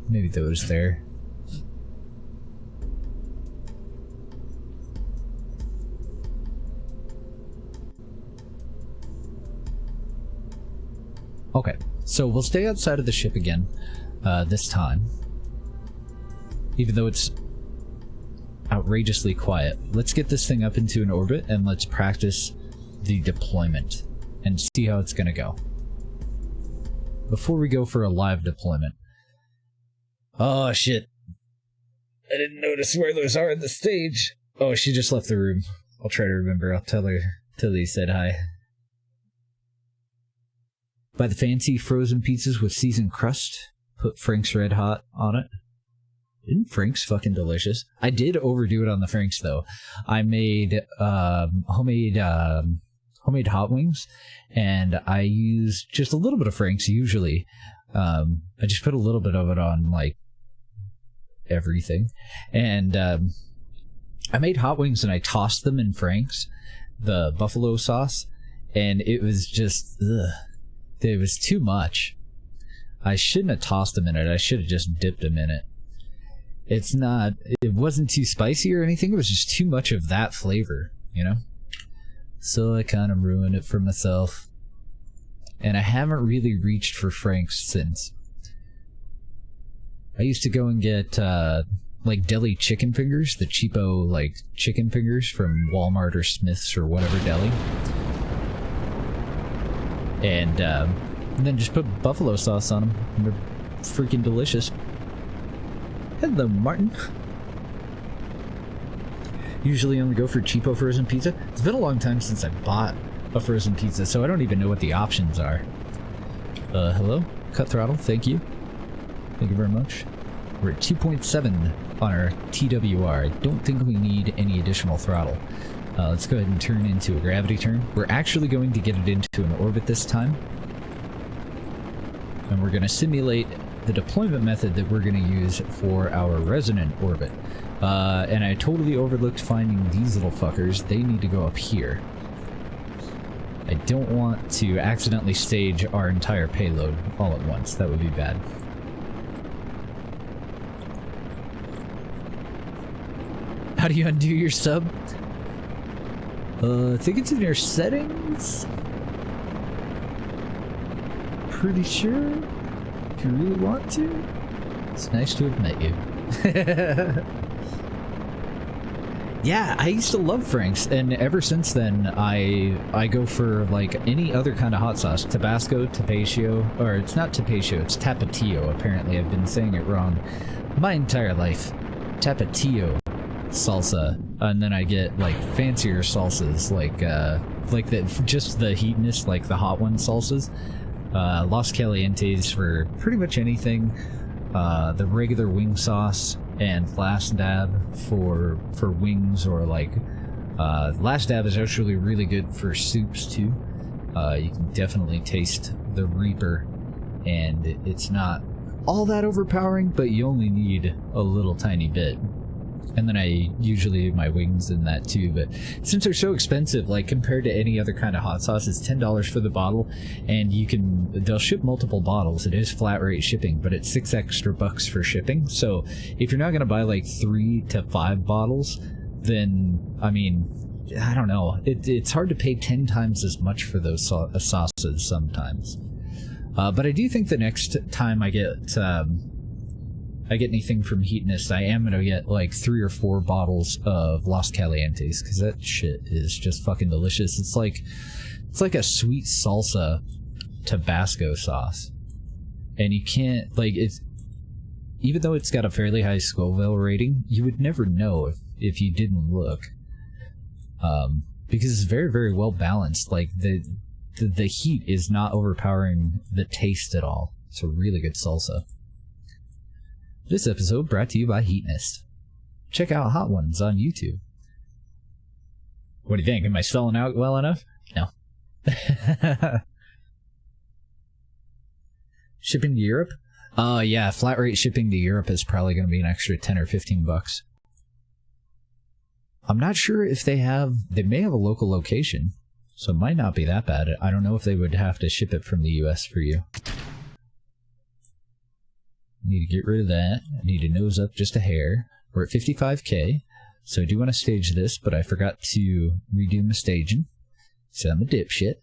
Maybe those there. Okay, so we'll stay outside of the ship again, this time. Even though it's outrageously quiet. Let's get this thing up into an orbit and let's practice the deployment and see how it's gonna go. Before we go for a live deployment. Oh shit. I didn't notice where those are in the stage. Oh, she just left the room. I'll try to remember. I'll tell her till he said hi. Buy the fancy frozen pizzas with seasoned crust. Put Frank's Red Hot on it. Isn't Frank's fucking delicious? I did overdo it on the Frank's though. I made homemade hot wings, and I used just a little bit of Frank's usually. I just put a little bit of it on like everything, and I made hot wings and I tossed them in Frank's, the buffalo sauce, and it was just, ugh. It was too much. I shouldn't have tossed them in it. I should have just dipped them in it. It wasn't too spicy or anything. It was just too much of that flavor, you know? So I kind of ruined it for myself. And I haven't really reached for Frank's since. I used to go and get, like, deli chicken fingers, the cheapo, like, chicken fingers from Walmart or Smith's or whatever deli. And then just put buffalo sauce on them. And they're freaking delicious. Hello, Martin. Usually only go for cheapo frozen pizza. It's been a long time since I bought a frozen pizza, so I don't even know what the options are. Hello? Cut throttle, thank you. Thank you very much. We're at 2.7 on our TWR. I don't think we need any additional throttle. Let's go ahead and turn into a gravity turn. We're actually going to get it into an orbit this time. And we're going to simulate the deployment method that we're going to use for our resonant orbit. And I totally overlooked finding these little fuckers. They need to go up here. I don't want to accidentally stage our entire payload all at once. That would be bad. How do you undo your sub? I think it's in your settings. Pretty sure. If you really want to. It's nice to have met you. Yeah, I used to love Frank's, and ever since then, I go for, like, any other kind of hot sauce. Tabasco, Tapatio, or it's not Tapatio, it's Tapatio, apparently. I've been saying it wrong my entire life. Tapatio salsa, and then I get, like, fancier salsas, like just the heatness, like the hot one salsas. Los Calientes for pretty much anything. The regular wing sauce, and Last Dab for wings, or like Last Dab is actually really good for soups too. You can definitely taste the Reaper, and it's not all that overpowering, but you only need a little tiny bit. And then I usually do my wings in that too, but since they're so expensive, like compared to any other kind of hot sauce, it's $10 for the bottle, and they'll ship multiple bottles. It is flat rate shipping, but it's $6 extra for shipping. So if you're not going to buy like 3 to 5 bottles, then, I mean, I don't know. It's hard to pay 10 times as much for those sauces sometimes. But I do think the next time I get anything from Heatonist, I am gonna get like 3 or 4 bottles of Los Calientes, because that shit is just fucking delicious. It's like a sweet salsa Tabasco sauce, and you can't, like, it's, even though it's got a fairly high Scoville rating, you would never know if you didn't look, because it's very, very well balanced. Like the heat is not overpowering the taste at all. It's a really good salsa. This episode brought to you by Heatonist. Check out Hot Ones on YouTube. What do you think? Am I selling out well enough? No. Shipping to Europe? Yeah, flat rate shipping to Europe is probably going to be an extra 10 or 15 bucks. I'm not sure if they may have a local location, so it might not be that bad. I don't know if they would have to ship it from the US for you. Need to get rid of that. I need to nose up just a hair. We're at 55k, so I do want to stage this, but I forgot to redo my staging, so I'm a dipshit.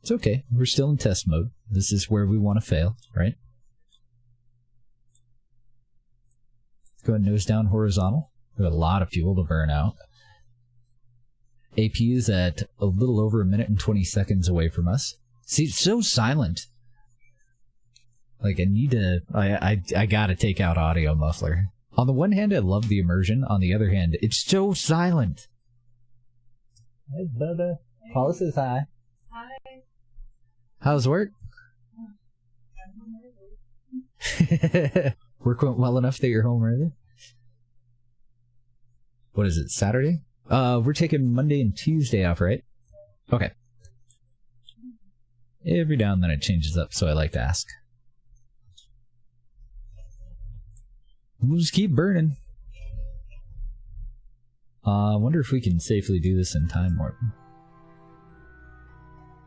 It's okay. We're still in test mode. This is where we want to fail, right? Go ahead and nose down horizontal. We have a lot of fuel to burn out. AP is at a little over 1 minute and 20 seconds away from us. See, it's so silent. Like, I gotta take out audio muffler. On the one hand, I love the immersion. On the other hand, it's so silent. Hey, Bubba. Paula says hi. Hi. How's work? Work went well enough that you're home early? What is it, Saturday? We're taking Monday and Tuesday off, right? Okay. Every now and then it changes up, so I like to ask. We'll just keep burning. I wonder if we can safely do this in time warp.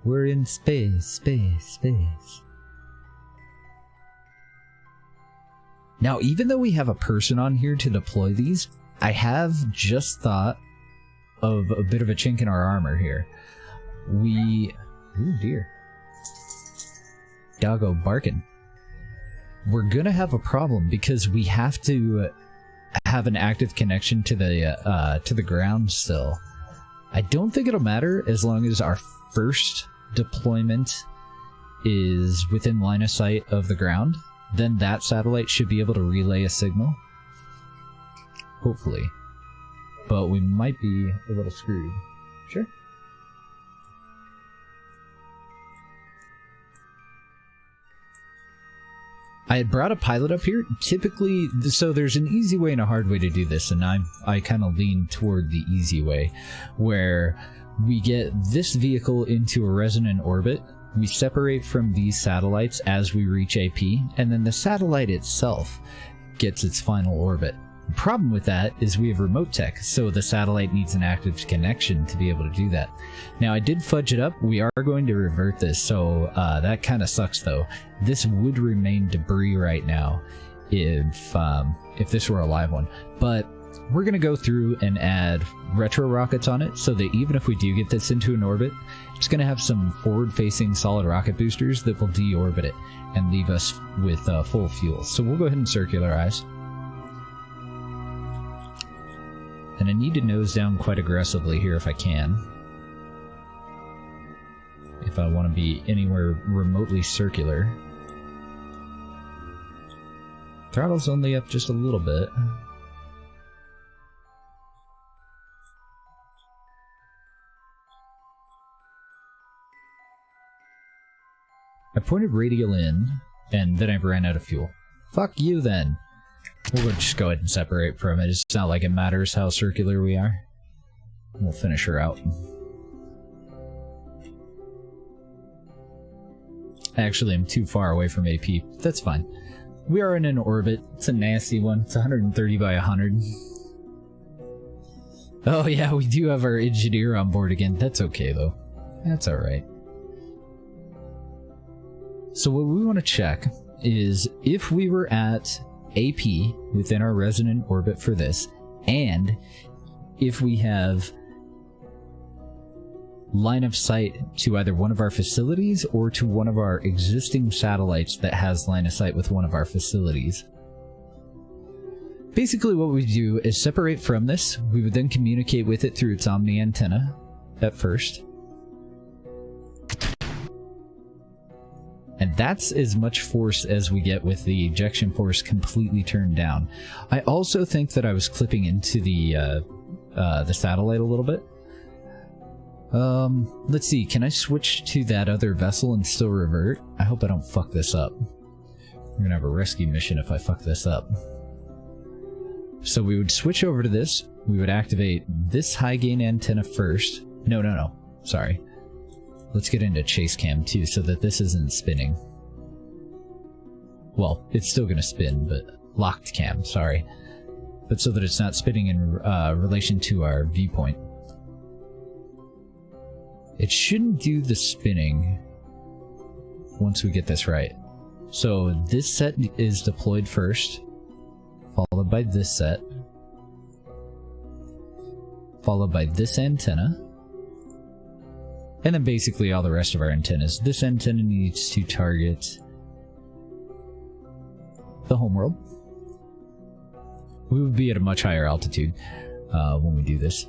We're in space, space, space. Now, even though we have a person on here to deploy these, I have just thought of a bit of a chink in our armor here. Ooh, dear. Doggo barking. We're gonna have a problem because we have to have an active connection to the ground still. I don't think it'll matter as long as our first deployment is within line of sight of the ground. Then that satellite should be able to relay a signal. Hopefully. But we might be a little screwed. Sure. I had brought a pilot up here. Typically, so there's an easy way and a hard way to do this, and I kind of lean toward the easy way, where we get this vehicle into a resonant orbit, we separate from these satellites as we reach AP, and then the satellite itself gets its final orbit. The problem with that is we have remote tech, so the satellite needs an active connection to be able to do that. Now, I did fudge it up. We are going to revert this, so that kind of sucks, though. This would remain debris right now if this were a live one. But we're going to go through and add retro rockets on it, so that even if we do get this into an orbit, it's going to have some forward-facing solid rocket boosters that will deorbit it and leave us with full fuel. So we'll go ahead and circularize. And I need to nose down quite aggressively here if I can. If I want to be anywhere remotely circular. Throttle's only up just a little bit. I pointed radial in, and then I ran out of fuel. Fuck you then. We'll just go ahead and separate from it. It's not like it matters how circular we are. We'll finish her out. Actually, I'm too far away from AP. That's fine. We are in an orbit. It's a nasty one. It's 130 by 100. Oh yeah, we do have our engineer on board again. That's okay though. That's alright. So what we want to check is if we were at AP within our resonant orbit for this, and if we have line of sight to either one of our facilities or to one of our existing satellites that has line of sight with one of our facilities. Basically what we do is separate from this. We would then communicate with it through its omni antenna at first. And that's as much force as we get with the ejection force completely turned down. I also think that I was clipping into the satellite a little bit. Let's see, can I switch to that other vessel and still revert? I hope I don't fuck this up. We're gonna have a rescue mission if I fuck this up. So we would switch over to this. We would activate this high gain antenna first. No, sorry. Let's get into chase cam too, so that this isn't spinning. Well, it's still gonna spin, but locked cam, sorry. But so that it's not spinning in relation to our viewpoint. It shouldn't do the spinning once we get this right. So this set is deployed first, followed by this set, followed by this antenna, and then basically all the rest of our antennas. This antenna needs to target the homeworld. We would be at a much higher altitude when we do this.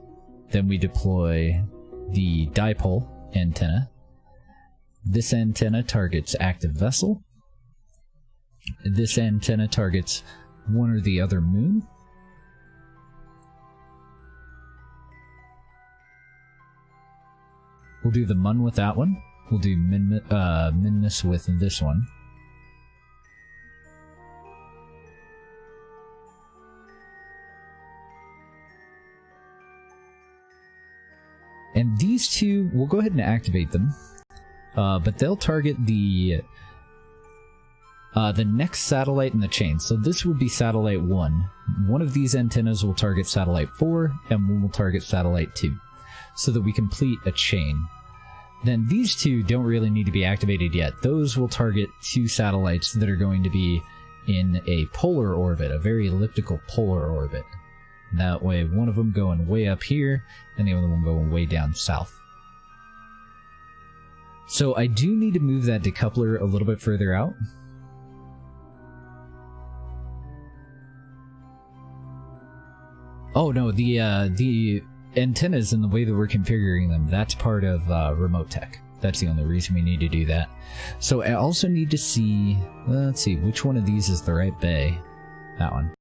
Then we deploy the dipole antenna. This antenna targets active vessel. This antenna targets one or the other moon. We'll do the Mun with that one. We'll do Minmus with this one. And these two, we'll go ahead and activate them. But they'll target the next satellite in the chain. So this would be satellite 1. One of these antennas will target satellite 4, and one will target satellite 2. So that we complete a chain. then these two don't really need to be activated yet. Those will target 2 satellites that are going to be in a polar orbit, a very elliptical polar orbit. That way, one of them going way up here, and the other one going way down south. So I do need to move that decoupler a little bit further out. Oh no, the antennas and the way that we're configuring them, that's part of remote tech. That's the only reason we need to do that. So I also need to see, let's see, which one of these is the right bay? That one.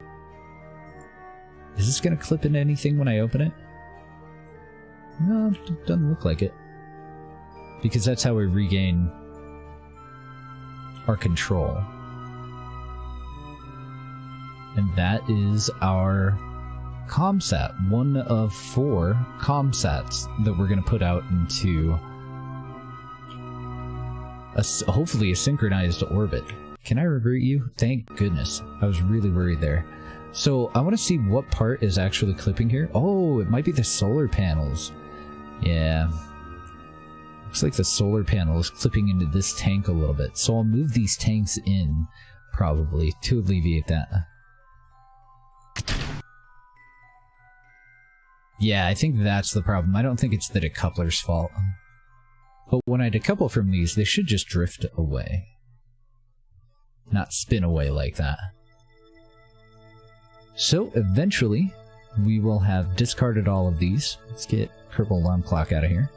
Is this going to clip into anything when I open it? No, it doesn't look like it. Because that's how we regain our control. And that is our ComSat, one of 4 ComSats that we're going to put out into hopefully a synchronized orbit. Can I revert you? Thank goodness. I was really worried there. So I want to see what part is actually clipping here. Oh, it might be the solar panels. Yeah. Looks like the solar panel is clipping into this tank a little bit. So I'll move these tanks in, probably, to alleviate that. Yeah, I think that's the problem. I don't think it's the decoupler's fault. But when I decouple from these, they should just drift away. Not spin away like that. So, eventually, we will have discarded all of these. Let's get Kerbal Alarm Clock out of here.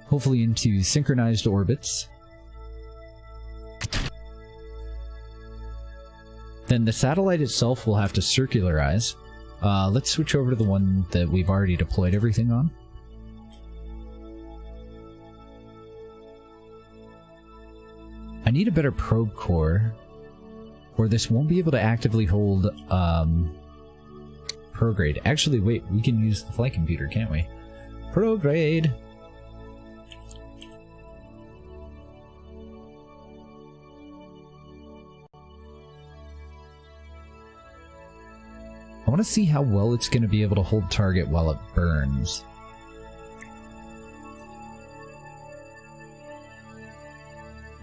Hopefully into synchronized orbits. Then the satellite itself will have to circularize. Let's switch over to the one that we've already deployed everything on. I need a better probe core, or this won't be able to actively hold prograde. Actually, wait, we can use the flight computer, can't we? Prograde! I want to see how well it's going to be able to hold target while it burns.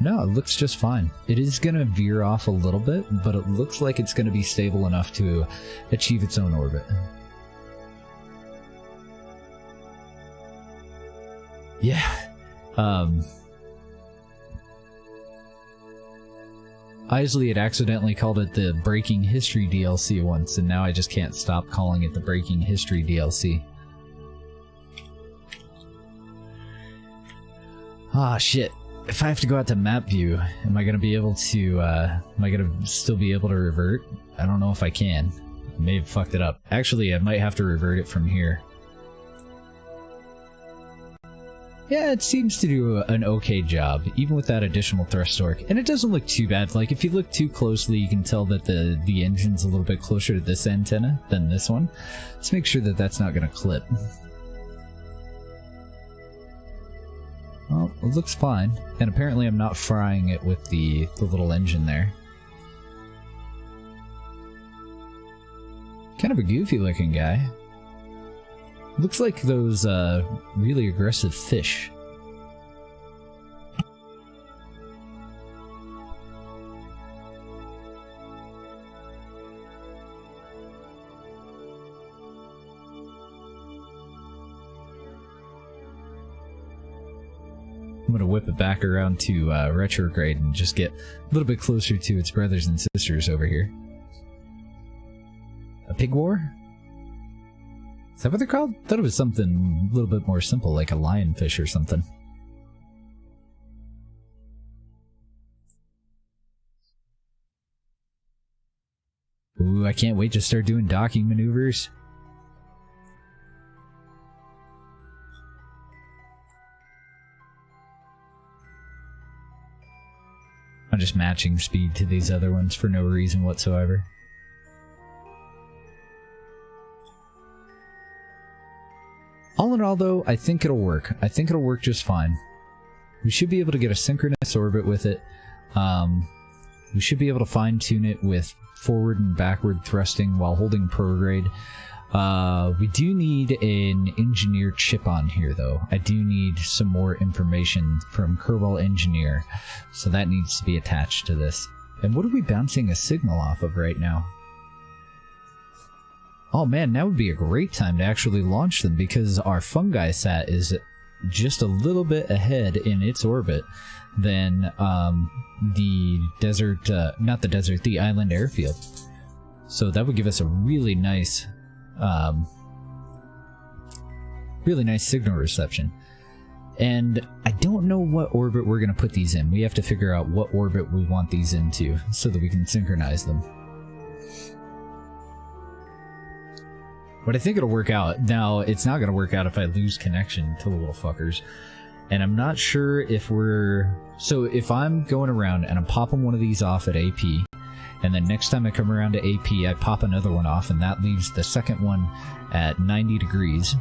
No, it looks just fine. It is going to veer off a little bit, but it looks like it's going to be stable enough to achieve its own orbit. Yeah. Isley had accidentally called it the Breaking History DLC once, and now I just can't stop calling it the Breaking History DLC. Ah, shit. If I have to go out to map view, am I going to be able to, am I going to still be able to revert? I don't know if I can. I may have fucked it up. Actually, I might have to revert it from here. Yeah, it seems to do an okay job, even with that additional thrust torque. And it doesn't look too bad. Like, if you look too closely, you can tell that the engine's a little bit closer to this antenna than this one. Let's make sure that that's not going to clip. Well, it looks fine. And apparently I'm not frying it with the little engine there. Kind of a goofy looking guy. Looks like those really aggressive fish. I'm gonna whip it back around to retrograde and just get a little bit closer to its brothers and sisters over here. A pig war? Is that what they're called? I thought it was something a little bit more simple, like a lionfish or something. Ooh, I can't wait to start doing docking maneuvers. I'm just matching speed to these other ones for no reason whatsoever. All in all, though, I think it'll work. I think it'll work just fine. We should be able to get a synchronous orbit with it. We should be able to fine-tune it with forward and backward thrusting while holding prograde. We do need an engineer chip on here, though. I do need some more information from Kerbal Engineer, so that needs to be attached to this. And what are we bouncing a signal off of right now? Oh man, that would be a great time to actually launch them, because our fungi sat is just a little bit ahead in its orbit than the desert, not the desert, the island airfield. So that would give us a really nice signal reception. And I don't know what orbit we're going to put these in. We have to figure out what orbit we want these into so that we can synchronize them. But I think it'll work out. Now, it's not going to work out if I lose connection to the little fuckers. And I'm not sure if we're... So if I'm going around and I'm popping one of these off at AP, and then next time I come around to AP, I pop another one off, and that leaves the second one at 90 degrees.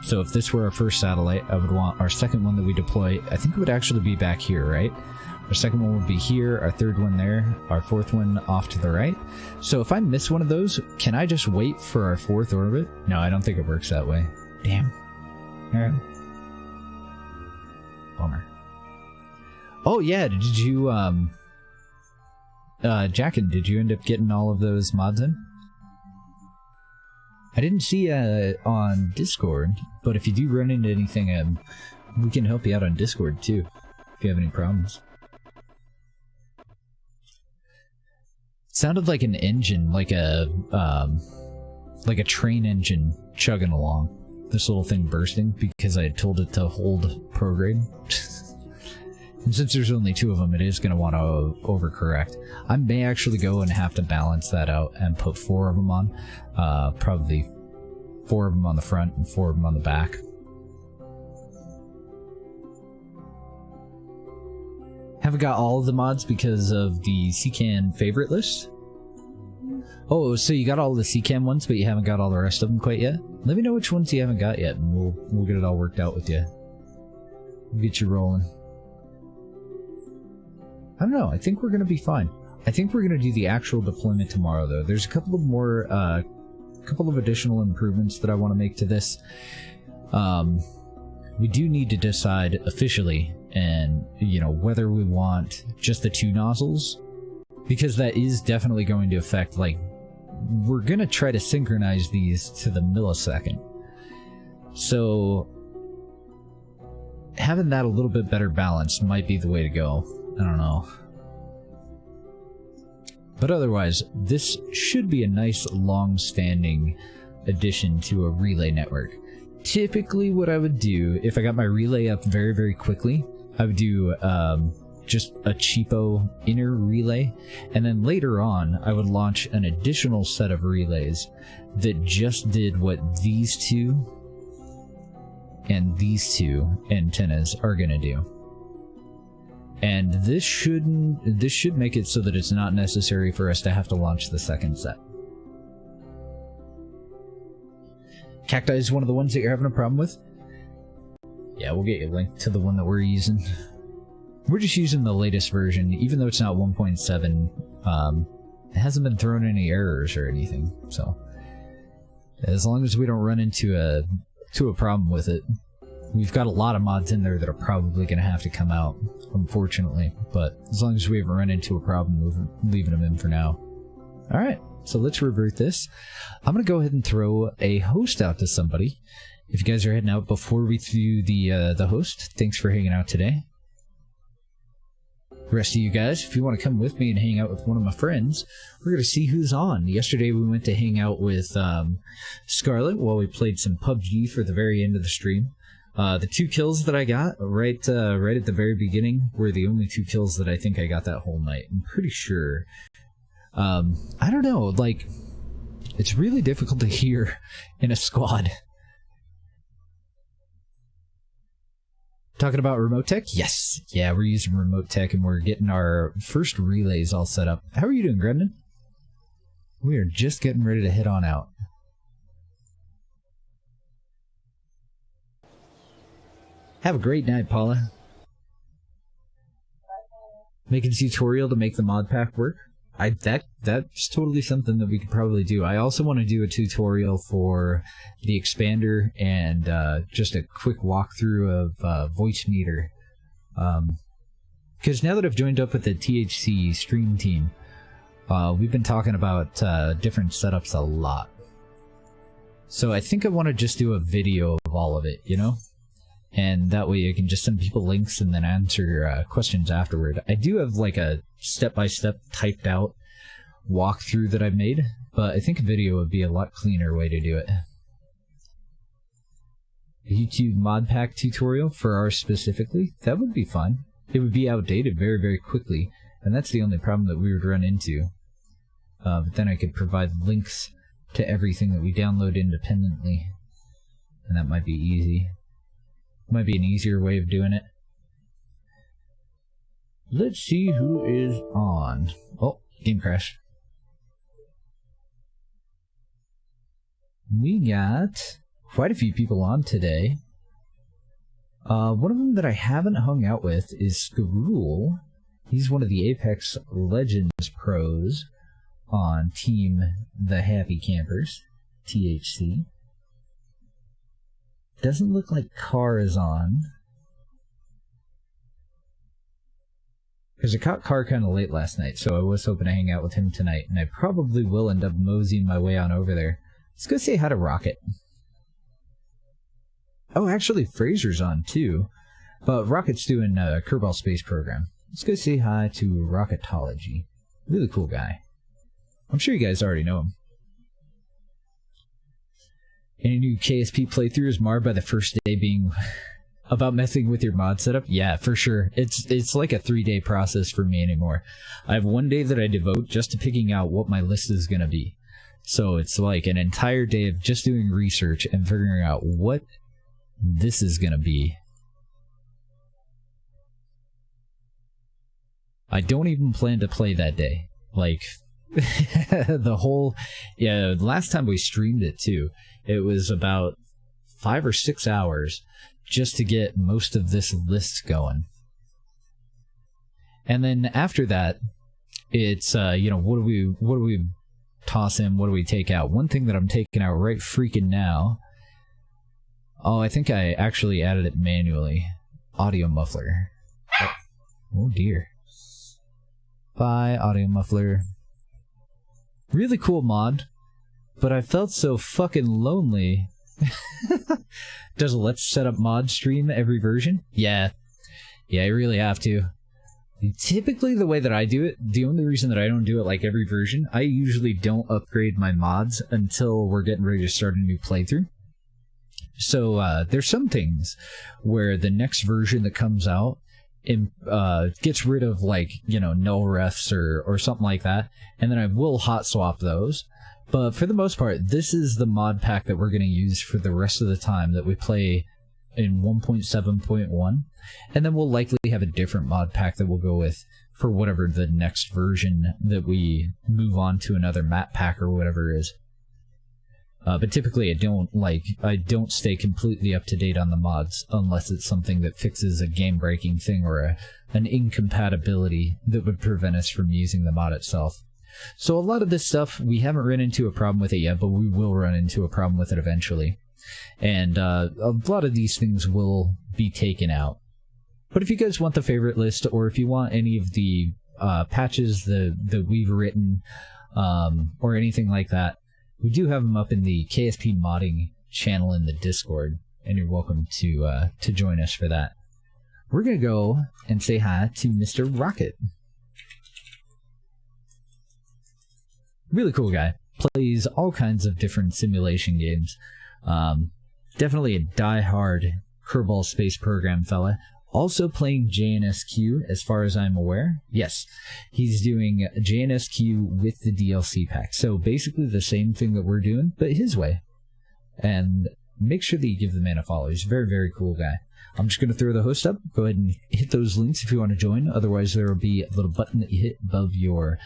So if this were our first satellite, I would want our second one that we deploy, I think it would actually be back here, right? Our second one would be here, our third one there, our fourth one off to the right. So if I miss one of those, can I just wait for our fourth orbit? No, I don't think it works that way. Damn. Alright. Bummer. Oh yeah, did you, Jackin, did you end up getting all of those mods in? I didn't see on Discord, but if you do run into anything, we can help you out on Discord too, if you have any problems. Sounded like an engine, like a train engine chugging along. This little thing bursting because I had told it to hold prograde. And since there's only two of them, it is going to want to overcorrect. I may actually go and have to balance that out and put 4 of them on. Probably 4 of them on the front and 4 of them on the back. Haven't got all of the mods because of the CCAN favorite list. Oh, so you got all the CCAN ones, but you haven't got all the rest of them quite yet? Let me know which ones you haven't got yet, and we'll get it all worked out with you. We'll get you rolling. I don't know, I think we're going to be fine. I think we're going to do the actual deployment tomorrow, though. There's a couple of more, couple of additional improvements that I want to make to this. We do need to decide officially, and, you know, whether we want just the 2 nozzles, because that is definitely going to affect, like, we're going to try to synchronize these to the millisecond. So, having that a little bit better balanced might be the way to go. I don't know. But otherwise, this should be a nice long-standing addition to a relay network. Typically what I would do, if I got my relay up very, very quickly, I would do just a cheapo inner relay, and then later on I would launch an additional set of relays that just did what these 2 and these 2 antennas are going to do. And this should make it so that it's not necessary for us to have to launch the second set. Cacti is one of the ones that you're having a problem with? Yeah, we'll get you linked to the one that we're using. We're just using the latest version, even though it's not 1.7. It hasn't been throwing any errors or anything, so as long as we don't run into a problem with it. We've got a lot of mods in there that are probably going to have to come out, unfortunately, but as long as we haven't run into a problem, we're leaving them in for now. Alright, so let's revert this. I'm going to go ahead and throw a host out to somebody. If you guys are heading out before we do the host, thanks for hanging out today. The rest of you guys, if you want to come with me and hang out with one of my friends, we're going to see who's on. Yesterday we went to hang out with Scarlet while we played some PUBG for the very end of the stream. The 2 kills that I got right at the very beginning were the only 2 kills that I think I got that whole night. I'm pretty sure. I don't know, like, it's really difficult to hear in a squad. Talking about remote tech? Yes. Yeah, we're using remote tech and we're getting our first relays all set up. How are you doing, Brendan? We are just getting ready to head on out. Have a great night, Paula. Making a tutorial to make the mod pack work. That's totally something that we could probably do. I also want to do a tutorial for the expander and just a quick walkthrough of Voice Meter. Because now that I've joined up with the THC stream team, we've been talking about different setups a lot. So I think I want to just do a video of all of it, you know? And that way I can just send people links and then answer questions afterward. I do have like a step-by-step typed out walkthrough that I've made, but I think a video would be a lot cleaner way to do it. A YouTube mod pack tutorial for ours specifically? That would be fun. It would be outdated very, very quickly, and that's the only problem that we would run into. But then I could provide links to everything that we download independently, and that might be easy. Might be an easier way of doing it. Let's see who is on. Oh, game crash. We got quite a few people on today. One of them that I haven't hung out with is Skrul. He's one of the Apex Legends pros on Team The Happy Campers, THC. Doesn't look like Carr is on. Because I caught Carr kind of late last night, so I was hoping to hang out with him tonight, and I probably will end up moseying my way on over there. Let's go say hi to Rocket. Oh, actually, Fraser's on too, but Rocket's doing a Kerbal Space Program. Let's go say hi to Rocketology. Really cool guy. I'm sure you guys already know him. Any new KSP playthrough is marred by the first day being about messing with your mod setup? Yeah, for sure. It's like a 3-day process for me anymore. I have 1 day that I devote just to picking out what my list is going to be. So it's like an entire day of just doing research and figuring out what this is going to be. I don't even plan to play that day. Like, last time we streamed it too, it was about 5 or 6 hours just to get most of this list going. And then after that, it's, what do we toss in? What do we take out? One thing that I'm taking out right freaking now. Oh, I think I actually added it manually. Audio muffler. Oh dear. Bye, audio muffler. Really cool mod, but I felt so fucking lonely. Does a Let's Set Up Mod stream every version? Yeah, you really have to. Typically, the way that I do it, the only reason that I don't do it like every version, I usually don't upgrade my mods until we're getting ready to start a new playthrough. So there's some things where the next version that comes out gets rid of, like, null refs or something like that, and then I will hot swap those. But for the most part, this is the mod pack that we're going to use for the rest of the time that we play in 1.7.1, and then we'll likely have a different mod pack that we'll go with for whatever the next version that we move on to, another map pack or whatever is. But typically I don't stay completely up to date on the mods unless it's something that fixes a game-breaking thing or an incompatibility that would prevent us from using the mod itself. So a lot of this stuff, we haven't run into a problem with it yet, but we will run into a problem with it eventually. And a lot of these things will be taken out. But if you guys want the favorite list, or if you want any of the patches that we've written, or anything like that, we do have them up in the KSP modding channel in the Discord, and you're welcome to join us for that. We're going to go and say hi to Mr. Rocket. Really cool guy. Plays all kinds of different simulation games. Definitely a die-hard Kerbal Space Program fella. Also playing JNSQ, as far as I'm aware. Yes, he's doing JNSQ with the DLC pack. So basically the same thing that we're doing, but his way. And make sure that you give the man a follow. He's a very, very cool guy. I'm just going to throw the host up. Go ahead and hit those links if you want to join. Otherwise, there will be a little button that you hit above your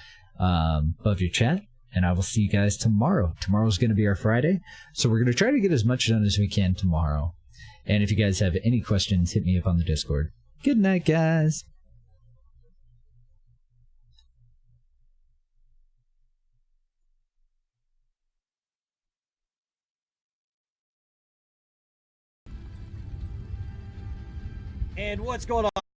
chat. And I will see you guys tomorrow. Tomorrow's going to be our Friday. So we're going to try to get as much done as we can tomorrow. And if you guys have any questions, hit me up on the Discord. Good night, guys.
And what's going on?